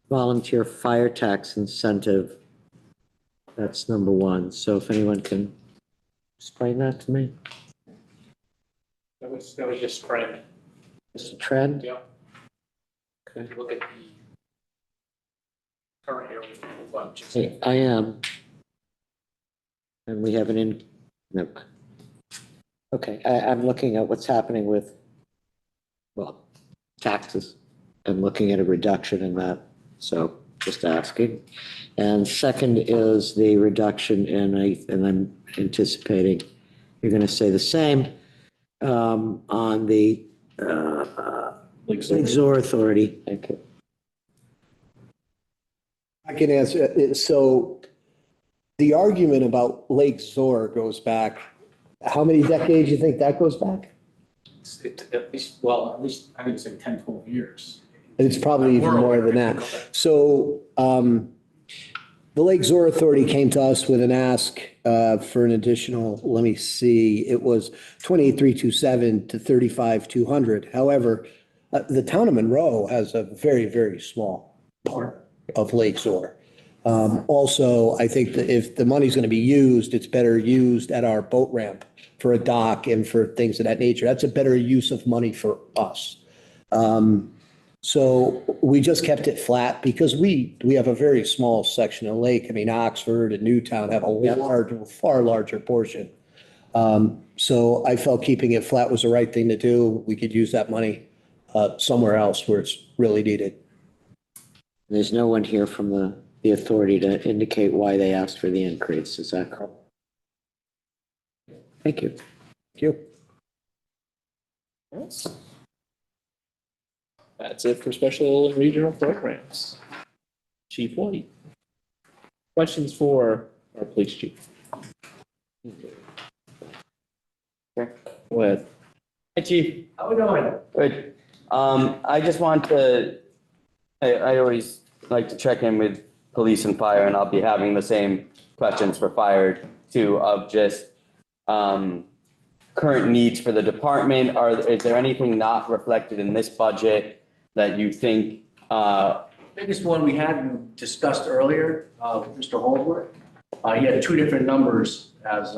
volunteer fire tax incentive? That's number one. So if anyone can explain that to me. That was just trend. Just a trend? Yeah. If you look at the current year, I am. And we have no. Okay, I'm looking at what's happening with, taxes and looking at a reduction in that. So just asking. And second is the reduction in and I'm anticipating you're going to say the same on the Lake Shore Authority. Thank you. I can answer it. So the argument about Lake Shore goes back, how many decades you think that goes back? At least, well, at least I would say 10, 12 years. It's probably even more than that. So the Lake Zor Authority came to us with an ask for an additional, let me see, it was 28,327 to 35,200. However, the town of Monroe has a very, very small part of Lake Zor. Also, I think that if the money's going to be used, it's better used at our boat ramp for a dock and for things of that nature. That's a better use of money for us. So we just kept it flat because we have a very small section of lake. I mean, Oxford and Newtown have a far larger portion. So I felt keeping it flat was the right thing to do. We could use that money somewhere else where it's really needed. There's no one here from the authority to indicate why they asked for the increase. Is that correct? Thank you. Thank you. Yes. That's it for special and regional programs. Chief White. Questions for our police chief? Okay. Go ahead. Hi, Chief. How we doing? Good. I just want to, I always like to check in with police and fire, and I'll be having the same questions for fire too, of just current needs for the department. Is there anything not reflected in this budget that you think? Biggest one we had discussed earlier, Mr. Holdsworth. He had two different numbers, as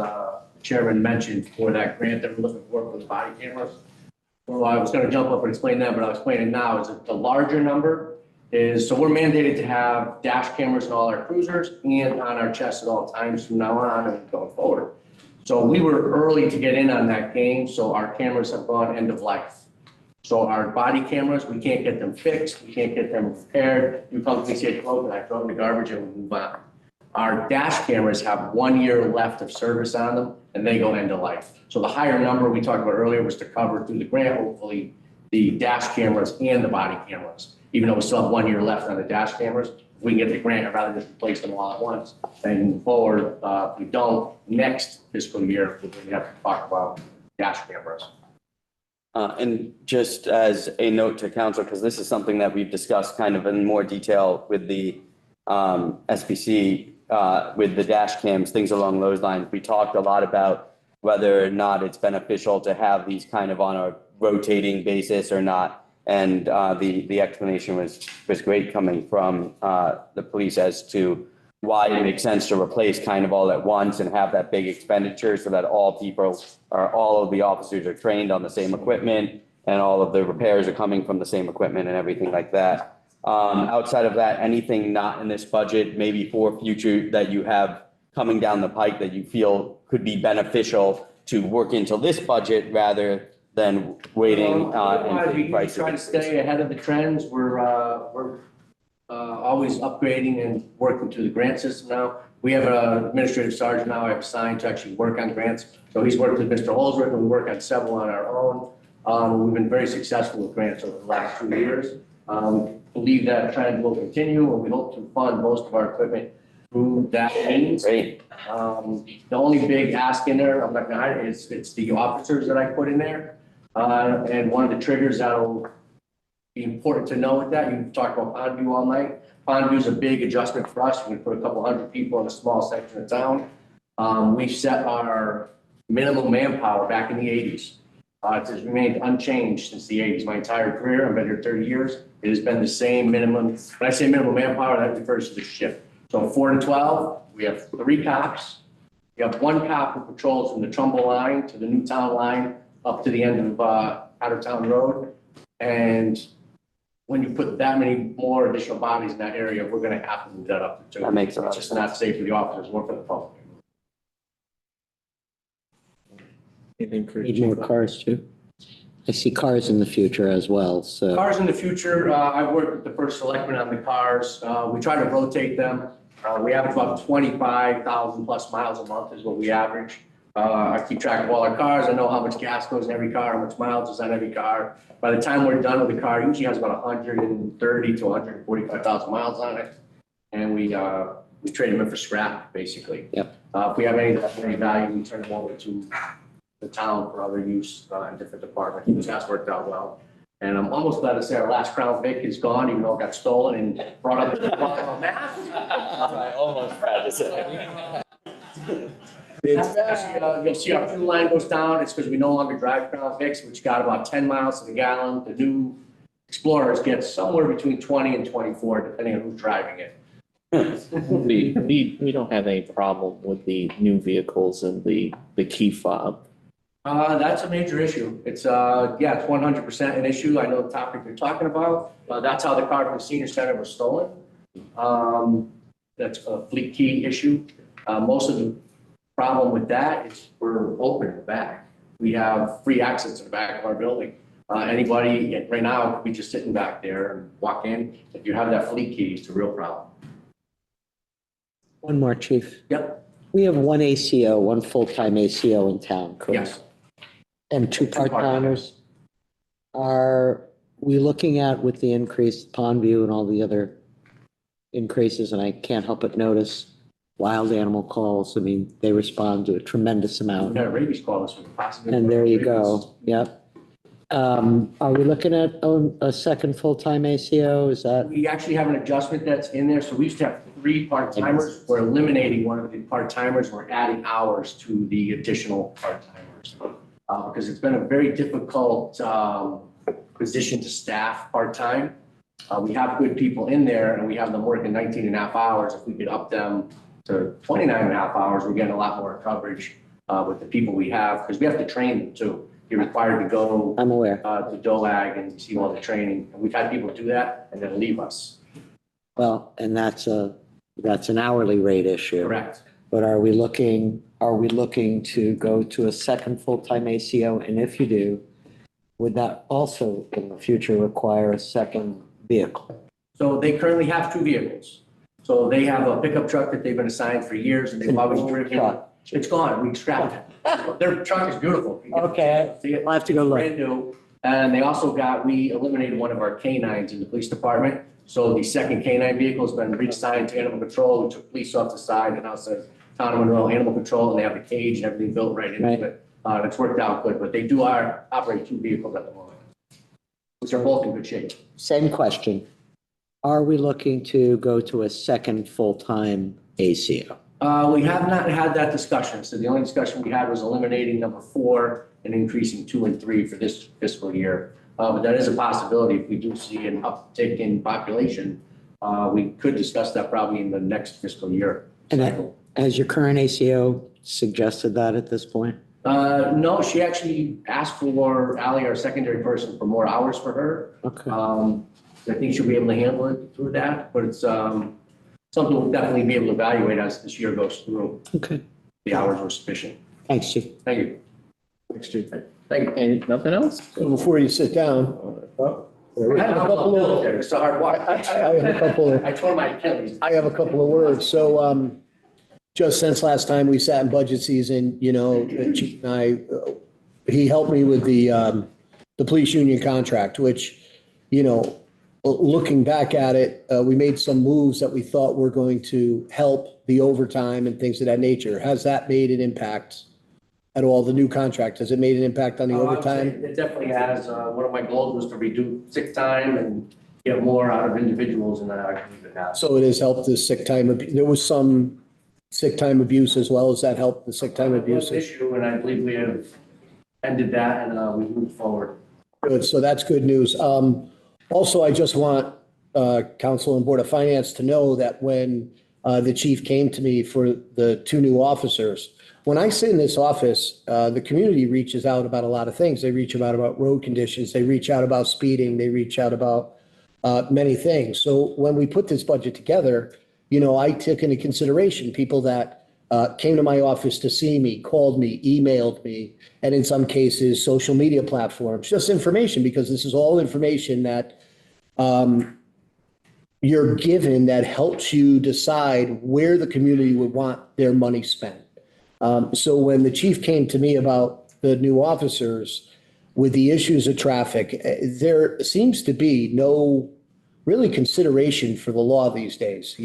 Chairman mentioned, for that grant that we're looking for the body cameras. Well, I was going to jump up and explain that, but I'll explain it now. Is that the larger number is, so we're mandated to have dash cameras in all our cruisers and on our chests at all times from now on and going forward. So we were early to get in on that game, so our cameras have gone end of life. So our body cameras, we can't get them fixed, we can't get them repaired. You come to me, say it's broken, I throw it in the garbage and we move on. Our dash cameras have 1 year left of service on them and they go end of life. So the higher number we talked about earlier was to cover through the grant, hopefully, the dash cameras and the body cameras. Even though we still have 1 year left on the dash cameras, if we can get the grant, I'd rather just replace them all at once. And move forward, if we don't, next fiscal year, we're going to have to talk about dash cameras. And just as a note to council, because this is something that we've discussed kind of in more detail with the SPC, with the dash cams, things along those lines. We talked a lot about whether or not it's beneficial to have these kind of on a rotating basis or not. And the explanation was great coming from the police as to why it makes sense to replace kind of all at once and have that big expenditure so that all of the officers are trained on the same equipment and all of the repairs are coming from the same equipment and everything like that. Outside of that, anything not in this budget, maybe for future that you have coming down the pike that you feel could be beneficial to work into this budget rather than waiting We try to stay ahead of the trends. We're always upgrading and working through the grant system now. We have an administrative sergeant now I've assigned to actually work on grants. So he's worked with Mr. Holdsworth and we work on several on our own. We've been very successful with grants over the last 2 years. Believe that trend will continue and we hope to fund most of our equipment through that means. Great. The only big ask in there, I'm not gonna hide it, it's the officers that I put in there. And one of the triggers that'll be important to know with that, you talked about pond view all night. Pond view is a big adjustment for us. We can put a couple hundred people in a small section of town. We've set our minimum manpower back in the 80s. It has remained unchanged since the 80s. My entire career, I've been here 30 years. It has been the same minimum. When I say minimum manpower, that refers to the shift. So 4 to 12, we have 3 cops. We have 1 cop who patrols from the Trumbull line to the Newtown line up to the end of Outertown Road. And when you put that many more additional bodies in that area, we're going to have to move that up to 2. That makes a lot of It's just not safe for the officers or for the public. Need more cars too. I see cars in the future as well, so. Cars in the future, I've worked with the first selectman on the cars. We try to rotate them. We average about 25,000 plus miles a month is what we average. I keep track of all our cars. I know how much gas goes in every car, how much miles is on every car. By the time we're done with the car, it usually has about 130 to 145,000 miles on it. And we trade them in for scrap, basically. Yep. If we have any value, we turn them over to the town for other use in different departments, which has worked out well. And I'm almost glad to say our last Crown Vic is gone, even though it got stolen and brought up to the bottom of math. I almost had to say. You'll see our fuel line goes down. It's because we no longer drive Crown Vics, which got about 10 miles to the gallon. The new Explorers get somewhere between 20 and 24, depending on who's driving it. We don't have any problem with the new vehicles and the key fob. That's a major issue. It's, yeah, it's 100% an issue. I know the topic you're talking about. That's how the car from the senior center was stolen. That's a fleet key issue. Most of the problem with that is we're open in the back. We have free access to the back of our building. Anybody right now could be just sitting back there and walk in. If you have that fleet key, it's a real problem. One more, chief. Yep. We have one ACO, one full-time ACO in town, correct? Yes. And two part-timers. Are we looking at, with the increased Pondview and all the other increases, and I can't help but notice wild animal calls. I mean, they respond to a tremendous amount. We got a rabies call this week, possibly. And there you go. Yep. Are we looking at a second full-time ACO? Is that? We actually have an adjustment that's in there. So we used to have 3 part-timers. We're eliminating one of the part-timers. We're adding hours to the additional part-timers. Because it's been a very difficult position to staff part-time. We have good people in there and we have them working 19 and a half hours. If we could up them to 29 and a half hours, we're getting a lot more coverage with the people we have, because we have to train them too. You're required to go. I'm aware. To DOAG and see all the training. And we've had people do that and then leave us. Well, and that's an hourly rate issue. Correct. But are we looking to go to a second full-time ACO? And if you do, would that also in the future require a second vehicle? So they currently have 2 vehicles. So they have a pickup truck that they've been assigned for years and they've always driven. It's gone. We scrapped it. Their truck is beautiful. Okay, I'll have to go look. Brand new. And they also we eliminated one of our canines in the police department. So the second canine vehicle has been reassigned to animal control. We took police off the side and now says Town of Monroe Animal Control, and they have the cage and everything built right into it. It's worked out good, but they do operate 2 vehicles at the moment, which are both in good shape. Same question. Are we looking to go to a second full-time ACO? We have not had that discussion. So the only discussion we had was eliminating number 4 and increasing 2 and 3 for this fiscal year. But that is a possibility. If we do see an uptick in population, we could discuss that probably in the next fiscal year. And has your current ACO suggested that at this point? No, she actually asked for Ally, our secondary person, for more hours for her. Okay. I think she'll be able to handle it through that, but it's something we'll definitely be able to evaluate as this year goes through. Okay. The hours were sufficient. Thanks, Chief. Thank you. Thanks, Chief. Thank you. And nothing else? So before you sit down, I have a couple of. It's a hard walk. I have a couple of. I tore my Achilles. I have a couple of words. So, just since last time we sat in budget season, the chief and I, he helped me with the police union contract, which, looking back at it, we made some moves that we thought were going to help the overtime and things of that nature. Has that made an impact at all, the new contract? Has it made an impact on the I would overtime? say It definitely has. One of my goals was to reduce sick time and get more out of individuals, and I believe it has. So it has helped the sick time. There was some sick time abuse as well. Has that helped the sick time abuse? Issue, and I believe we have ended that and we moved forward. Good. So that's good news. Also, I just want Council and Board of Finance to know that when the chief came to me for the 2 new officers, when I sit in this office, the community reaches out about a lot of things. They reach out about road conditions. They reach out about speeding. They reach out about many things. So when we put this budget together, I took into consideration people that came to my office to see me, called me, emailed me, and in some cases, social media platforms, just information, because this is all information that you're given that helps you decide where the community would want their money spent. So when the chief came to me about the new officers with the issues of traffic, there seems to be no really consideration for the law these days.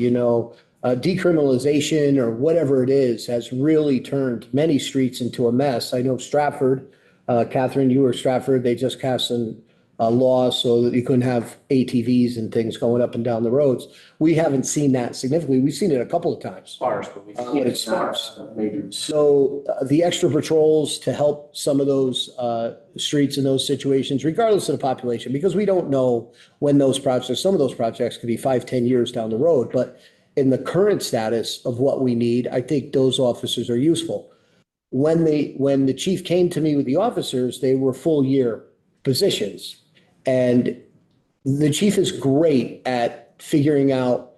decriminalization or whatever it is has really turned many streets into a mess. I know Stratford, Catherine, you were Stratford, they just passed a law so that you couldn't have ATVs and things going up and down the roads. We haven't seen that significantly. We've seen it a couple of times. Sparse, but we. Yeah, it's sparse. So the extra patrols to help some of those streets in those situations, regardless of the population, because we don't know when those projects, some of those projects could be 5, 10 years down the road. But in the current status of what we need, I think those officers are useful. When the chief came to me with the officers, they were full year positions. And the chief is great at figuring out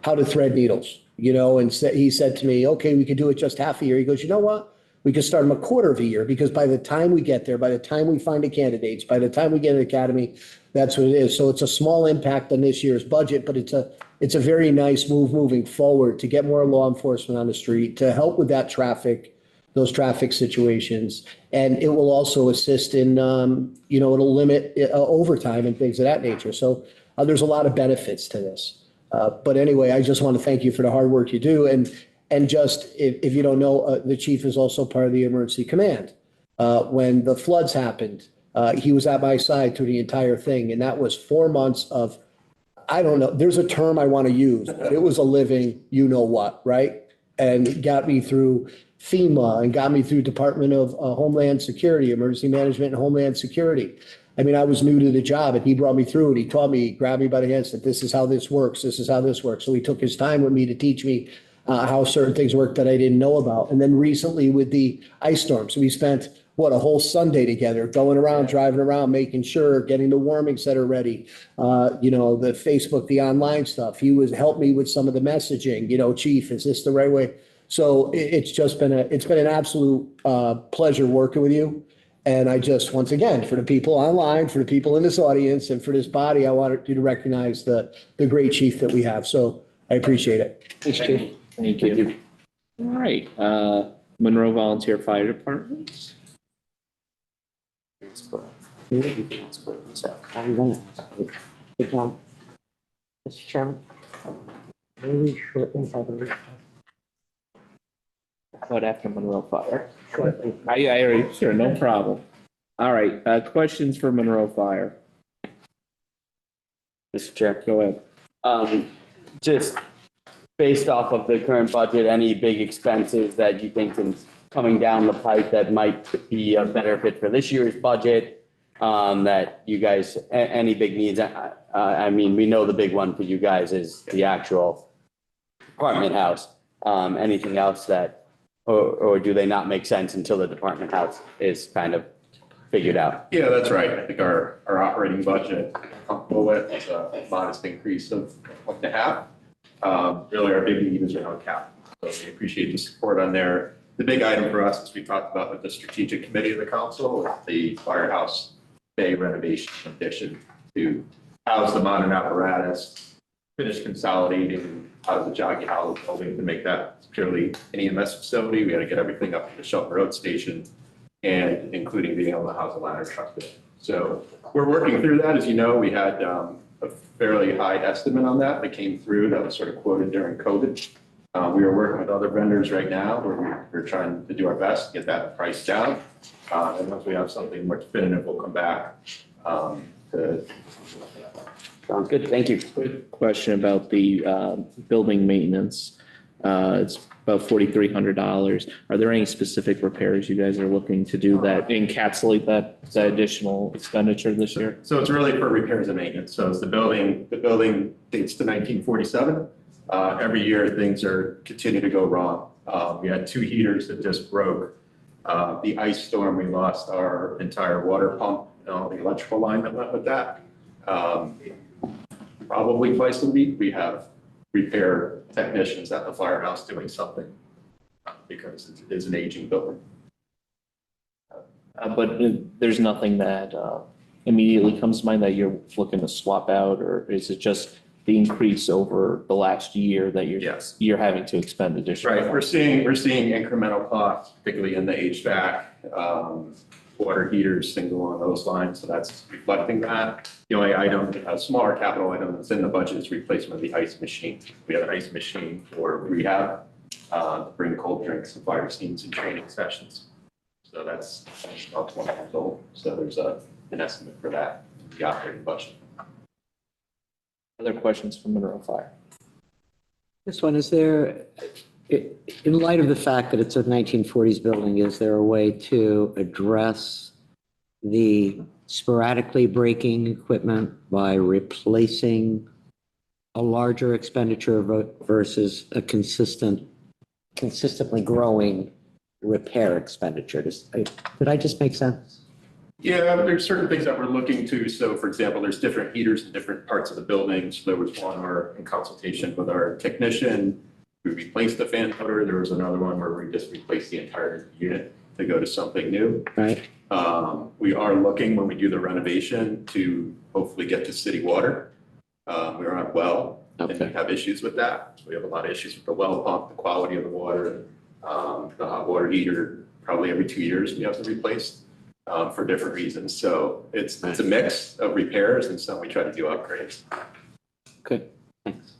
how to thread needles, and he said to me, okay, we could do it just half a year. He goes, you know what? We could start them a quarter of a year, because by the time we get there, by the time we find the candidates, by the time we get an academy, that's what it is. So it's a small impact on this year's budget, but it's a very nice move moving forward to get more law enforcement on the street, to help with that traffic, those traffic situations. And it will also assist in, it'll limit overtime and things of that nature. So there's a lot of benefits to this. But anyway, I just want to thank you for the hard work you do. And just, if you don't know, the chief is also part of the emergency command. When the floods happened, he was at my side through the entire thing. And that was 4 months of, I don't know, there's a term I want to use, but it was a living, what, right? And got me through FEMA and got me through Department of Homeland Security, Emergency Management and Homeland Security. I mean, I was new to the job and he brought me through and he taught me, grabbed me by the hand, said, this is how this works. This is how this works. So he took his time with me to teach me how certain things work that I didn't know about. And then recently with the ice storm, so we spent, a whole Sunday together, going around, driving around, making sure, getting the warming center ready. The Facebook, the online stuff. He helped me with some of the messaging, chief, is this the right way? So it's been an absolute pleasure working with you. And I just, once again, for the people online, for the people in this audience, and for this body, I wanted you to recognize the great chief that we have. So I appreciate it. Thanks, Chief. Thank you. All right, Monroe Volunteer Fire Department. Good job. Mr. Chairman. Really shortly, I believe. What after Monroe Fire? I already, sure, no problem. All right, questions for Monroe Fire? Mr. Chair. Go ahead. Just based off of the current budget, any big expenses that you think is coming down the pipe that might be a better fit for this year's budget, that you guys, any big needs? I mean, we know the big one for you guys is the actual apartment house. Anything else that, or do they not make sense until the department house is kind of figured out? Yeah, that's right. I think our operating budget, I'm comfortable with, is a modest increase of 1.5. Really, our big need is around capital. So we appreciate the support on there. The big item for us, as we talked about with the strategic committee of the council, is the firehouse bay renovation addition to house the modern apparatus, finish consolidating out of the Joggy Hollow building to make that purely an EMS facility. We got to get everything up to the Shelton Road station, and including being able to house a ladder truck there. So we're working through that. As you know, we had a fairly high estimate on that came through that was sort of quoted during COVID. We are working with other vendors right now where we're trying to do our best to get that price down. And once we have something more definitive, we'll come back to. Sounds good. Thank you. Quick question about the building maintenance. It's about $4,300. Are there any specific repairs you guys are looking to do that encapsulate that additional expenditure this year? So it's really for repairs and maintenance. So it's the building dates to 1947. Every year things continue to go wrong. We had 2 heaters that just broke. The ice storm, we lost our entire water pump and all the electrical line that went with that. Probably twice a week we have repair technicians at the firehouse doing something because it is an aging building. But there's nothing that immediately comes to mind that you're looking to swap out, or is it just the increase over the last year that you're having to expend additional? Right, we're seeing incremental costs, particularly in the HVAC. water heaters, things along those lines, so that's reflecting that. The only item, a smaller capital item that's in the budget is replacement of the ice machine. We have an ice machine for rehab, to bring cold drinks and fire scenes and training sessions. So that's about 20 years old, so there's an estimate for that, in the operating budget. Other questions from Monroe Fire? This one, is there, in light of the fact that it's a 1940s building, is there a way to address the sporadically breaking equipment by replacing a larger expenditure versus a consistently growing repair expenditure? Did I just make sense? Yeah, there's certain things that we're looking to. So for example, there's different heaters in different parts of the building. So there was one where in consultation with our technician, we replaced the fan motor. There was another one where we just replaced the entire unit to go to something new. Right. We are looking when we do the renovation to hopefully get to city water. We're on well and we have issues with that. We have a lot of issues with the well pump, the quality of the water, the hot water heater, probably every 2 years we have to replace. For different reasons. So it's a mix of repairs and some we try to do upgrades. Okay, thanks.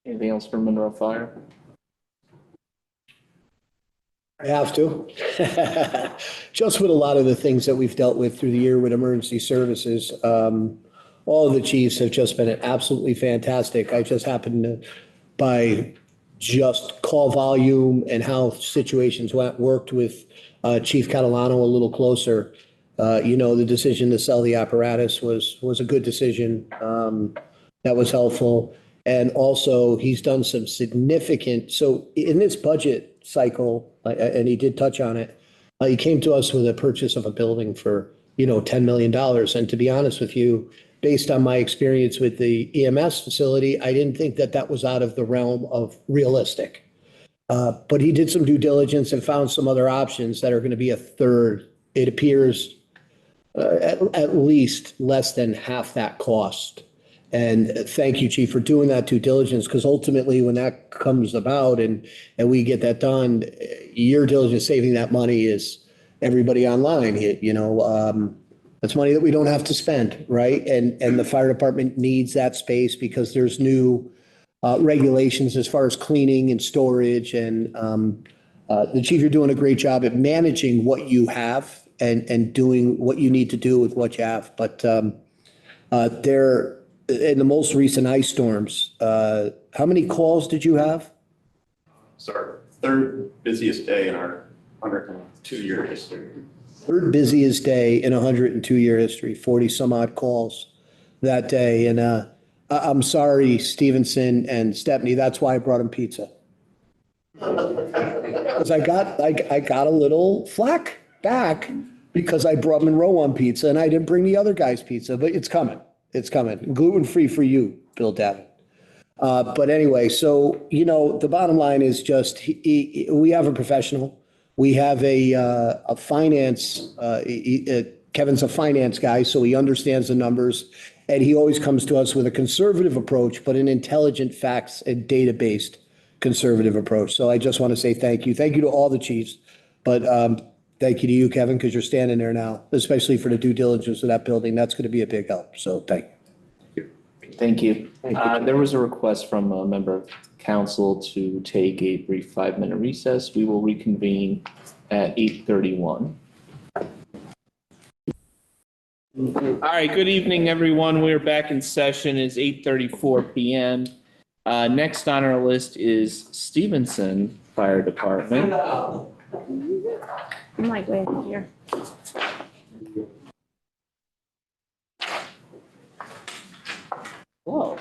Anything else from Monroe Fire? I have to. Just with a lot of the things that we've dealt with through the year with emergency services, all of the chiefs have just been absolutely fantastic. I just happened to, by just call volume and how situations worked with Chief Catalano a little closer. The decision to sell the apparatus was a good decision. That was helpful. And also, he's done some significant, so in this budget cycle, and he did touch on it, he came to us with a purchase of a building for, $10 million. And to be honest with you, based on my experience with the EMS facility, I didn't think that was out of the realm of realistic. But he did some due diligence and found some other options that are going to be a third. It appears at least less than half that cost. And thank you, Chief, for doing that due diligence, because ultimately when that comes about and we get that done, your diligence saving that money is everybody online. That's money that we don't have to spend, right? And the fire department needs that space because there's new regulations as far as cleaning and storage. And the chief, you're doing a great job at managing what you have and doing what you need to do with what you have. But in the most recent ice storms, how many calls did you have? It's our third busiest day in our 102-year history. Third busiest day in 102-year history, 40 some odd calls that day. And I'm sorry, Stevenson and Stepney, that's why I brought him pizza. Because I got a little flack back because I brought Monroe on pizza and I didn't bring the other guy's pizza, but it's coming. It's coming. Gluten-free for you, Bill Davin. But anyway, so, the bottom line is just we have a professional. We have a finance, Kevin's a finance guy, so he understands the numbers. And he always comes to us with a conservative approach, but an intelligent, facts and data-based conservative approach. So I just want to say thank you. Thank you to all the chiefs, but thank you to you, Kevin, because you're standing there now, especially for the due diligence of that building. That's going to be a big help. So thank you. Thank you. There was a request from a member of council to take a brief 5-minute recess. We will reconvene at 8:31. All right, good evening, everyone. We're back in session. It's 8:34 p.m. Next on our list is Stevenson Fire Department. I'm like way over here. Whoa.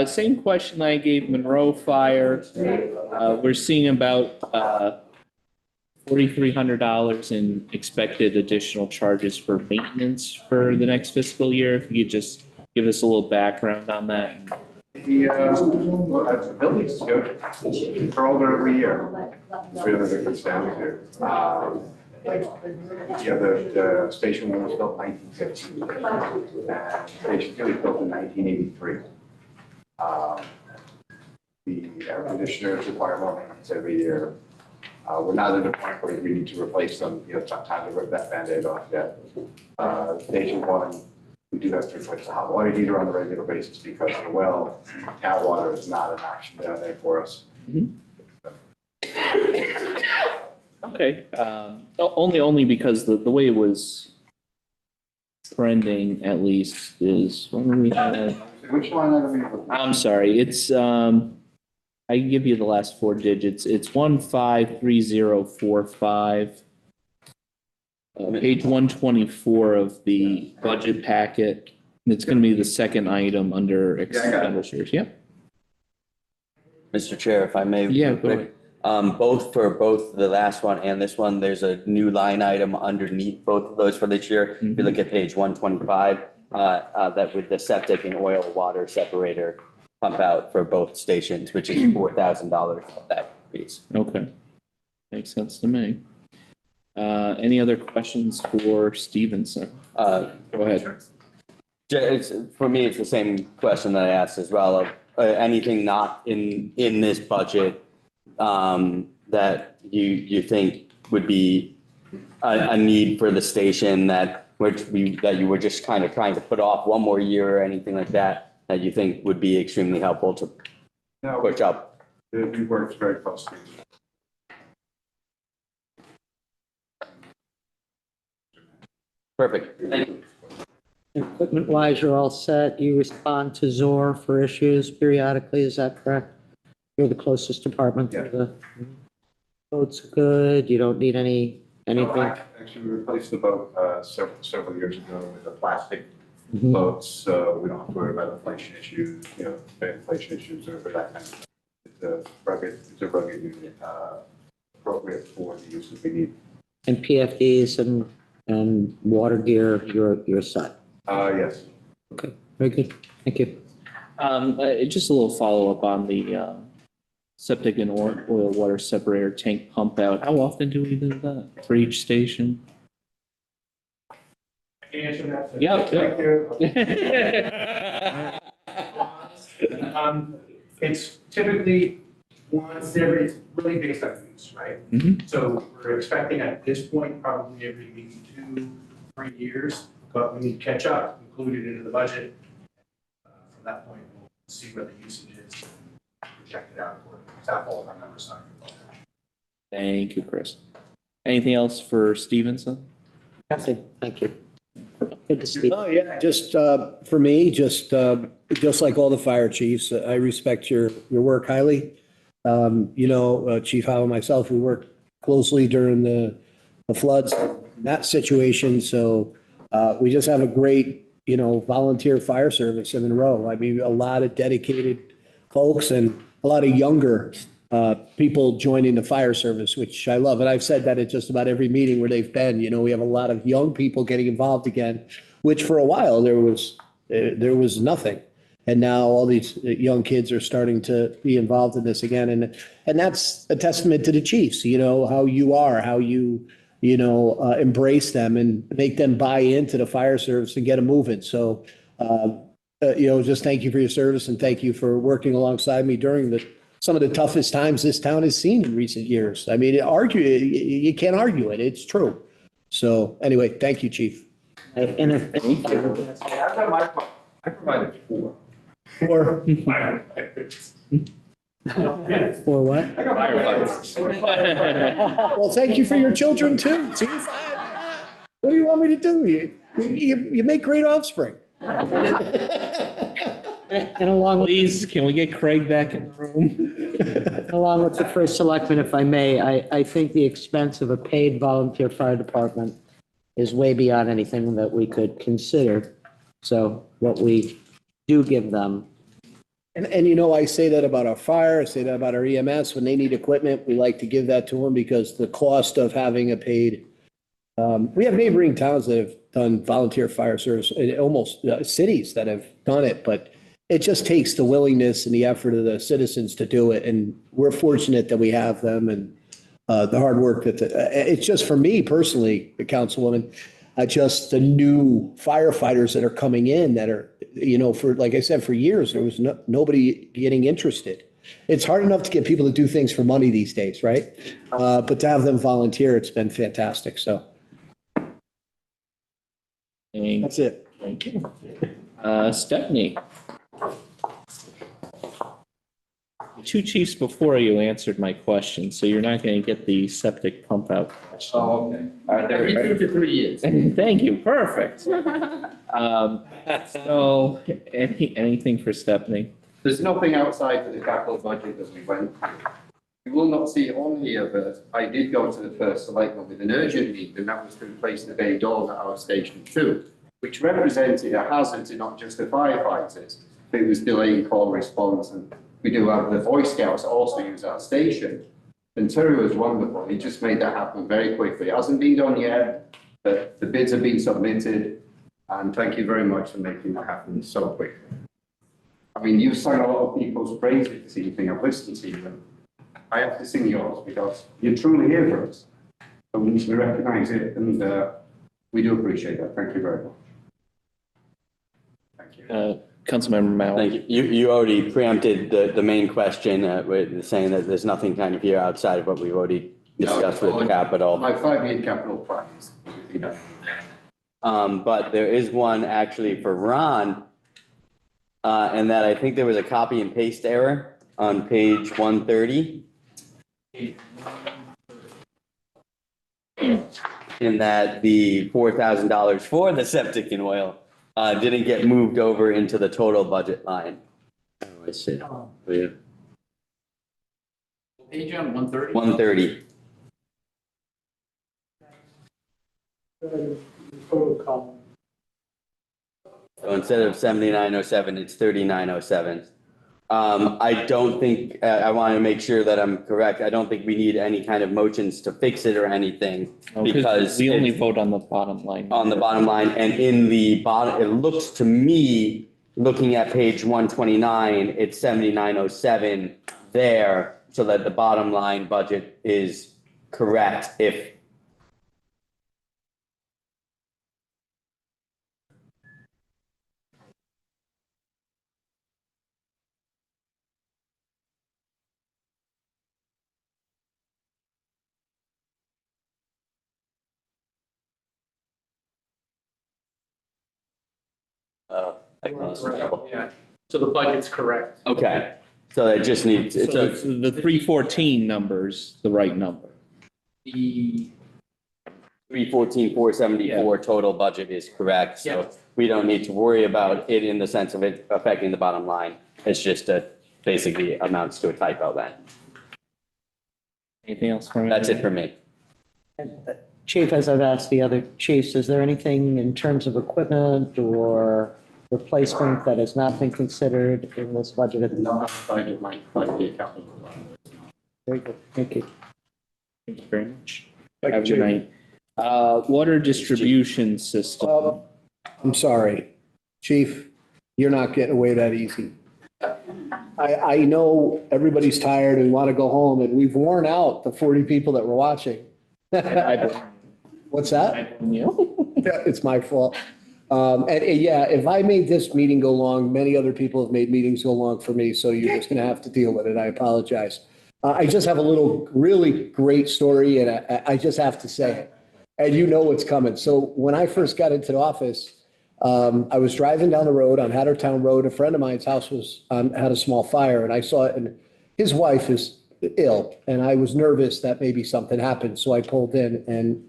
Same question I gave Monroe Fire. We're seeing about $4,300 in expected additional charges for maintenance for the next fiscal year. If you could just give us a little background on that. The building's good. They're older every year. We have a different standard here. The station one was built in 1950. Station 2 was built in 1983. The air conditioners require more maintenance every year. We're not at a point where we need to replace them, it's not time to rip that Band-Aid off yet. Station one, we do have to replace the hot water heater on a regular basis because of the well. Tap water is not an option down there for us. Okay, only because the way it was trending at least is, when do we have? Which line item? I'm sorry, it's, I can give you the last four digits. It's 153045. Page 124 of the budget packet. It's gonna be the second item under expenditures, yep. Mr. Chair, if I may. Yeah, real go quick. ahead. Both the last one and this one, there's a new line item underneath both of those for this year. If you look at page 125, that with the septic and oil water separator pump out for both stations, which is $4,000 of that piece. Okay, makes sense to me. Any other questions for Stevenson? Go ahead. For me, it's the same question that I asked as well, of anything not in this budget that you think would be a need for the station that you were just kind of trying to put off one more year or anything like that you think would be extremely helpful to push up? We worked very closely. Perfect. Thank you. Equipment wise, you're all set. You respond to ZOR for issues periodically, is that correct? You're the closest department to the boat's good. You don't need anything. Actually, we replaced the boat several years ago with the plastic Mhm. boats, so we don't have to worry about inflation issues, inflation issues or that kind of stuff. It's a rugged unit, appropriate for the uses we need. And PFDs and water gear, you're set. Yes. Okay, very good. Thank you. Just a little follow-up on the septic and oil water separator tank pump out. How often do we do that for each station? Answer that. Yep. It's typically once every, it's really based on use, right? So we're expecting at this point, probably every 2-3 years, but we need to catch up, include it into the budget. From that point, we'll see what the usage is, project it out for example, on our number side. Thank you, Chris. Anything else for Stevenson? Nothing. Thank you. Good to see you. Oh, yeah, just for me, just like all the fire chiefs, I respect your work highly. Chief Howe and myself, we worked closely during the floods, that situation. So we just have a great, volunteer fire service in Monroe. I mean, a lot of dedicated folks and a lot of younger people joining the fire service, which I love. And I've said that at just about every meeting where they've been. We have a lot of young people getting involved again, which for a while there was nothing. And now all these young kids are starting to be involved in this again. And that's a testament to the chiefs, how you are, how you embrace them and make them buy into the fire service and get them moving. So, just thank you for your service and thank you for working alongside me during some of the toughest times this town has seen in recent years. I mean, you can't argue it. It's true. So anyway, thank you, Chief. And if, I provided 4. For what? I got firefighters. Well, thank you for your children too, Chief. What do you want me to do? You make great offspring. and along with, Please, can we get Craig back in the room? along with the first selectman, if I may, I think the expense of a paid volunteer fire department is way beyond anything that we could consider. So what we do give them. And I say that about our fire, I say that about our EMS. When they need equipment, we like to give that to them because the cost of having a paid, we have neighboring towns that have done volunteer fire service, almost cities that have done it, but it just takes the willingness and the effort of the citizens to do it. And we're fortunate that we have them and the hard work it's just for me personally, the councilwoman, just the new firefighters that are coming in that are, for, like I said, for years, there was nobody getting interested. It's hard enough to get people to do things for money these days, right? But to have them volunteer, it's been fantastic. So that's it. Thank you. Stephanie. Two chiefs before you answered my question, so you're not going to get the septic pump out question. Oh, okay. All right, there we go. 2 to 3 years. Thank you, perfect. So, anything for Stephanie? There's nothing outside of the capital budget that we went through. You will not see it on here, but I did go to the first selectment with an urgent need, and that was to replace the bay doors at our station 2, which represented a hazard to not just the firefighters, but it was delaying call response. And we do have the Boy Scouts also use our station. And Terry was wonderful. He just made that happen very quickly. It hasn't been done yet, but the bids have been submitted. And thank you very much for making that happen so quickly. I mean, you've sung a lot of people's praises this evening. I've listened to you. And I have to sing yours because you're truly here for us. So we need to recognize it, and we do appreciate that. Thank you very much. Thank you. Councilmember Mao. Thank you. You already preempted the main question, with saying that there's nothing kind of here outside of what we've already discussed with capital. My 5-year capital plan is, you know. But there is one actually for Ron, and that I think there was a copy and paste error on page 130. In that the $4,000 for the septic and oil didn't get moved over into the total budget line. Oh, I see. Oh, yeah. Page on 130? 130. So instead of 7907, it's 3907. I don't think, I want to make sure that I'm correct. I don't think we need any kind of motions to fix it or anything, because we only vote on the bottom line. On the bottom line, and in the bottom, it looks to me, looking at page 129, it's 7907 there, so that the bottom line budget is correct if. Yeah, so the budget's correct. Okay, so it just needs, it's So the 314 number's the right number. The 314, 474 total budget is correct, so Yeah. we don't need to worry about it in the sense of it affecting the bottom line. It's just basically amounts to a typo then. Anything else for me? That's it for me. Chief, as I've asked the other chiefs, is there anything in terms of equipment or replacement that has not been considered in this budget at the moment? Outside of my 5-year capital plan. Very good, thank you. Thank you very much. Have a good night. Water distribution system. I'm sorry, Chief, you're not getting away that easy. I know everybody's tired and want to go home, and we've worn out the 40 people that were watching. What's that? Yeah, it's my fault. And yeah, if I made this meeting go long, many other people have made meetings go long for me, so you're just going to have to deal with it. I apologize. I just have a little really great story, and I just have to say it. And you know what's coming. So when I first got into the office, I was driving down the road on Hattertown Road. A friend of mine's house had a small fire, and I saw it, and his wife is ill, and I was nervous that maybe something happened. So I pulled in, and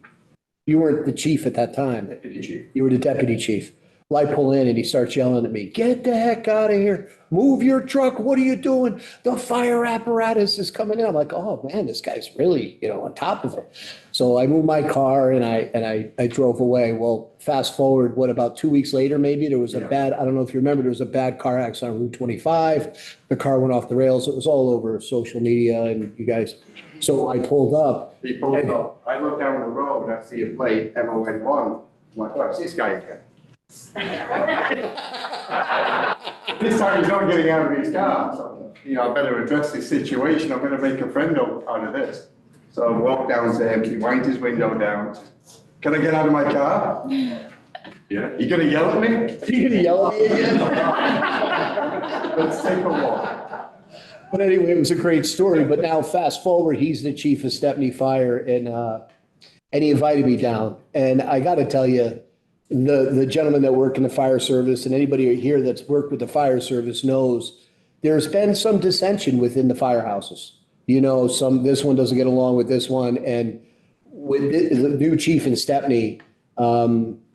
you weren't the chief at that time. Deputy chief. You were the deputy chief. Well, I pull in and he starts yelling at me, "Get the heck out of here. Move your truck. What are you doing? The fire apparatus is coming in." I'm like, oh man, this guy's really, on top of it. So I moved my car and I drove away. Well, fast forward, about 2 weeks later, maybe there was I don't know if you remember, there was a bad car accident on Route 25. The car went off the rails. It was all over social media and you guys. So I pulled up. He pulled up. I looked down the road and I see a plate, MON1. I'm like, what's this guy again? This time he's not getting out of his car. So, I better address this situation. I'm going to make a friend out of this. So I walked down to him, he winds his window down. "Can I get out of my car?" "Yeah." "You going to yell at me?" You going to yell at me again? "Let's take a walk." But anyway, it was a great story. But now fast forward, he's the chief of Stepney Fire and he invited me down. And I got to tell you, the gentlemen that work in the fire service and anybody here that's worked with the fire service knows there's been some dissension within the firehouses. You know, this one doesn't get along with this one. And with the new chief in Stepney,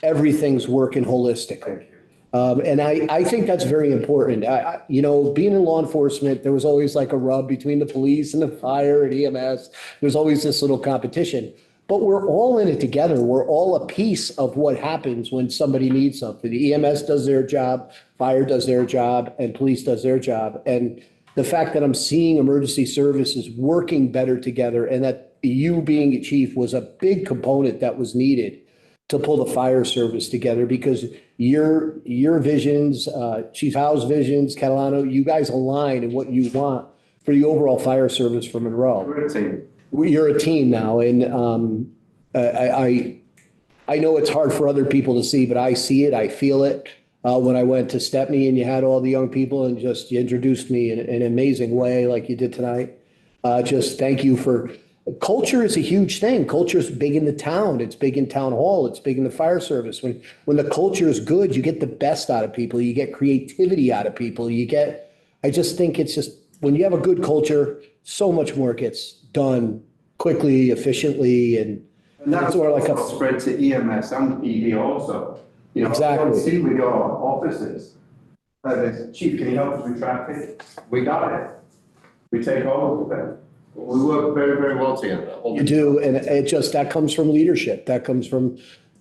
everything's working holistically. And I think that's very important. You know, being in law enforcement, there was always like a rub between the police and the fire and EMS. There's always this little competition. But we're all in it together. We're all a piece of what happens when somebody needs something. The EMS does their job, fire does their job, and police does their job. And the fact that I'm seeing emergency services working better together and that you being a chief was a big component that was needed to pull the fire service together because your visions, Chief Howe's visions, Catalano, you guys align in what you want for the overall fire service for Monroe. We're a team. You're a team now, and I know it's hard for other people to see, but I see it, I feel it. When I went to Stepney and you had all the young people and just you introduced me in an amazing way like you did tonight. Just thank you for, culture is a huge thing. Culture is big in the town. It's big in town hall. It's big in the fire service. When the culture is good, you get the best out of people. You get creativity out of people. I just think it's just, when you have a good culture, so much more gets done quickly, efficiently, and that's sort of like also spread to EMS and PD also. You know, Exactly. See with your officers. Chief, can you help us with traffic? We got it. We take over with them. We work very, very well together. you do, and that comes from leadership. That comes from,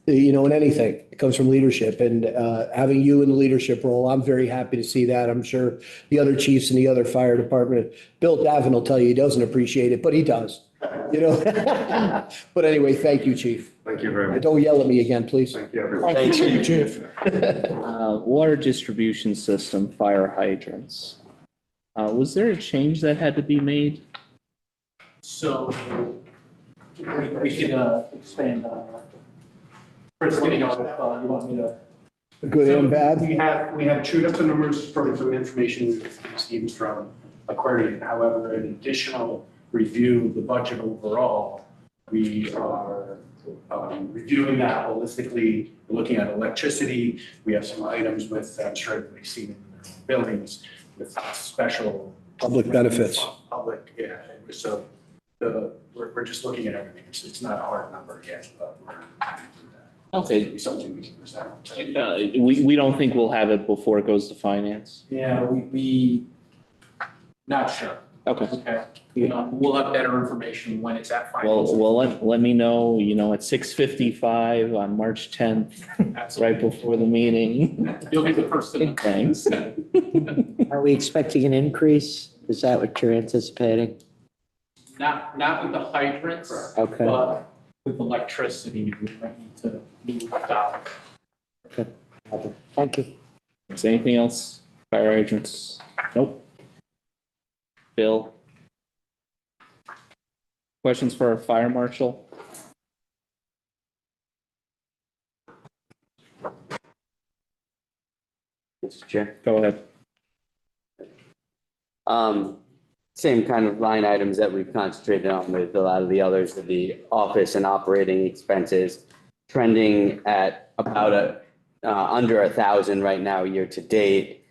you know, in anything, it comes from leadership. And having you in the leadership role, I'm very happy to see that. I'm sure the other chiefs in the other fire department, Bill Davin will tell you he doesn't appreciate it, but he does. You know. But anyway, thank you, Chief. Thank you very much. Don't yell at me again, please. Thank you, everyone. Thank you, Chief. Water distribution system, fire hydrants. Was there a change that had to be made? So we can expand on that. First, getting on, you want me to? Good and bad? We have chewed up the numbers from some information we received from Aquarian. However, an additional review of the budget overall, we are reviewing that holistically, looking at electricity. We have some items with, I'm sure everybody's seen in their buildings with special. Public benefits. Public, yeah. So we're just looking at everything. It's not a hard number yet, but we're. Okay. Something we can present. We don't think we'll have it before it goes to finance? Yeah, we, not sure. Okay. Okay. We'll have better information when it's at finals. Well, let me know, you know, at 6:55 on March 10th, right before the meeting. You'll be the first to know. Thanks. Are we expecting an increase? Is that what you're anticipating? Not with the hydrants. Okay. But with electricity, we might need to move down. Okay. Thank you. Is there anything else? Fire hydrants? Nope. Bill? Questions for our fire marshal? Mr. Chair. Go ahead. Same kind of line items that we've concentrated on with a lot of the others, the office and operating expenses trending at about under 1,000 right now year to date.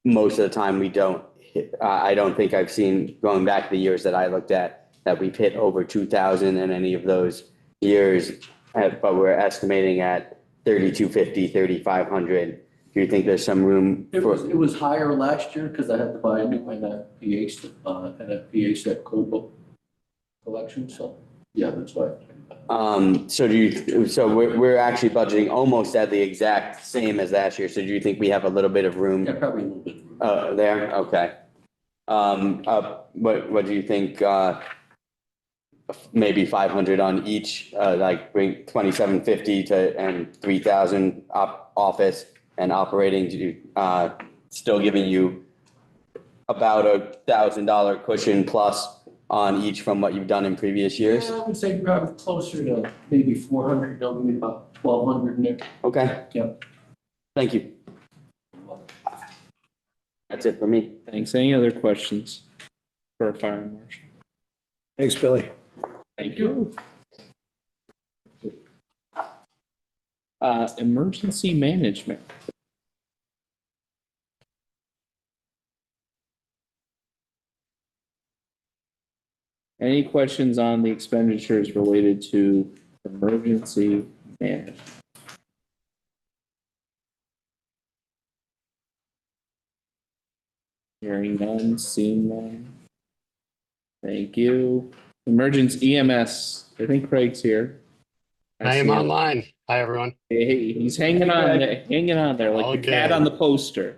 Most of the time we don't hit, I don't think I've seen, going back the years that I looked at, that we've hit over 2,000 in any of those years, but we're estimating at 3,250, 3,500. Do you think there's some room for? It was higher last year because I had to buy a new NFPH that code collection, so, yeah, that's why. So we're actually budgeting almost at the exact same as last year. So do you think we have a little bit of room? Yeah, probably a little bit. There, okay. What do you think, maybe 500 on each, like bring 2,750 and 3,000 office and operating to do, still giving you about $1,000 cushion plus on each from what you've done in previous years? Yeah, I would say probably closer to maybe 400, maybe about 1,200 in there. Okay. Yep. Thank you. That's it for me. Thanks. Any other questions? for a fire marshal. Thanks, Billy. Thank you. Emergency management. Any questions on the expenditures related to emergency management? Hearing none, seeing none. Thank you. Emergency EMS, I think Craig's here. I am see him. online. Hi, everyone. Hey, he's hanging on there like All the cat good. on the poster.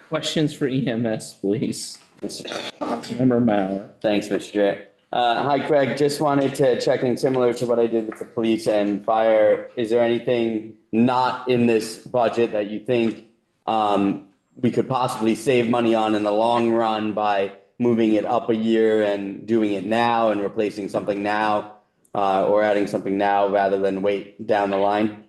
Questions for EMS, please. Member Mauer. Thanks, Mr. Chair. Hi, Craig. Just wanted to check in similar to what I did with the police and fire. Is there anything not in this budget that you think we could possibly save money on in the long run by moving it up a year and doing it now and replacing something now or adding something now rather than wait down the line?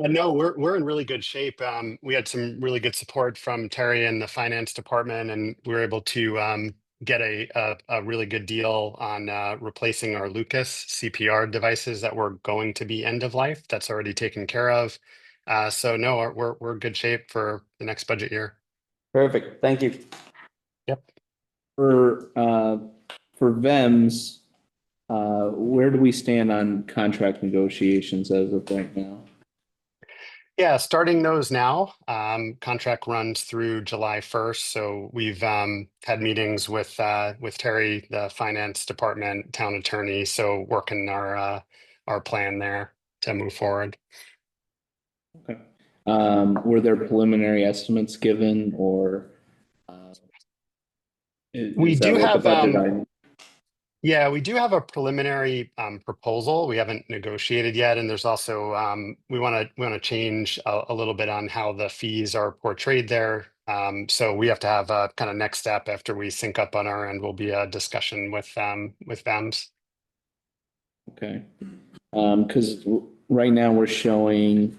No, we're in really good shape. We had some really good support from Terry and the finance department, and we were able to get a really good deal on replacing our Lucas CPR devices that were going to be end of life. That's already taken care of. So no, we're in good shape for the next budget year. Perfect. Thank you. Yep. For VEMS, where do we stand on contract negotiations as of right now? Yeah, starting those now. Contract runs through July 1st. So we've had meetings with Terry, the finance department, town attorney. So working our plan there to move forward. Okay. Were there preliminary estimates given, or we do have budget item? Yeah, we do have a preliminary proposal. We haven't negotiated yet, and there's also we want to change a little bit on how the fees are portrayed there. So we have to have a kind of next step after we sync up on our end. Will be a discussion with VEMS. Okay, because right now we're showing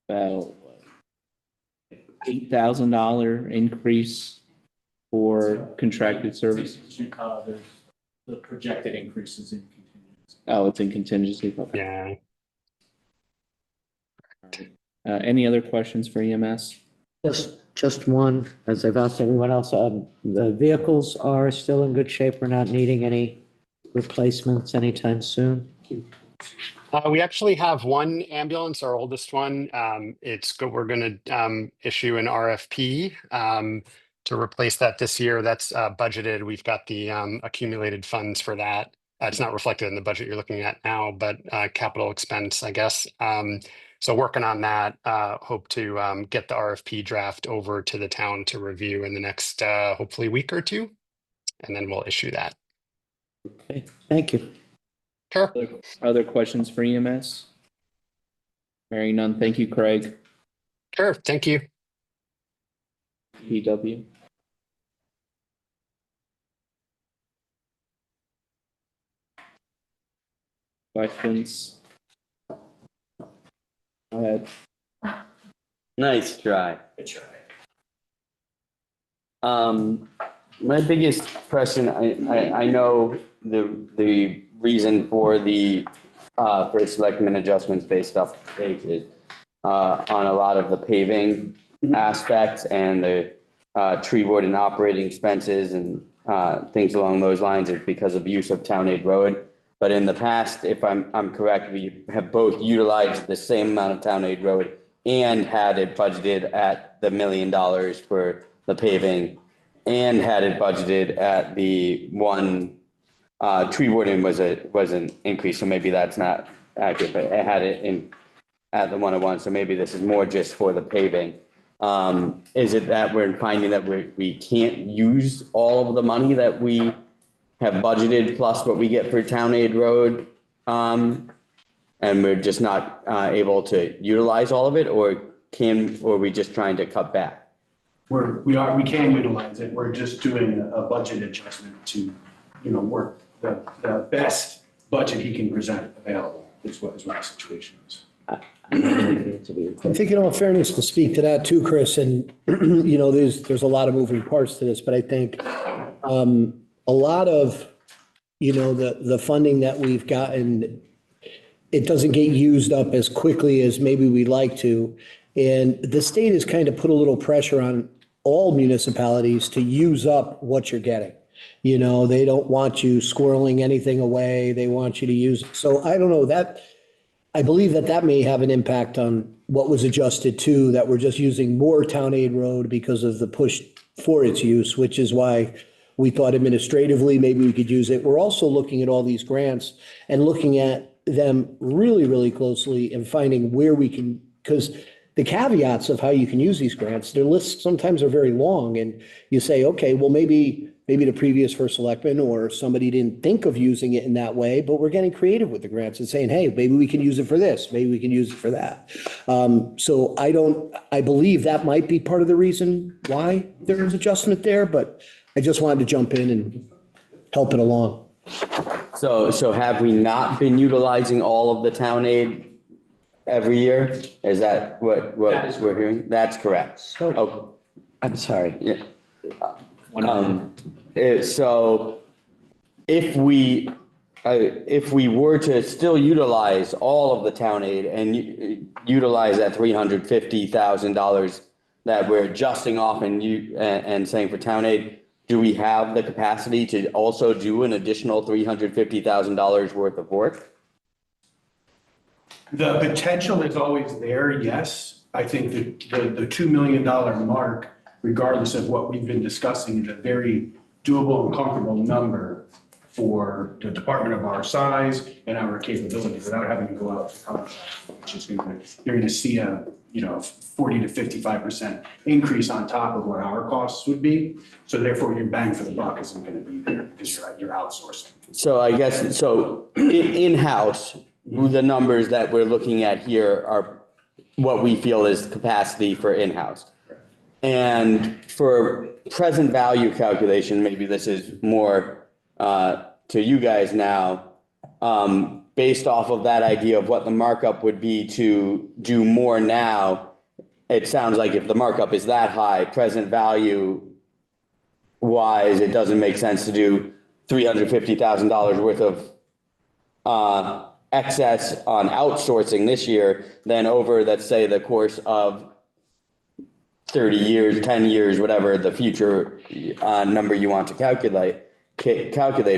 about $8,000 increase for contracted service. There's the projected increases in contingency. Oh, it's in contingency. Okay. Yeah. Any other questions for EMS? Just one, as I've asked everyone else, the vehicles are still in good shape. We're not needing any replacements anytime soon. We actually have one ambulance, our oldest one. We're going to issue an RFP to replace that this year. That's budgeted. We've got the accumulated funds for that. It's not reflected in the budget you're looking at now, but capital expense, I guess. So working on that, hope to get the RFP draft over to the town to review in the next, hopefully, week or two, and then we'll issue that. Okay, thank you. Sure. Other questions for EMS? Hearing none. Thank you, Craig. Sure, thank you. PW. Questions? Go ahead. Nice try. Good try. My biggest question, I know the reason for the for selectmen adjustments based off the pages on a lot of the paving aspects and the tree warden operating expenses and things along those lines is because of use of Town Aid Road. But in the past, if I'm correct, we have both utilized the same amount of Town Aid Road and had it budgeted at the $1 million for the paving and had it budgeted at the one tree warden was an increase. So maybe that's not accurate, but it had it in at the 101. So maybe this is more just for the paving. Is it that we're finding that we can't use all of the money that we have budgeted plus what we get for Town Aid Road, and we're just not able to utilize all of it, or are we just trying to cut back? We can utilize it. We're just doing a budget adjustment to, work the best budget he can present available is what the situation is. I think in all fairness, to speak to that too, Chris, and, there's a lot of moving parts to this, but I think a lot of, the funding that we've gotten, it doesn't get used up as quickly as maybe we'd like to. And the state has kind of put a little pressure on all municipalities to use up what you're getting. They don't want you squirreling anything away. They want you to use. So I don't know that. I believe that may have an impact on what was adjusted to, that we're just using more town aid road because of the push for its use, which is why we thought administratively maybe we could use it. We're also looking at all these grants and looking at them really, really closely and finding where we can, because the caveats of how you can use these grants, their lists sometimes are very long, and you say, okay, well, maybe the previous first selectman or somebody didn't think of using it in that way, but we're getting creative with the grants and saying, hey, maybe we can use it for this, maybe we can use it for that. So I believe that might be part of the reason why there is adjustment there, but I just wanted to jump in and help it along. So have we not been utilizing all of the town aid every year? Is that what we're hearing? That's correct. Oh, I'm sorry. Yeah. So if we were to still utilize all of the town aid and utilize that $350,000 that we're adjusting off and saying for town aid, do we have the capacity to also do an additional $350,000 worth of work? The potential is always there, yes. I think that the $2 million mark, regardless of what we've been discussing, is a very doable and comfortable number for the department of our size and our capabilities without having to go out to contract, which is you're going to see a 40 to 55% increase on top of what our costs would be. So therefore, your bang for the buck isn't going to be there because you're outsourcing. So I guess, in-house, the numbers that we're looking at here are what we feel is capacity for in-house. And for present value calculation, maybe this is more to you guys now, based off of that idea of what the markup would be to do more now, it sounds like if the markup is that high, present value wise, it doesn't make sense to do $350,000 worth of excess on outsourcing this year than over, let's say, the course of 30 years, 10 years, whatever the future number you want to calculate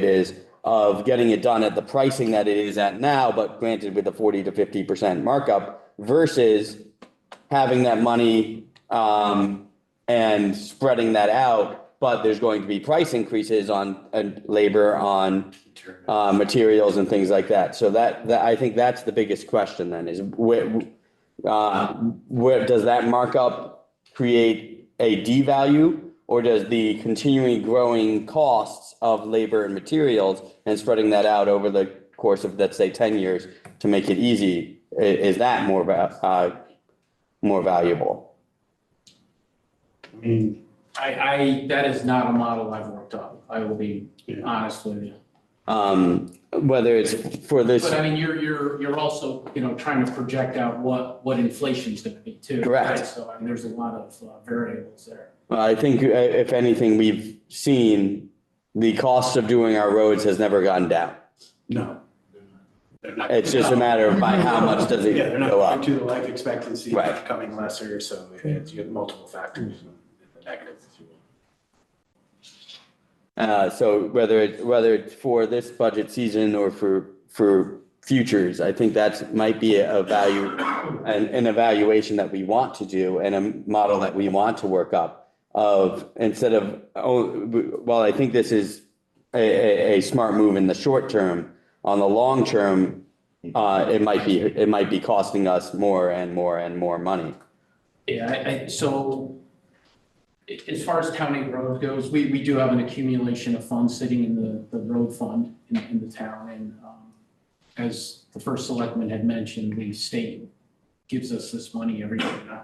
is, of getting it done at the pricing that it is at now, but granted with a 40 to 50% markup, versus having that money and spreading that out, but there's going to be price increases on labor, on materials and things like that. So that I think that's the biggest question then, is where does that markup create a devalue, or does the continuing growing costs of labor and materials and spreading that out over the course of, let's say, 10 years to make it easy, is that more valuable? I mean, that is not a model I've worked up. I will be honest with you. Whether it's for this. But I mean, you're also, trying to project out what inflation's going to be too. Correct. Right? So I mean, there's a lot of variables there. Well, I think if anything, we've seen the cost of doing our roads has never gone down. No. It's just a matter of by how much does it they're not go up. going to the life expectancy Right. becoming lesser, so you get multiple factors, the negatives, if you will. So whether it's for this budget season or for futures, I think that might be a value and an evaluation that we want to do and a model that we want to work up of, instead of, well, I think this is a smart move in the short term. On the long term, it might be costing us more and more and more money. Yeah, so as far as town aid road goes, we do have an accumulation of funds sitting in the road fund in the town. And as the first selectman had mentioned, the state gives us this money every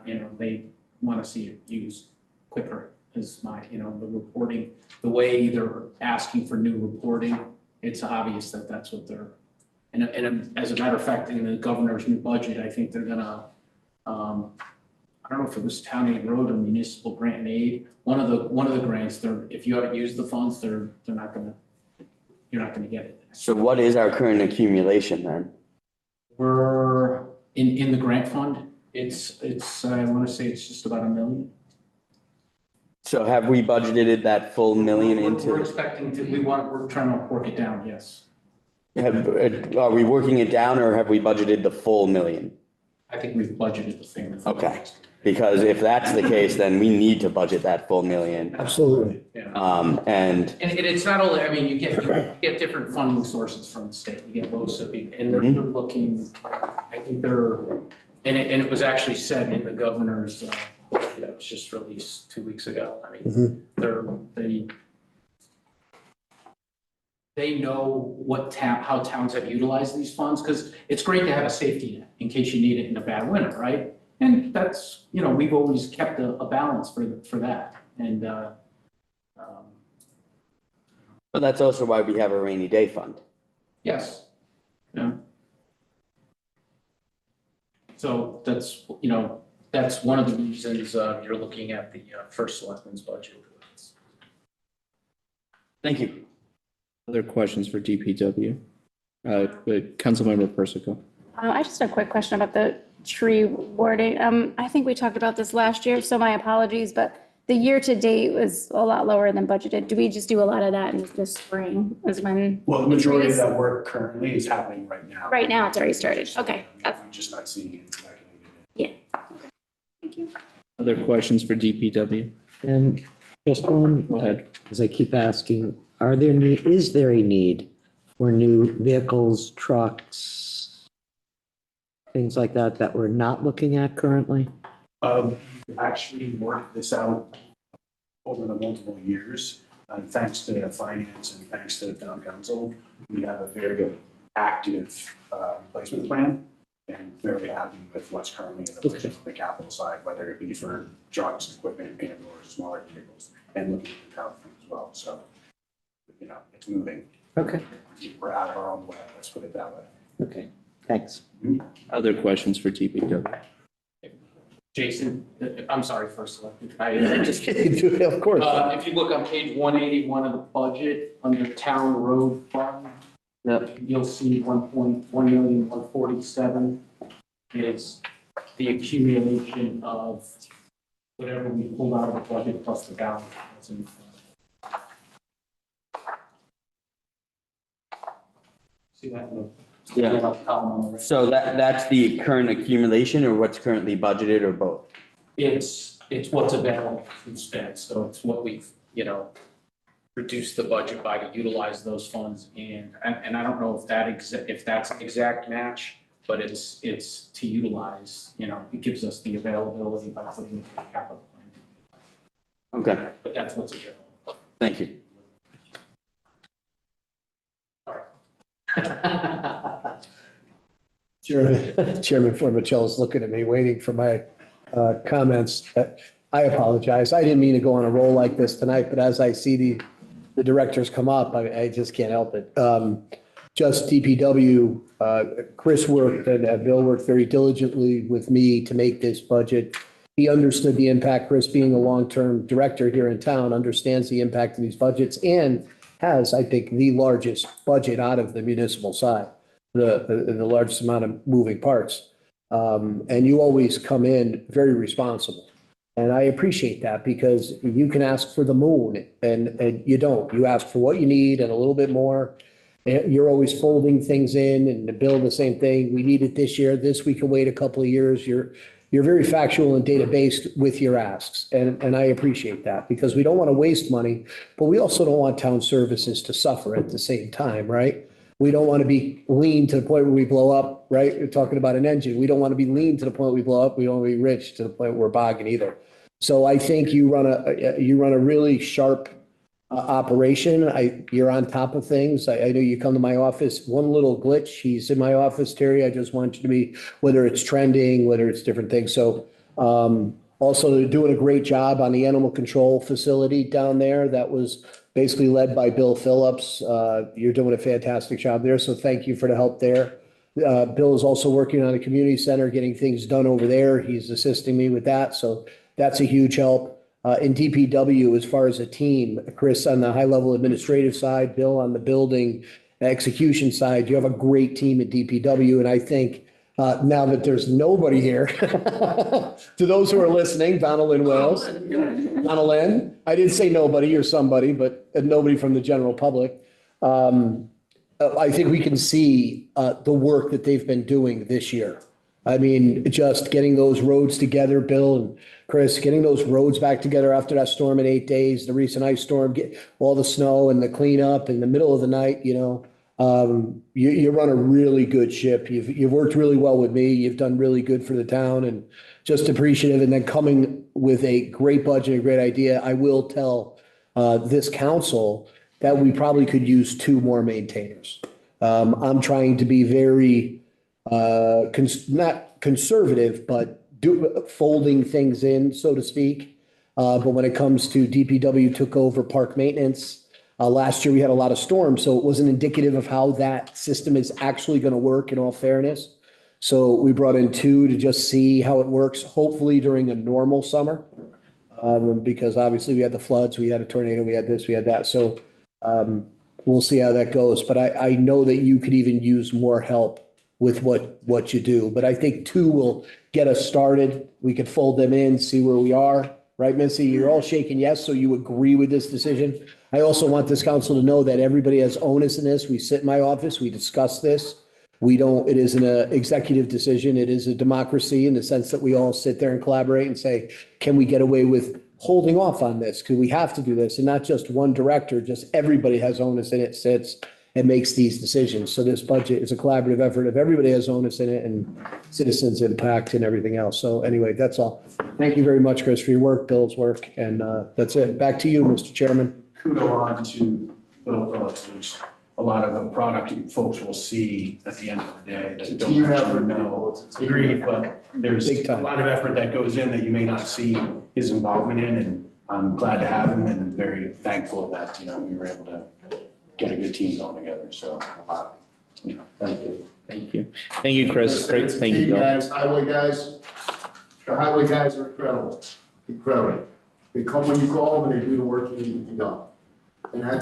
year. They want to see it used quicker, is my, the reporting, the way they're asking for new reporting, it's obvious that that's what they're And as a matter of fact, in the governor's new budget, I think they're gonna, I don't know if it was town aid road or municipal grant and aid. One of the grants, if you haven't used the funds, you're not gonna get it. So what is our current accumulation then? We're in the grant fund, it's, I want to say it's just about $1 million. So have we budgeted that full million We're into? expecting to, we're trying to work it down, yes. Are we working it down or have we budgeted the full million? I think we've budgeted the thing. Okay, because if that's the case, then we need to budget that full million. Absolutely. And And it's not only, I mean, you get different funding sources from the state, you get LoSiP, and they're looking, I think and it was actually said in the governor's, that was just released 2 weeks ago. I mean, they know how towns have utilized these funds, because it's great to have a safety net in case you need it in a bad winter, right? And that's, we've always kept a balance for that. And, but that's also why we have a rainy day fund. yes. Yeah. So that's one of the reasons you're looking at the first selectman's budget. Thank you. Other questions for DPW? Councilmember Persico. I just have a quick question about the tree warding. I think we talked about this last year, so my apologies, but the year to date was a lot lower than budgeted. Do we just do a lot of that in the spring is when? Well, the majority of that work currently is happening right now. Right now, it's already started. Okay. I'm just not seeing it. Yeah. Thank you. Other questions for DPW? And just one, Go ahead. as I keep asking, is there a need for new vehicles, trucks, things like that we're not looking at currently? Actually worked this out over the multiple years. And thanks to finance and thanks to the town council, we have a very active replacement plan. And very happy with what's currently in the budget on the capital side, whether it be for trucks, equipment, and or smaller vehicles, and looking at the town as well. So, it's moving. Okay. We're out of our own way, let's put it that way. Okay, thanks. Other questions for DPW? Jason, I'm sorry, first selectman. Just kidding, of course. If you look on page 181 of the budget, under town road fund, you'll see 1,147,000 is the accumulation of whatever we pulled out of the budget plus the balance. See that? Yeah. So that's the current accumulation or what's currently budgeted or both? It's what's available to spend, so it's what we've, reduced the budget by to utilize those funds, and I don't know if that's an exact match, but it's to utilize, it gives us the availability by putting it in the capital plan. Okay, But that's what's available. thank you. Chairman Formicello is looking at me, waiting for my comments. I apologize. I didn't mean to go on a roll like this tonight, but as I see the directors come up, I just can't help it. Just DPW, Chris worked and Bill worked very diligently with me to make this budget. He understood the impact. Chris, being a long-term director here in town, understands the impact of these budgets and has, I think, the largest budget out of the municipal side, the largest amount of moving parts. And you always come in very responsible. And I appreciate that because you can ask for the moon and you don't. You ask for what you need and a little bit more. You're always folding things in and the bill the same thing. We need it this year. This we can wait a couple of years. You're very factual and data-based with your asks. And I appreciate that because we don't want to waste money, but we also don't want town services to suffer at the same time, right? We don't want to be lean to the point where we blow up, right? We're talking about an engine. We don't want to be lean to the point we blow up. We don't want to be rich to the point we're bogging either. So I think you run a really sharp operation. You're on top of things. I know you come to my office, one little glitch, he's in my office, Terry. I just want you to be, whether it's trending, whether it's different things. So Also, they're doing a great job on the animal control facility down there. That was basically led by Bill Phillips. You're doing a fantastic job there, so thank you for the help there. Bill is also working on a community center, getting things done over there. He's assisting me with that, so that's a huge help. In DPW, as far as a team, Chris on the high-level administrative side, Bill on the building execution side, you have a great team at DPW, and I think now that there's nobody here, to those who are listening, Donna Lynn Wells, Donna Lynn, I didn't say nobody or somebody, but nobody from the general public. I think we can see the work that they've been doing this year. I mean, just getting those roads together, Bill and Chris, getting those roads back together after that storm in 8 days, the recent ice storm, get all the snow and the cleanup in the middle of the night, you run a really good ship. You've worked really well with me. You've done really good for the town and just appreciative. And then coming with a great budget, a great idea, I will tell this council that we probably could use 2 more maintainers. I'm trying to be very, not conservative, but folding things in, so to speak. But when it comes to DPW took over park maintenance, last year we had a lot of storms, so it wasn't indicative of how that system is actually going to work in all fairness. So we brought in 2 to just see how it works, hopefully during a normal summer. Because obviously we had the floods, we had a tornado, we had this, we had that. So we'll see how that goes. But I know that you could even use more help with what you do. But I think 2 will get us started. We could fold them in, see where we are. Right, Missy? You're all shaking yes, so you agree with this decision. I also want this council to know that everybody has onus in this. We sit in my office, we discuss this. It isn't an executive decision. It is a democracy in the sense that we all sit there and collaborate and say, can we get away with holding off on this? Because we have to do this, and not just one director, just everybody has onus in it, sits and makes these decisions. So this budget is a collaborative effort of everybody has onus in it and citizens impact and everything else. So anyway, that's all. Thank you very much, Chris, for your work, Bill's work, and that's it. Back to you, Mr. Chairman. Kudo on to Bill Phillips. There's a lot of the product you folks will see at the end of the day that don't actually know. Agreed, but there's a lot of effort that goes in that you may not see his involvement in, and I'm glad to have him and very thankful that, we were able to get a good team going together. So, thank you. Thank you. Thank you, Chris. Great. Thank you, Bill. Guys, highway guys, the highway guys are incredible, incredible. They come when you call them and they do the work you need to be done. And that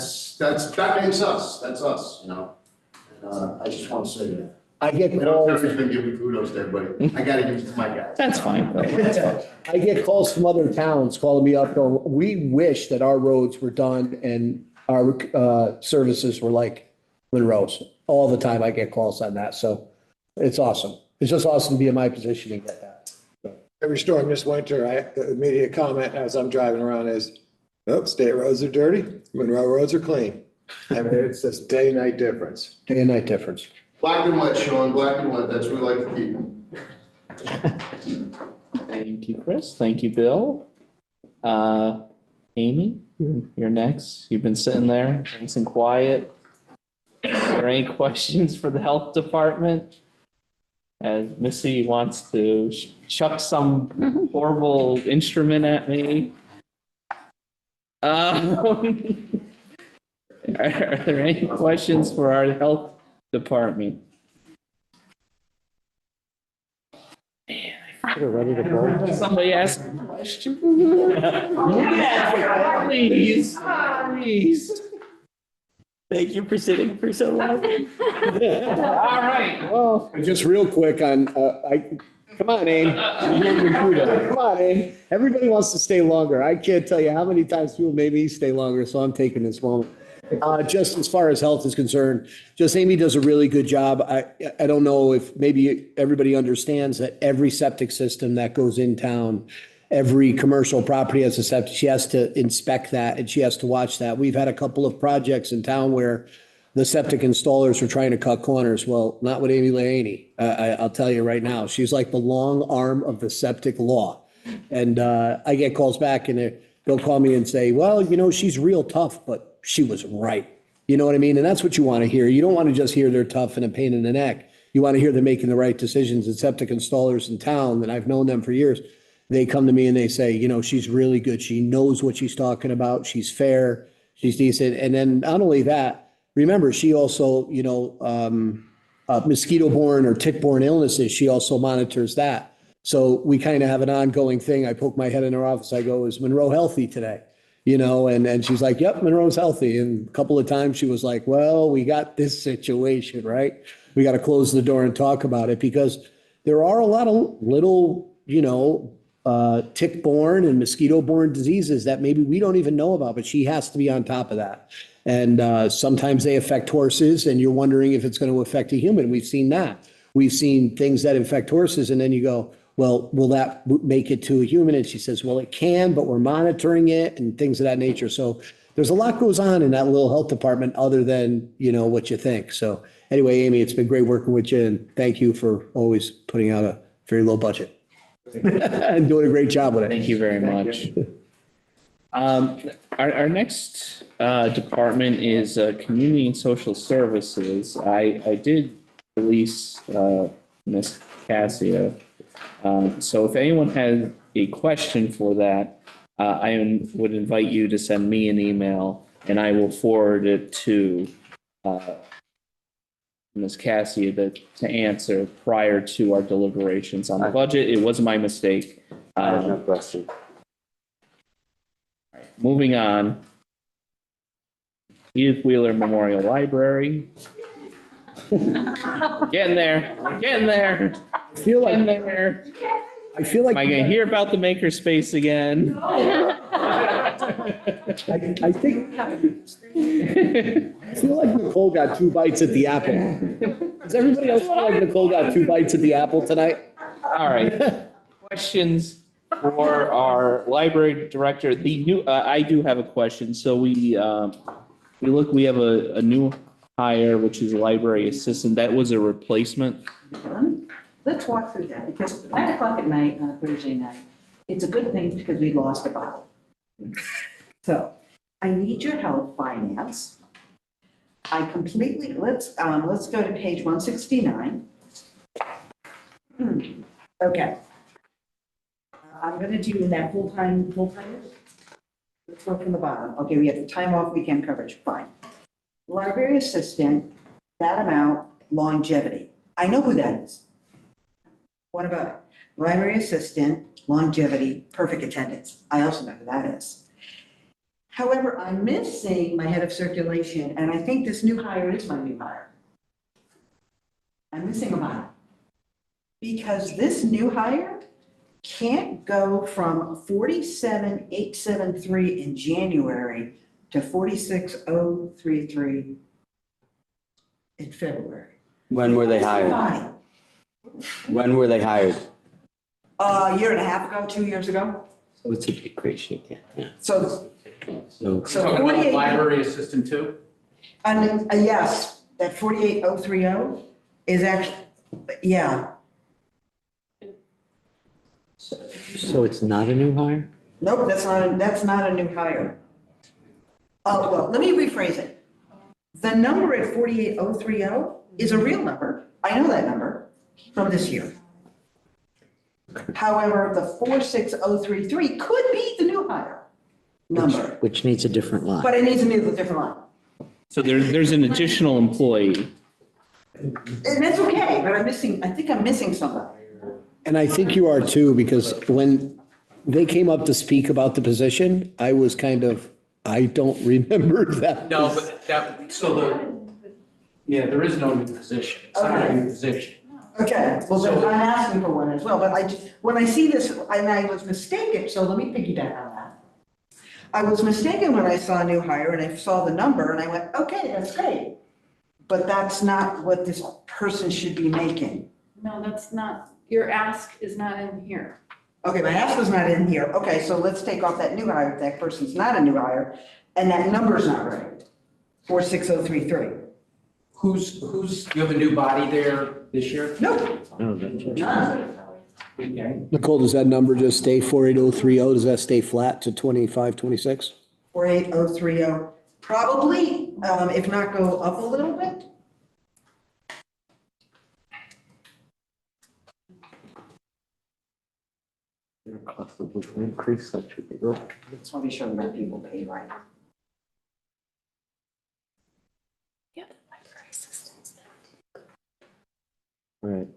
makes us, that's us, And I just want to say that. I get calls. calls. Everybody's been giving kudos to everybody. I gotta give it to my guys. That's fine. That's fine. I get calls from other towns calling me up going, we wish that our roads were done and our services were like Monroe's. All the time I get calls on that. So it's awesome. It's just awesome to be in my position and get that. Every storm this winter, the immediate comment as I'm driving around is, oh, state roads are dirty, Monroe roads are clean. I mean, it's just day and night difference. Day and night difference. Black and white, Sean, black and white, that's what we like to keep. Thank you, Chris. Thank you, Bill. Amy, you're next. You've been sitting there, nice and quiet. Are there any questions for the health department? As Missy wants to chuck some horrible instrument at me. Are there any questions for our health department? Ready to go. Somebody ask a question. Please, please. Thank you for sitting for so long. All right. Well, just real quick on, come on, Aim. Come on, Aim. Everybody wants to stay longer. I can't tell you how many times people made me stay longer, so I'm taking this moment. Just as far as health is concerned, just Amy does a really good job. I don't know if maybe everybody understands that every septic system that goes in town, every commercial property has a septic. She has to inspect that and she has to watch that. We've had a couple of projects in town where the septic installers were trying to cut corners. Well, not with Amy Leahy. I'll tell you right now, she's like the long arm of the septic law. And I get calls back and they'll call me and say, well, she's real tough, but she was right. You know what I mean? And that's what you want to hear. You don't want to just hear they're tough and a pain in the neck. You want to hear they're making the right decisions. And septic installers in town, that I've known them for years, they come to me and they say, you know, she's really good. She knows what she's talking about. She's fair. She's decent. And then not only that, remember, she also, you know, mosquito-borne or tick-borne illnesses, she also monitors that. So we kind of have an ongoing thing. I poke my head in her office. I go, is Monroe healthy today? You know, and she's like, yep, Monroe's healthy. And a couple of times she was like, well, we got this situation, right? We got to close the door and talk about it because there are a lot of little, you know, tick-borne and mosquito-borne diseases that maybe we don't even know about, but she has to be on top of that. And sometimes they affect horses and you're wondering if it's going to affect a human. We've seen that. We've seen things that infect horses and then you go, well, will that make it to a human? And she says, well, it can, but we're monitoring it and things of that nature. So there's a lot goes on in that little health department other than, you know, what you think. So anyway, Amy, it's been great working with you and thank you for always putting out a very low budget and doing a great job with it. Thank you very much. Our next department is Community and Social Services. I did release Ms. Cassia. So if anyone has a question for that, I would invite you to send me an email and I will forward it to Ms. Cassia to answer prior to our deliberations on the budget. It wasn't my mistake. I have no question. Moving on. Edith Wheeler Memorial Library. Getting there. Getting there. I feel like Getting there. I feel like Am I going to hear about the makerspace again? I think I feel like Nicole got 2 bites at the apple. Does everybody else feel like Nicole got 2 bites at the apple tonight? All right. Questions for our library director? The new, I do have a question. So we have a new hire, which is a library assistant. That was a replacement. Let's walk through that, because 9 o'clock at night on a Thursday night, it's a good thing because we lost a bottle. So I need your help, finance. I completely, let's go to page 169. Okay. I'm gonna do that full-time. Let's go from the bottom. Okay, we have the time off weekend coverage, fine. Library assistant, that amount, longevity. I know who that is. What about it? Library assistant, longevity, perfect attendance. I also know who that is. However, I'm missing my head of circulation, and I think this new hire is my new hire. I'm missing a mile. Because this new hire can't go from 47,873 in January to 46,033 in February. When were they hired? When were they hired? A year and a half ago, 2 years ago. So it's a decrease, yeah. So Talking about 48 library assistant too? yes, that 48,030 is actually, yeah. So it's not a new hire? Nope, that's not a new hire. Oh, well, let me rephrase it. The number at 48,030 is a real number. I know that number from this year. However, the 46,033 could be the new hire number, Which needs a different line. but it needs a different line. So there's an additional employee. And that's okay, but I think I'm missing somebody. And I think you are too, because when they came up to speak about the position, I was kind of, I don't remember that. No, but there is no new position. It's not a new position. Okay, well, then I'm asking for one as well, but when I see this, and I was mistaken, so let me piggyback on that. I was mistaken when I saw a new hire and I saw the number and I went, okay, that's great. But that's not what this person should be making. No, that's not, your ask is not in here. Okay, my ask is not in here. Okay, so let's take off that new hire. That person's not a new hire and that number's not right. 46033. Who's, you have a new body there this year? No. Nicole, does that number just stay 48030? Does that stay flat to 2526? 48030. Probably, if not go up a little bit. cost of living increase, that should be good. Just want to be sure that people pay right. Yeah, library assistants. Right.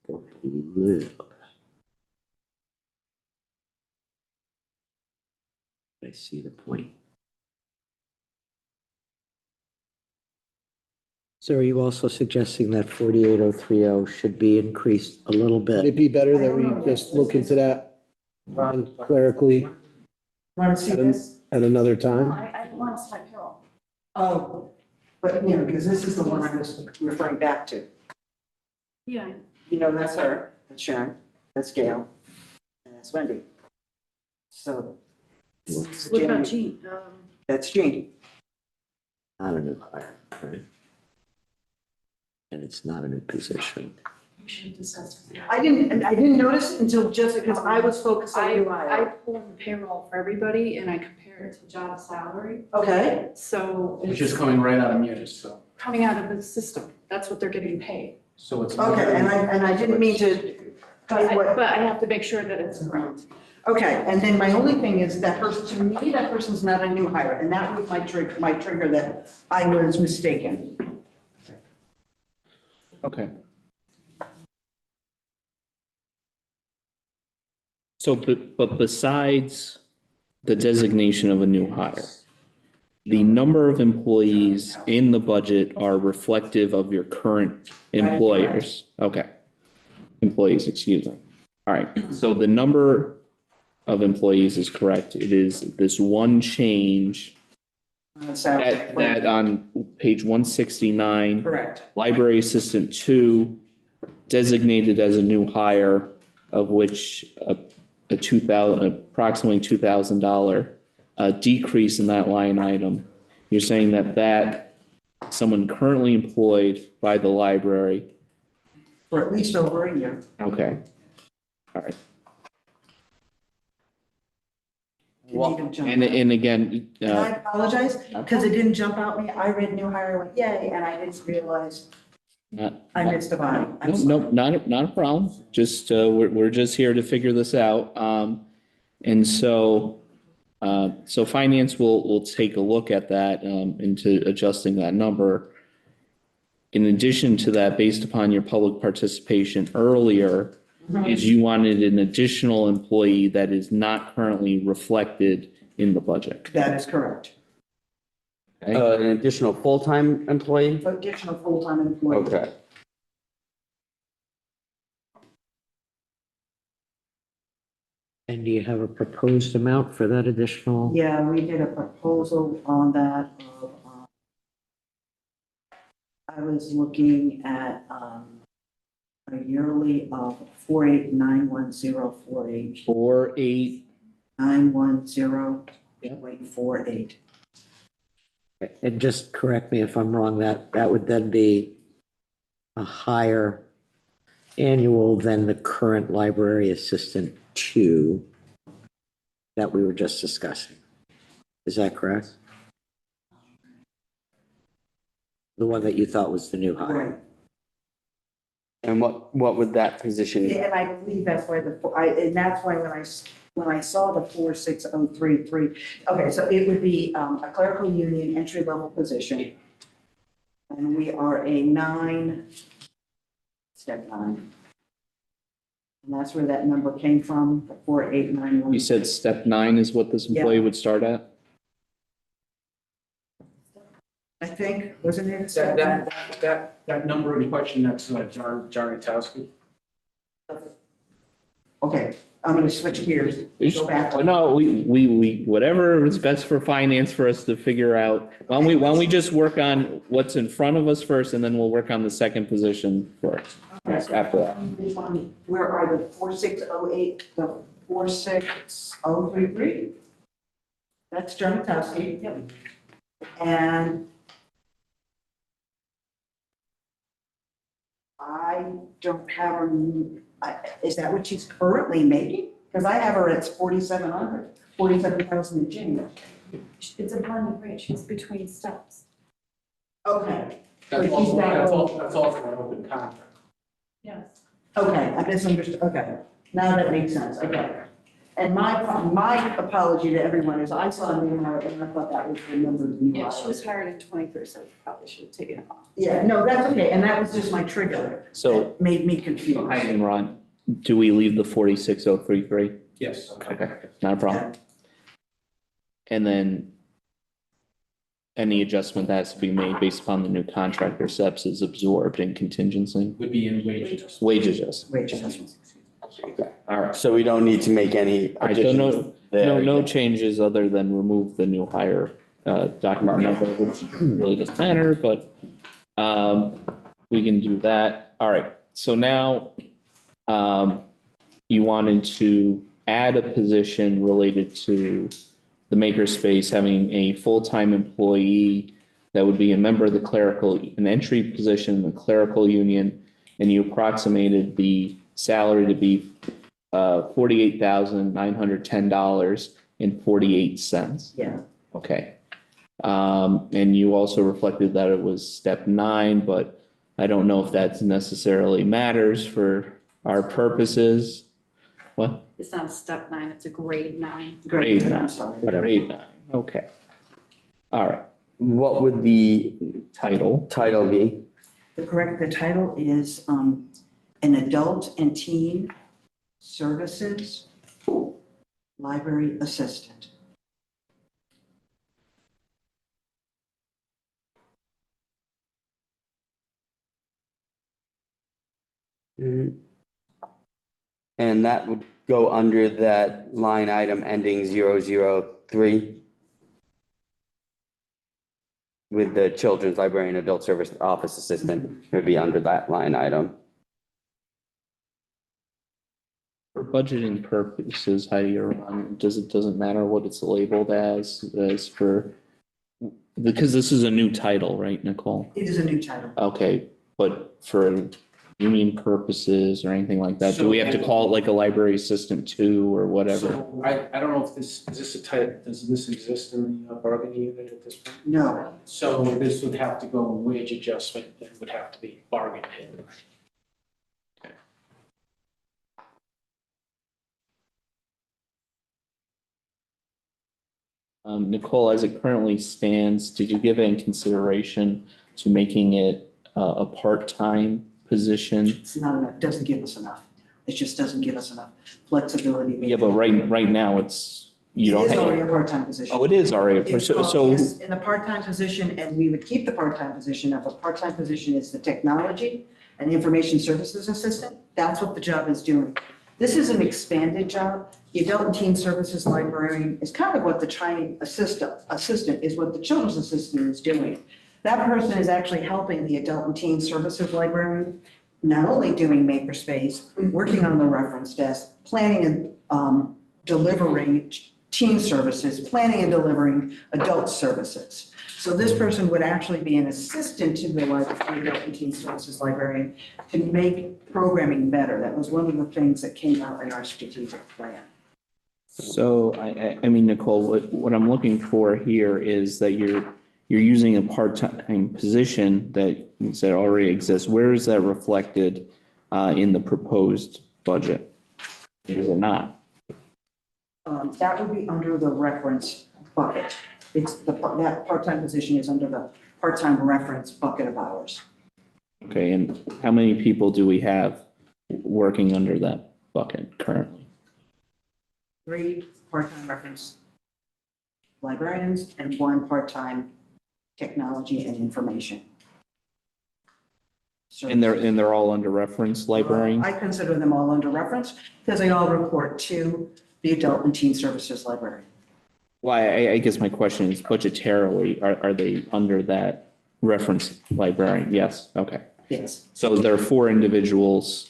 Go to live. I see the point. So are you also suggesting that 48030 should be increased a little Would it bit? be better that we just look into that clerically Want to see this? at another No, time? I don't want to start payroll. Oh, but, you know, because this is the one I was referring back to. Yeah. You know, that's her, that's Sharon, that's Gail, and that's Wendy. So. What about Jean? That's Jean. Not a new hire, right? And it's not a new position. We should discuss. I didn't notice it until just because I was focused on new I hire. pull in the payroll for everybody and I compare it to job salary. Okay, So Which is it's coming right out of Munis, so. coming out of the system. That's what they're getting paid. So it's. okay, and I didn't mean to. But tell you what- I have to make sure that it's correct. Okay, and then my only thing is that person, to me, that person's not a new hire, and that was my trigger that I was mistaken. Okay. So, but besides the designation of a new hire, the number of employees in the budget are reflective of your current employers. Okay. Employees, excuse me. All right, so the number of employees is correct. It is this one change that on page 169. Correct. Library assistant 2 designated as a new hire, of which approximately $2,000 decrease in that line item. You're saying that someone currently employed by the library. For at least over a year. Okay. All right. And again, And I apologize, because it didn't jump out me. I read new hire, went yay, and I didn't realize I missed a body. no, not a problem. Just, we're just here to figure this out. And so finance will take a look at that, into adjusting that number. In addition to that, based upon your public participation earlier, is you wanted an additional employee that is not currently reflected in the budget. That is correct. Okay. An additional full-time employee? Additional full-time employee. Okay. And do you have a proposed amount for that additional? Yeah, we did a proposal on that of, I was looking at, a yearly of 48,91048. 48. 910.48. And just correct me if I'm wrong, that would then be a higher annual than the current library assistant 2 that we were just discussing. Is that correct? The one that you thought was the new hire? Right. And what would that position? Yeah, and I believe that's why and that's why when I saw the 46033, okay, so it would be a clerical union entry-level position. And we are a step 9. And that's where that number came from, the 4891. You said step 9 is what this employee would start at? I think, wasn't it? That number in question, that's John Yatowski. Okay, I'm gonna switch gears, go back. No, we, whatever is best for finance for us to figure out. Why don't we just work on what's in front of us first, and then we'll work on the second position first, after that. Where are the 4608, the 46033? That's John Yatowski. And I don't have her, is that what she's currently making? Because I have her at 4,700, 47,000 and change. It's a blended rate. She's between steps. Okay. That's all for an open contract. Yes. Okay, I misunderstood, okay, now that makes sense, okay. And my apology to everyone is I saw a new hire and I thought that was the number of new Yeah, she hires. was hired in 23, so probably should have taken it off. Yeah, no, that's okay, and that was just my trigger. So- That made me confused. And Ron, do we leave the 46,033? Yes. Okay, not a problem. And then any adjustment that has to be made based upon the new contract or steps is absorbed in contingency? Would be in wages. Wage adjustment. Wage adjustments. All right. So we don't need to make any All right, so additions there. no changes other than remove the new hire document number, which really doesn't matter, but we can do that. All right, so now you wanted to add a position related to the makerspace, having a full-time employee that would be a member of the clerical, an entry position in the clerical union, and you approximated the salary to be $48,910.48. Yeah. Okay. And you also reflected that it was step 9, but I don't know if that necessarily matters for our purposes. What? It's not a step 9, it's a grade 9. Grade I'm 9, sorry. whatever, grade 9, okay. All right, What would the title, title be? The title is an adult and teen services library assistant. And that would go under that line item ending 003 with the children's librarian, adult service office assistant, it would be under that line item. for budgeting purposes, Heidi, doesn't matter what it's labeled as for, because this is a new title, right, Nicole? It is a new title. Okay, but for union purposes or anything like that, do we have to call it like a library assistant 2 or whatever? So I don't know if is this a type, does this exist in the bargaining unit at this point? No. So this would have to go in wage adjustment, and would have to be bargained in. Nicole, as it currently stands, did you give any consideration to making it a part-time position? It's not enough, doesn't give us enough. It just doesn't give us enough flexibility. Yeah, but right now it's, you don't It is have. already a part-time position. Oh, it is already, It's so, yes, in a part-time position, and we would keep the part-time position. If a part-time position is the technology and information services assistant, that's what the job is doing. This is an expanded job. The adult and teen services librarian is kind of what the training assistant is what the children's assistant is doing. That person is actually helping the adult and teen services librarian, not only doing makerspace, working on the reference desk, planning and delivering teen services, planning and delivering adult services. So this person would actually be an assistant to the library, adult and teen services librarian, to make programming better. That was one of the things that came out in our strategic plan. so I mean, Nicole, what I'm looking for here is that you're using a part-time position that you said already exists. Where is that reflected in the proposed budget? Is it not? That would be under the reference bucket. That part-time position is under the part-time reference bucket of hours. Okay, and how many people do we have working under that bucket currently? 3 part-time reference librarians and 1 part-time technology and information. And they're all under reference librarian? I consider them all under reference because they all report to the adult and teen services librarian. Well, I guess my question is budgetarily, are they under that reference librarian? Yes, okay. Yes. So there are 4 individuals,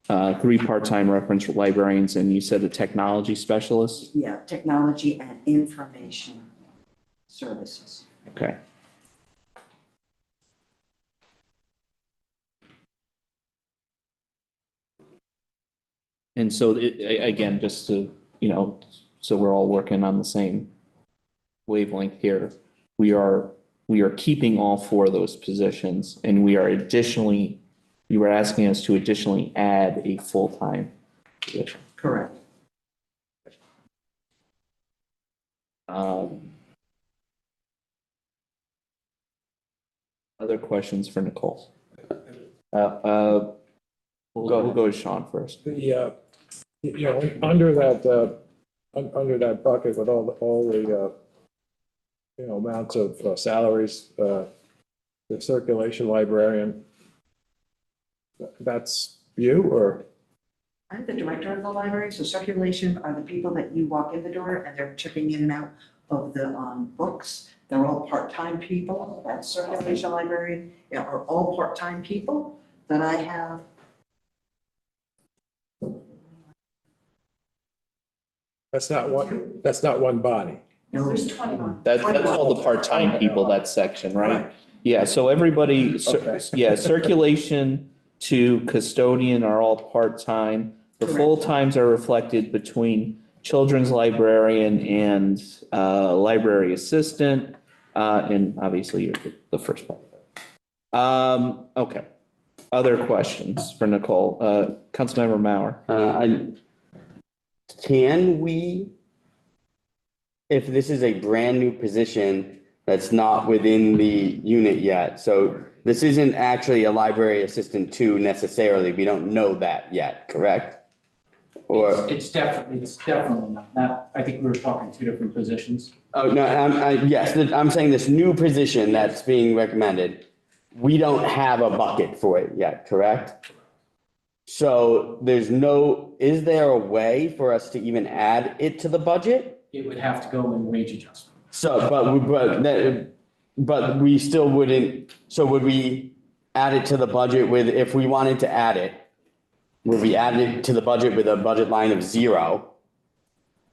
3 part-time reference librarians, and you said a technology specialist? Yeah, technology and information services. Okay. And so again, just to, so we're all working on the same wavelength here, we are keeping all 4 of those positions, and we are additionally you were asking us to additionally add a full-time position. Correct. Other questions for Nicole? We'll go to Sean first. The, under that bucket with all the amounts of salaries, the circulation librarian, that's you or? I'm the director of the library, so circulation are the people that you walk in the door and they're chipping in and out of the books. They're all part-time people. That circulation librarian are all part-time people that I have. That's not one body. No, there's 21. That's all the part-time people, that section, right? Yeah, so everybody, yeah, circulation to custodian are all part-time. The Correct. full-times are reflected between children's librarian and library assistant, and obviously you're the first part. Okay. Other questions for Nicole? Councilmember Mauer. Can we, if this is a brand new position that's not within the unit yet, so this isn't actually a library assistant two necessarily, we don't know that yet, correct? Or, It's definitely not. That, I think we were talking two different positions. oh, no, yes, I'm saying this new position that's being recommended, we don't have a bucket for it yet, correct? So is there a way for us to even add it to the budget? It would have to go in wage adjustment. So, but we still wouldn't, so would we add it to the budget with, if we wanted to add it, would we add it to the budget with a budget line of 0?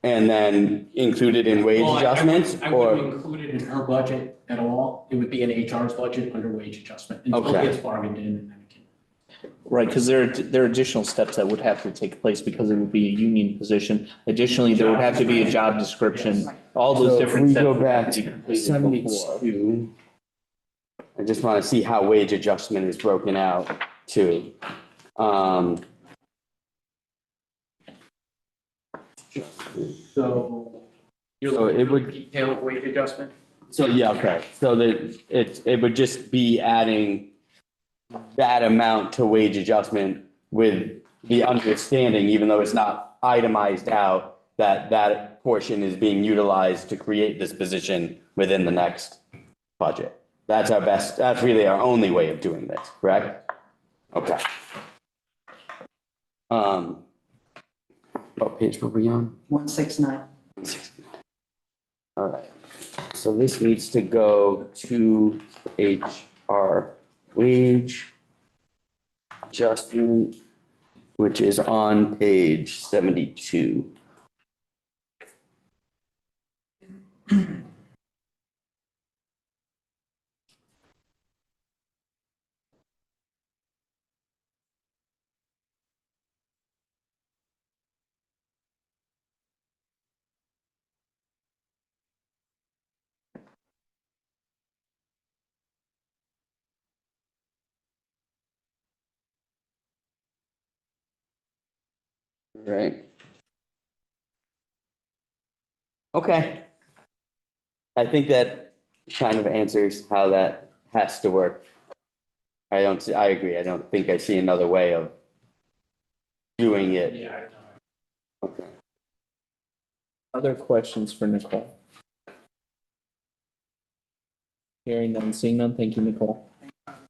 And then include it in wage Well, adjustments? I wouldn't include it in her budget at all. It would be in HR's budget under wage adjustment until it Okay. gets bargained in and then it can. Right, because there are additional steps that would have to take place because it would be a union position. Additionally, there would have to be a job description, all those So if different we steps. go would back have to be to completed before. 72. I just want to see how wage adjustment is broken out too. So you're So looking it for would- detailed wage adjustment? So, yeah, okay, so that it would just be adding that amount to wage adjustment with the understanding, even though it's not itemized out, that that portion is being utilized to create this position within the next budget. That's really our only way of doing this, correct? Okay. What page were we on? 169. All right, so this needs to go to HR wage adjustment, which is on page 72. Right. Okay. I think that kind of answers how that has to work. I agree. I don't think I see another way of doing it. Yeah. Okay. Other questions for Nicole? Hearing none, seeing none. Thank you, Nicole.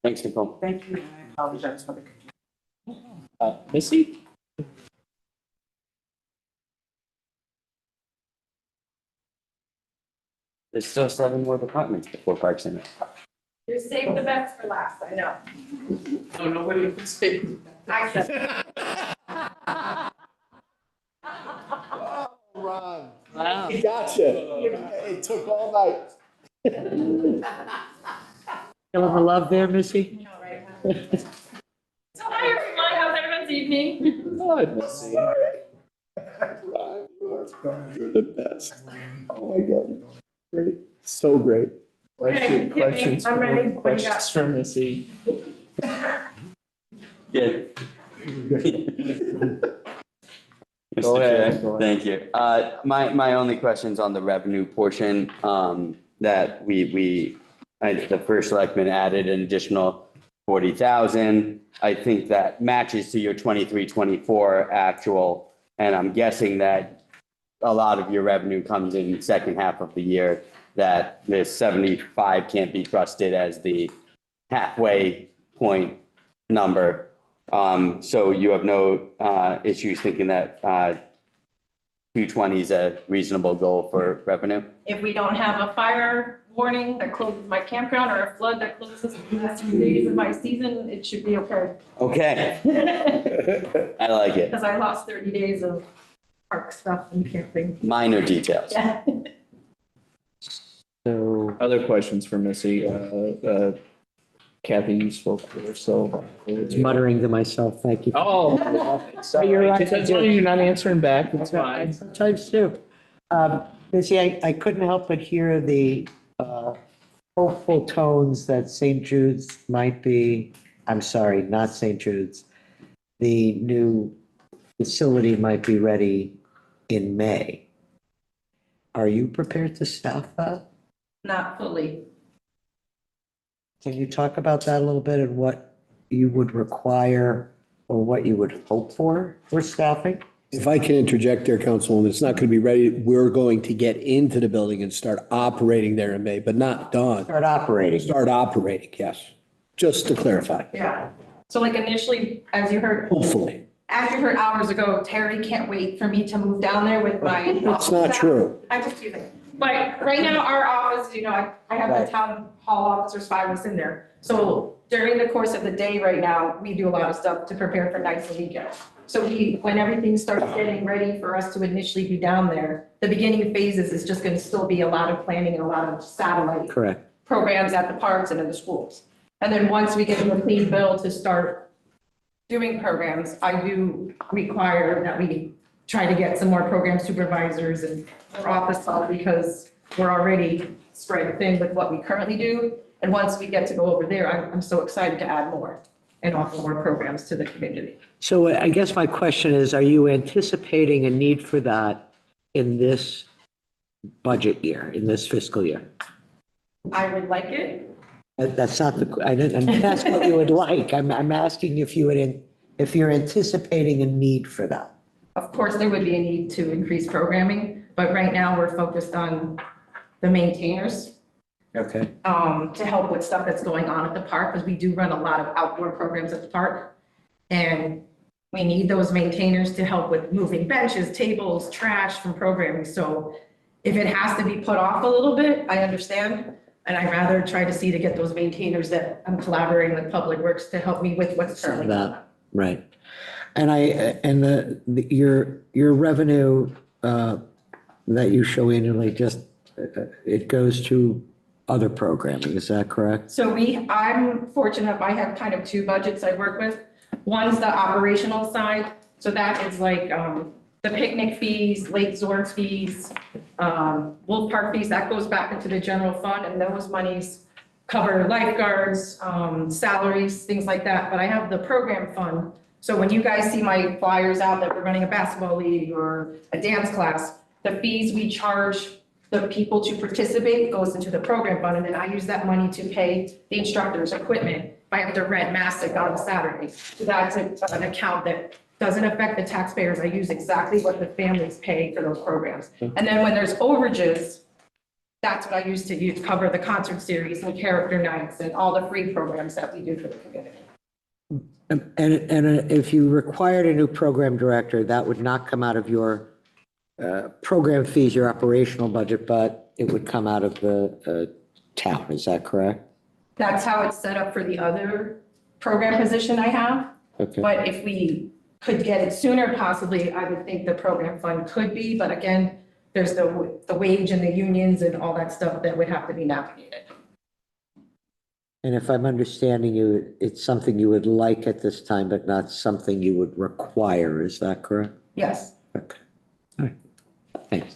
Thanks, Nicole. Thank you, and I apologize for the confusion. Missy? There's still 7 more departments before Parks and Rec. You saved the best for last, I know. No, nobody can say. I said. Oh, Ron. Wow. Gotcha. It took all night. Feel the love there, Missy? So hi everyone, how's everyone's evening? Hi, Missy. Ron, you're the best. Oh, my God. Great. So great. Okay, hit me. Questions I'm ready. What do you got? Questions for Missy? Yeah. Go Mr. ahead, Chair, go ahead. thank you. My only question's on the revenue portion, that the first selectman added an additional 40,000. I think that matches to your 23-24 actual, and I'm guessing that a lot of your revenue comes in the second half of the year, that this 75 can't be trusted as the halfway point number. So you have no issues thinking that 220 is a reasonable goal for revenue? If we don't have a fire warning that closes my campground or a flood that closes the last few days of my season, it should be okay. Okay, I like it. Because I lost 30 days of park stuff and camping. Minor details. Yeah. So other questions for Missy? Kathy, you spoke for her, so. Muttering to myself, thank you. Oh. You're right. As long as you're not answering back, it's fine. Sometimes too. Missy, I couldn't help but hear the hopeful tones that St. Jude's might be, I'm sorry, not St. Jude's. The new facility might be ready in May. Are you prepared to staff that? Not fully. Can you talk about that a little bit and what you would require or what you would hope for staffing? If I can interject there, Councilwoman, it's not going to be ready. We're going to get into the building and start operating there in May, but not done. Start operating. Start operating, yes. Just to clarify, Yeah. So like initially, as you heard hours ago, Terry can't wait for me to move down there with my. That's not true. I just do that. But right now, our office, I have the town hall officers, 5 of us in there. So during the course of the day right now, we do a lot of stuff to prepare for nights and weekends. So when everything starts getting ready for us to initially be down there, the beginning phases is just gonna still be a lot of planning and a lot of satellite Correct. programs at the parks and in the schools. And then once we get a clean bill to start doing programs, I do require that we try to get some more program supervisors and more office help because we're already spread thin with what we currently do. And once we get to go over there, I'm so excited to add more and offer more programs to the community. So I guess my question is, are you anticipating a need for that in this budget year, in this fiscal year? I would like it. That's not I didn't ask what you would like. I'm asking if you're anticipating a need for that. Of course, there would be a need to increase programming, but right now we're focused on the maintainers. Okay. To help with stuff that's going on at the park, because we do run a lot of outdoor programs at the park. And we need those maintainers to help with moving benches, tables, trash from programming. So if it has to be put off a little bit, I understand. And I'd rather try to see to get those maintainers that I'm collaborating with Public Works to help me with what's currently going on. Right. And your revenue that you show annually, just it goes to other programming, is that correct? So I'm fortunate, I have kind of 2 budgets I work with. One's the operational side, so that is like the picnic fees, Lake Zords fees, Wolf Park fees, that goes back into the general fund, and those monies cover lifeguards, salaries, things like that. But I have the program fund. So when you guys see my flyers out that we're running a basketball league or a dance class, the fees we charge the people to participate goes into the program fund, and then I use that money to pay the instructors, equipment. If I have to rent Mastic on a Saturday, so that's an account that doesn't affect the taxpayers. I use exactly what the families pay for those programs. And then when there's overages, that's what I use to cover the concert series and character nights and all the free programs that we do for the community. And if you required a new program director, that would not come out of your program fees, your operational budget, but it would come out of the town, is that correct? That's how it's set up for the other program position I have. Okay. But if we could get it sooner, possibly, I would think the program fund could be, but again, there's the wage and the unions and all that stuff that would have to be navigated. And if I'm understanding you, it's something you would like at this time, but not something you would require, is that correct? Yes. Okay. All right. Thanks.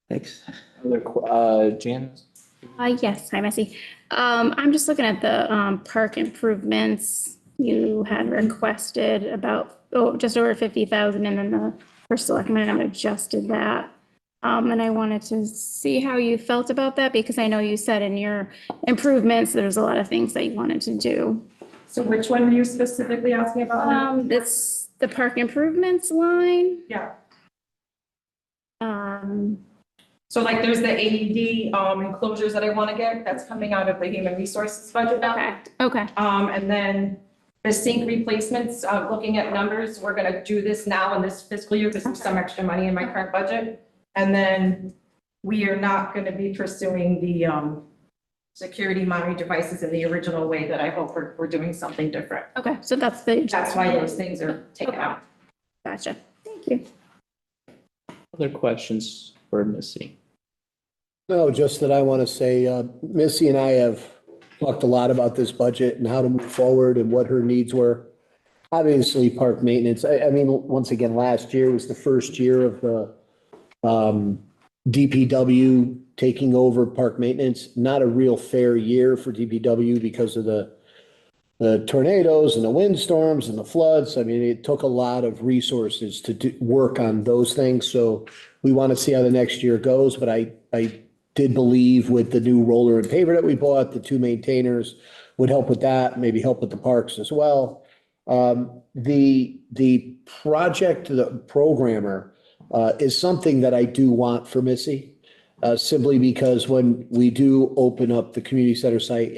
Thanks. Other, Jan? Yes, hi, Missy. I'm just looking at the, park improvements. You had requested about, just over 50,000 and then the first selectman adjusted that. And I wanted to see how you felt about that because I know you said in your improvements, there's a lot of things that you wanted to do. So which one are you specifically asking about? It's the park improvements line. Yeah. Um, So like there's the AED enclosures that I want to get, that's coming out of the human resources budget now. okay. And then the sink replacements, looking at numbers, we're gonna do this now in this fiscal year because there's some extra money in my current budget. And then we are not gonna be pursuing the security monitoring devices in the original way that I hope we're doing something different. Okay, so that's why those things are taken out. Gotcha. Thank you. Other questions for Missy? No, just that I want to say, Missy and I have talked a lot about this budget and how to move forward and what her needs were. Obviously, park maintenance, I mean, once again, last year was the first year of the DPW taking over park maintenance. Not a real fair year for DPW because of the tornadoes and the windstorms and the floods. I mean, it took a lot of resources to work on those things. So we want to see how the next year goes, but I did believe with the new roller and paver that we bought, the two maintainers would help with that, maybe help with the parks as well. The project, the programmer, is something that I do want for Missy. Simply because when we do open up the community center site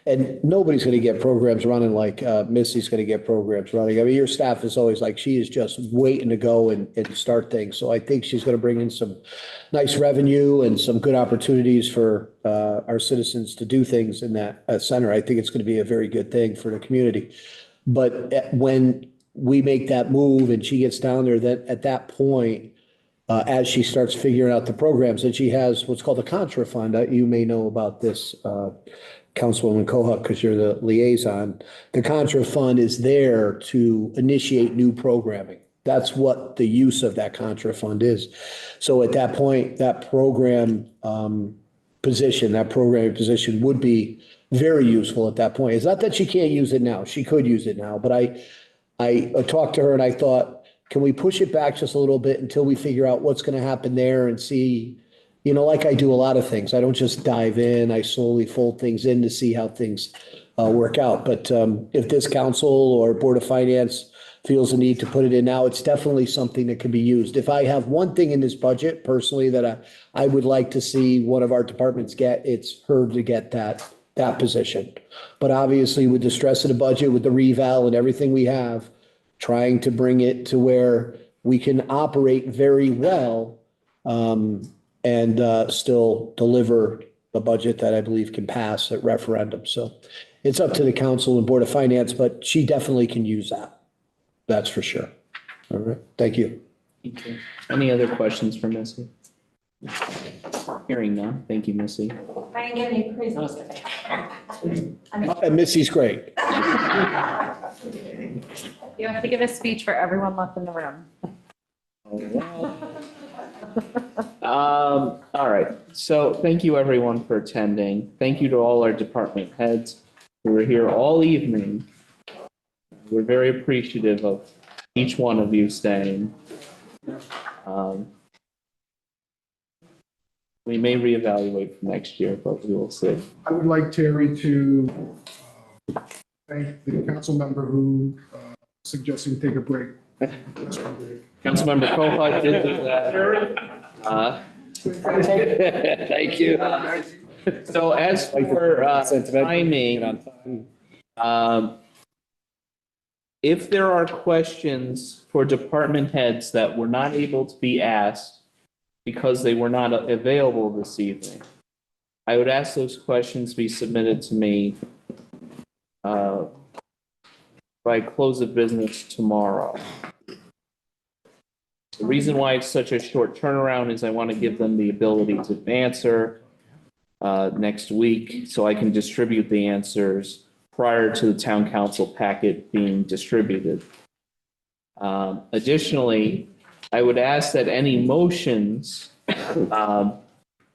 and nobody's going to get programs running like Missy's going to get programs running. I mean, your staff is always like, she is just waiting to go and start things. So I think she's going to bring in some nice revenue and some good opportunities for our citizens to do things in that center. I think it's going to be a very good thing for the community. But when we make that move and she gets down there, that at that point, as she starts figuring out the programs, and she has what's called a contra fund. You may know about this, Councilwoman Kohut, because you're the liaison. The contra fund is there to initiate new programming. That's what the use of that contra fund is. So at that point, that programming position would be very useful at that point. It's not that she can't use it now. She could use it now, but I talked to her and I thought, can we push it back just a little bit until we figure out what's going to happen there and see, like I do a lot of things. I don't just dive in. I slowly fold things in to see how things work out. But if this council or Board of Finance feels the need to put it in now, it's definitely something that can be used. If I have one thing in this budget personally that I would like to see one of our departments get, it's her to get that position. But obviously with the stress of the budget, with the reval and everything we have, trying to bring it to where we can operate very well and still deliver a budget that I believe can pass at referendum. So it's up to the council and Board of Finance, but she definitely can use that. That's for sure. All right. Thank you. Thank you. Any other questions for Missy? Hearing none. Thank you, Missy. I didn't get any praise. And Missy's great. You have to give a speech for everyone left in the room. All right. So thank you everyone for attending. Thank you to all our department heads who were here all evening. We're very appreciative of each one of you staying. We may reevaluate for next year, but we will see. I would like Terry to thank the council member who suggested we take a break. Councilmember Kohut did do that. Thank you. So as for timing, if there are questions for department heads that were not able to be asked because they were not available this evening, I would ask those questions be submitted to me by close of business tomorrow. The reason why it's such a short turnaround is I want to give them the ability to answer next week so I can distribute the answers prior to the town council packet being distributed. Additionally, I would ask that any motions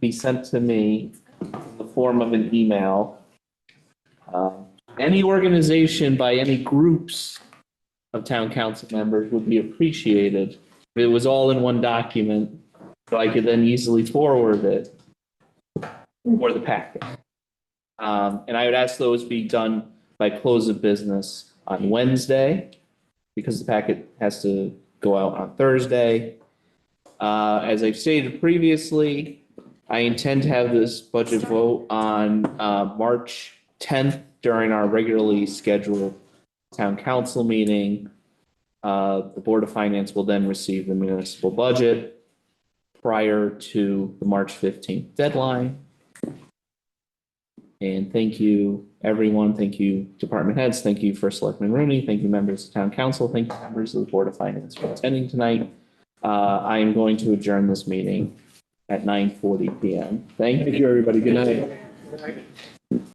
be sent to me in the form of an email. Any organization by any groups of town council members would be appreciated if it was all in one document, so I could then easily forward it or the packet. And I would ask those be done by close of business on Wednesday, because the packet has to go out on Thursday. As I've stated previously, I intend to have this budget vote on March 10th during our regularly scheduled town council meeting. The Board of Finance will then receive the municipal budget prior to the March 15th deadline. And thank you, everyone. Thank you, department heads. Thank you, First Selectman Rooney. Thank you, members of town council. Thank you, members of the Board of Finance for attending tonight. I am going to adjourn this meeting at 9:40 p.m. Thank you. Thank you, everybody. Good night.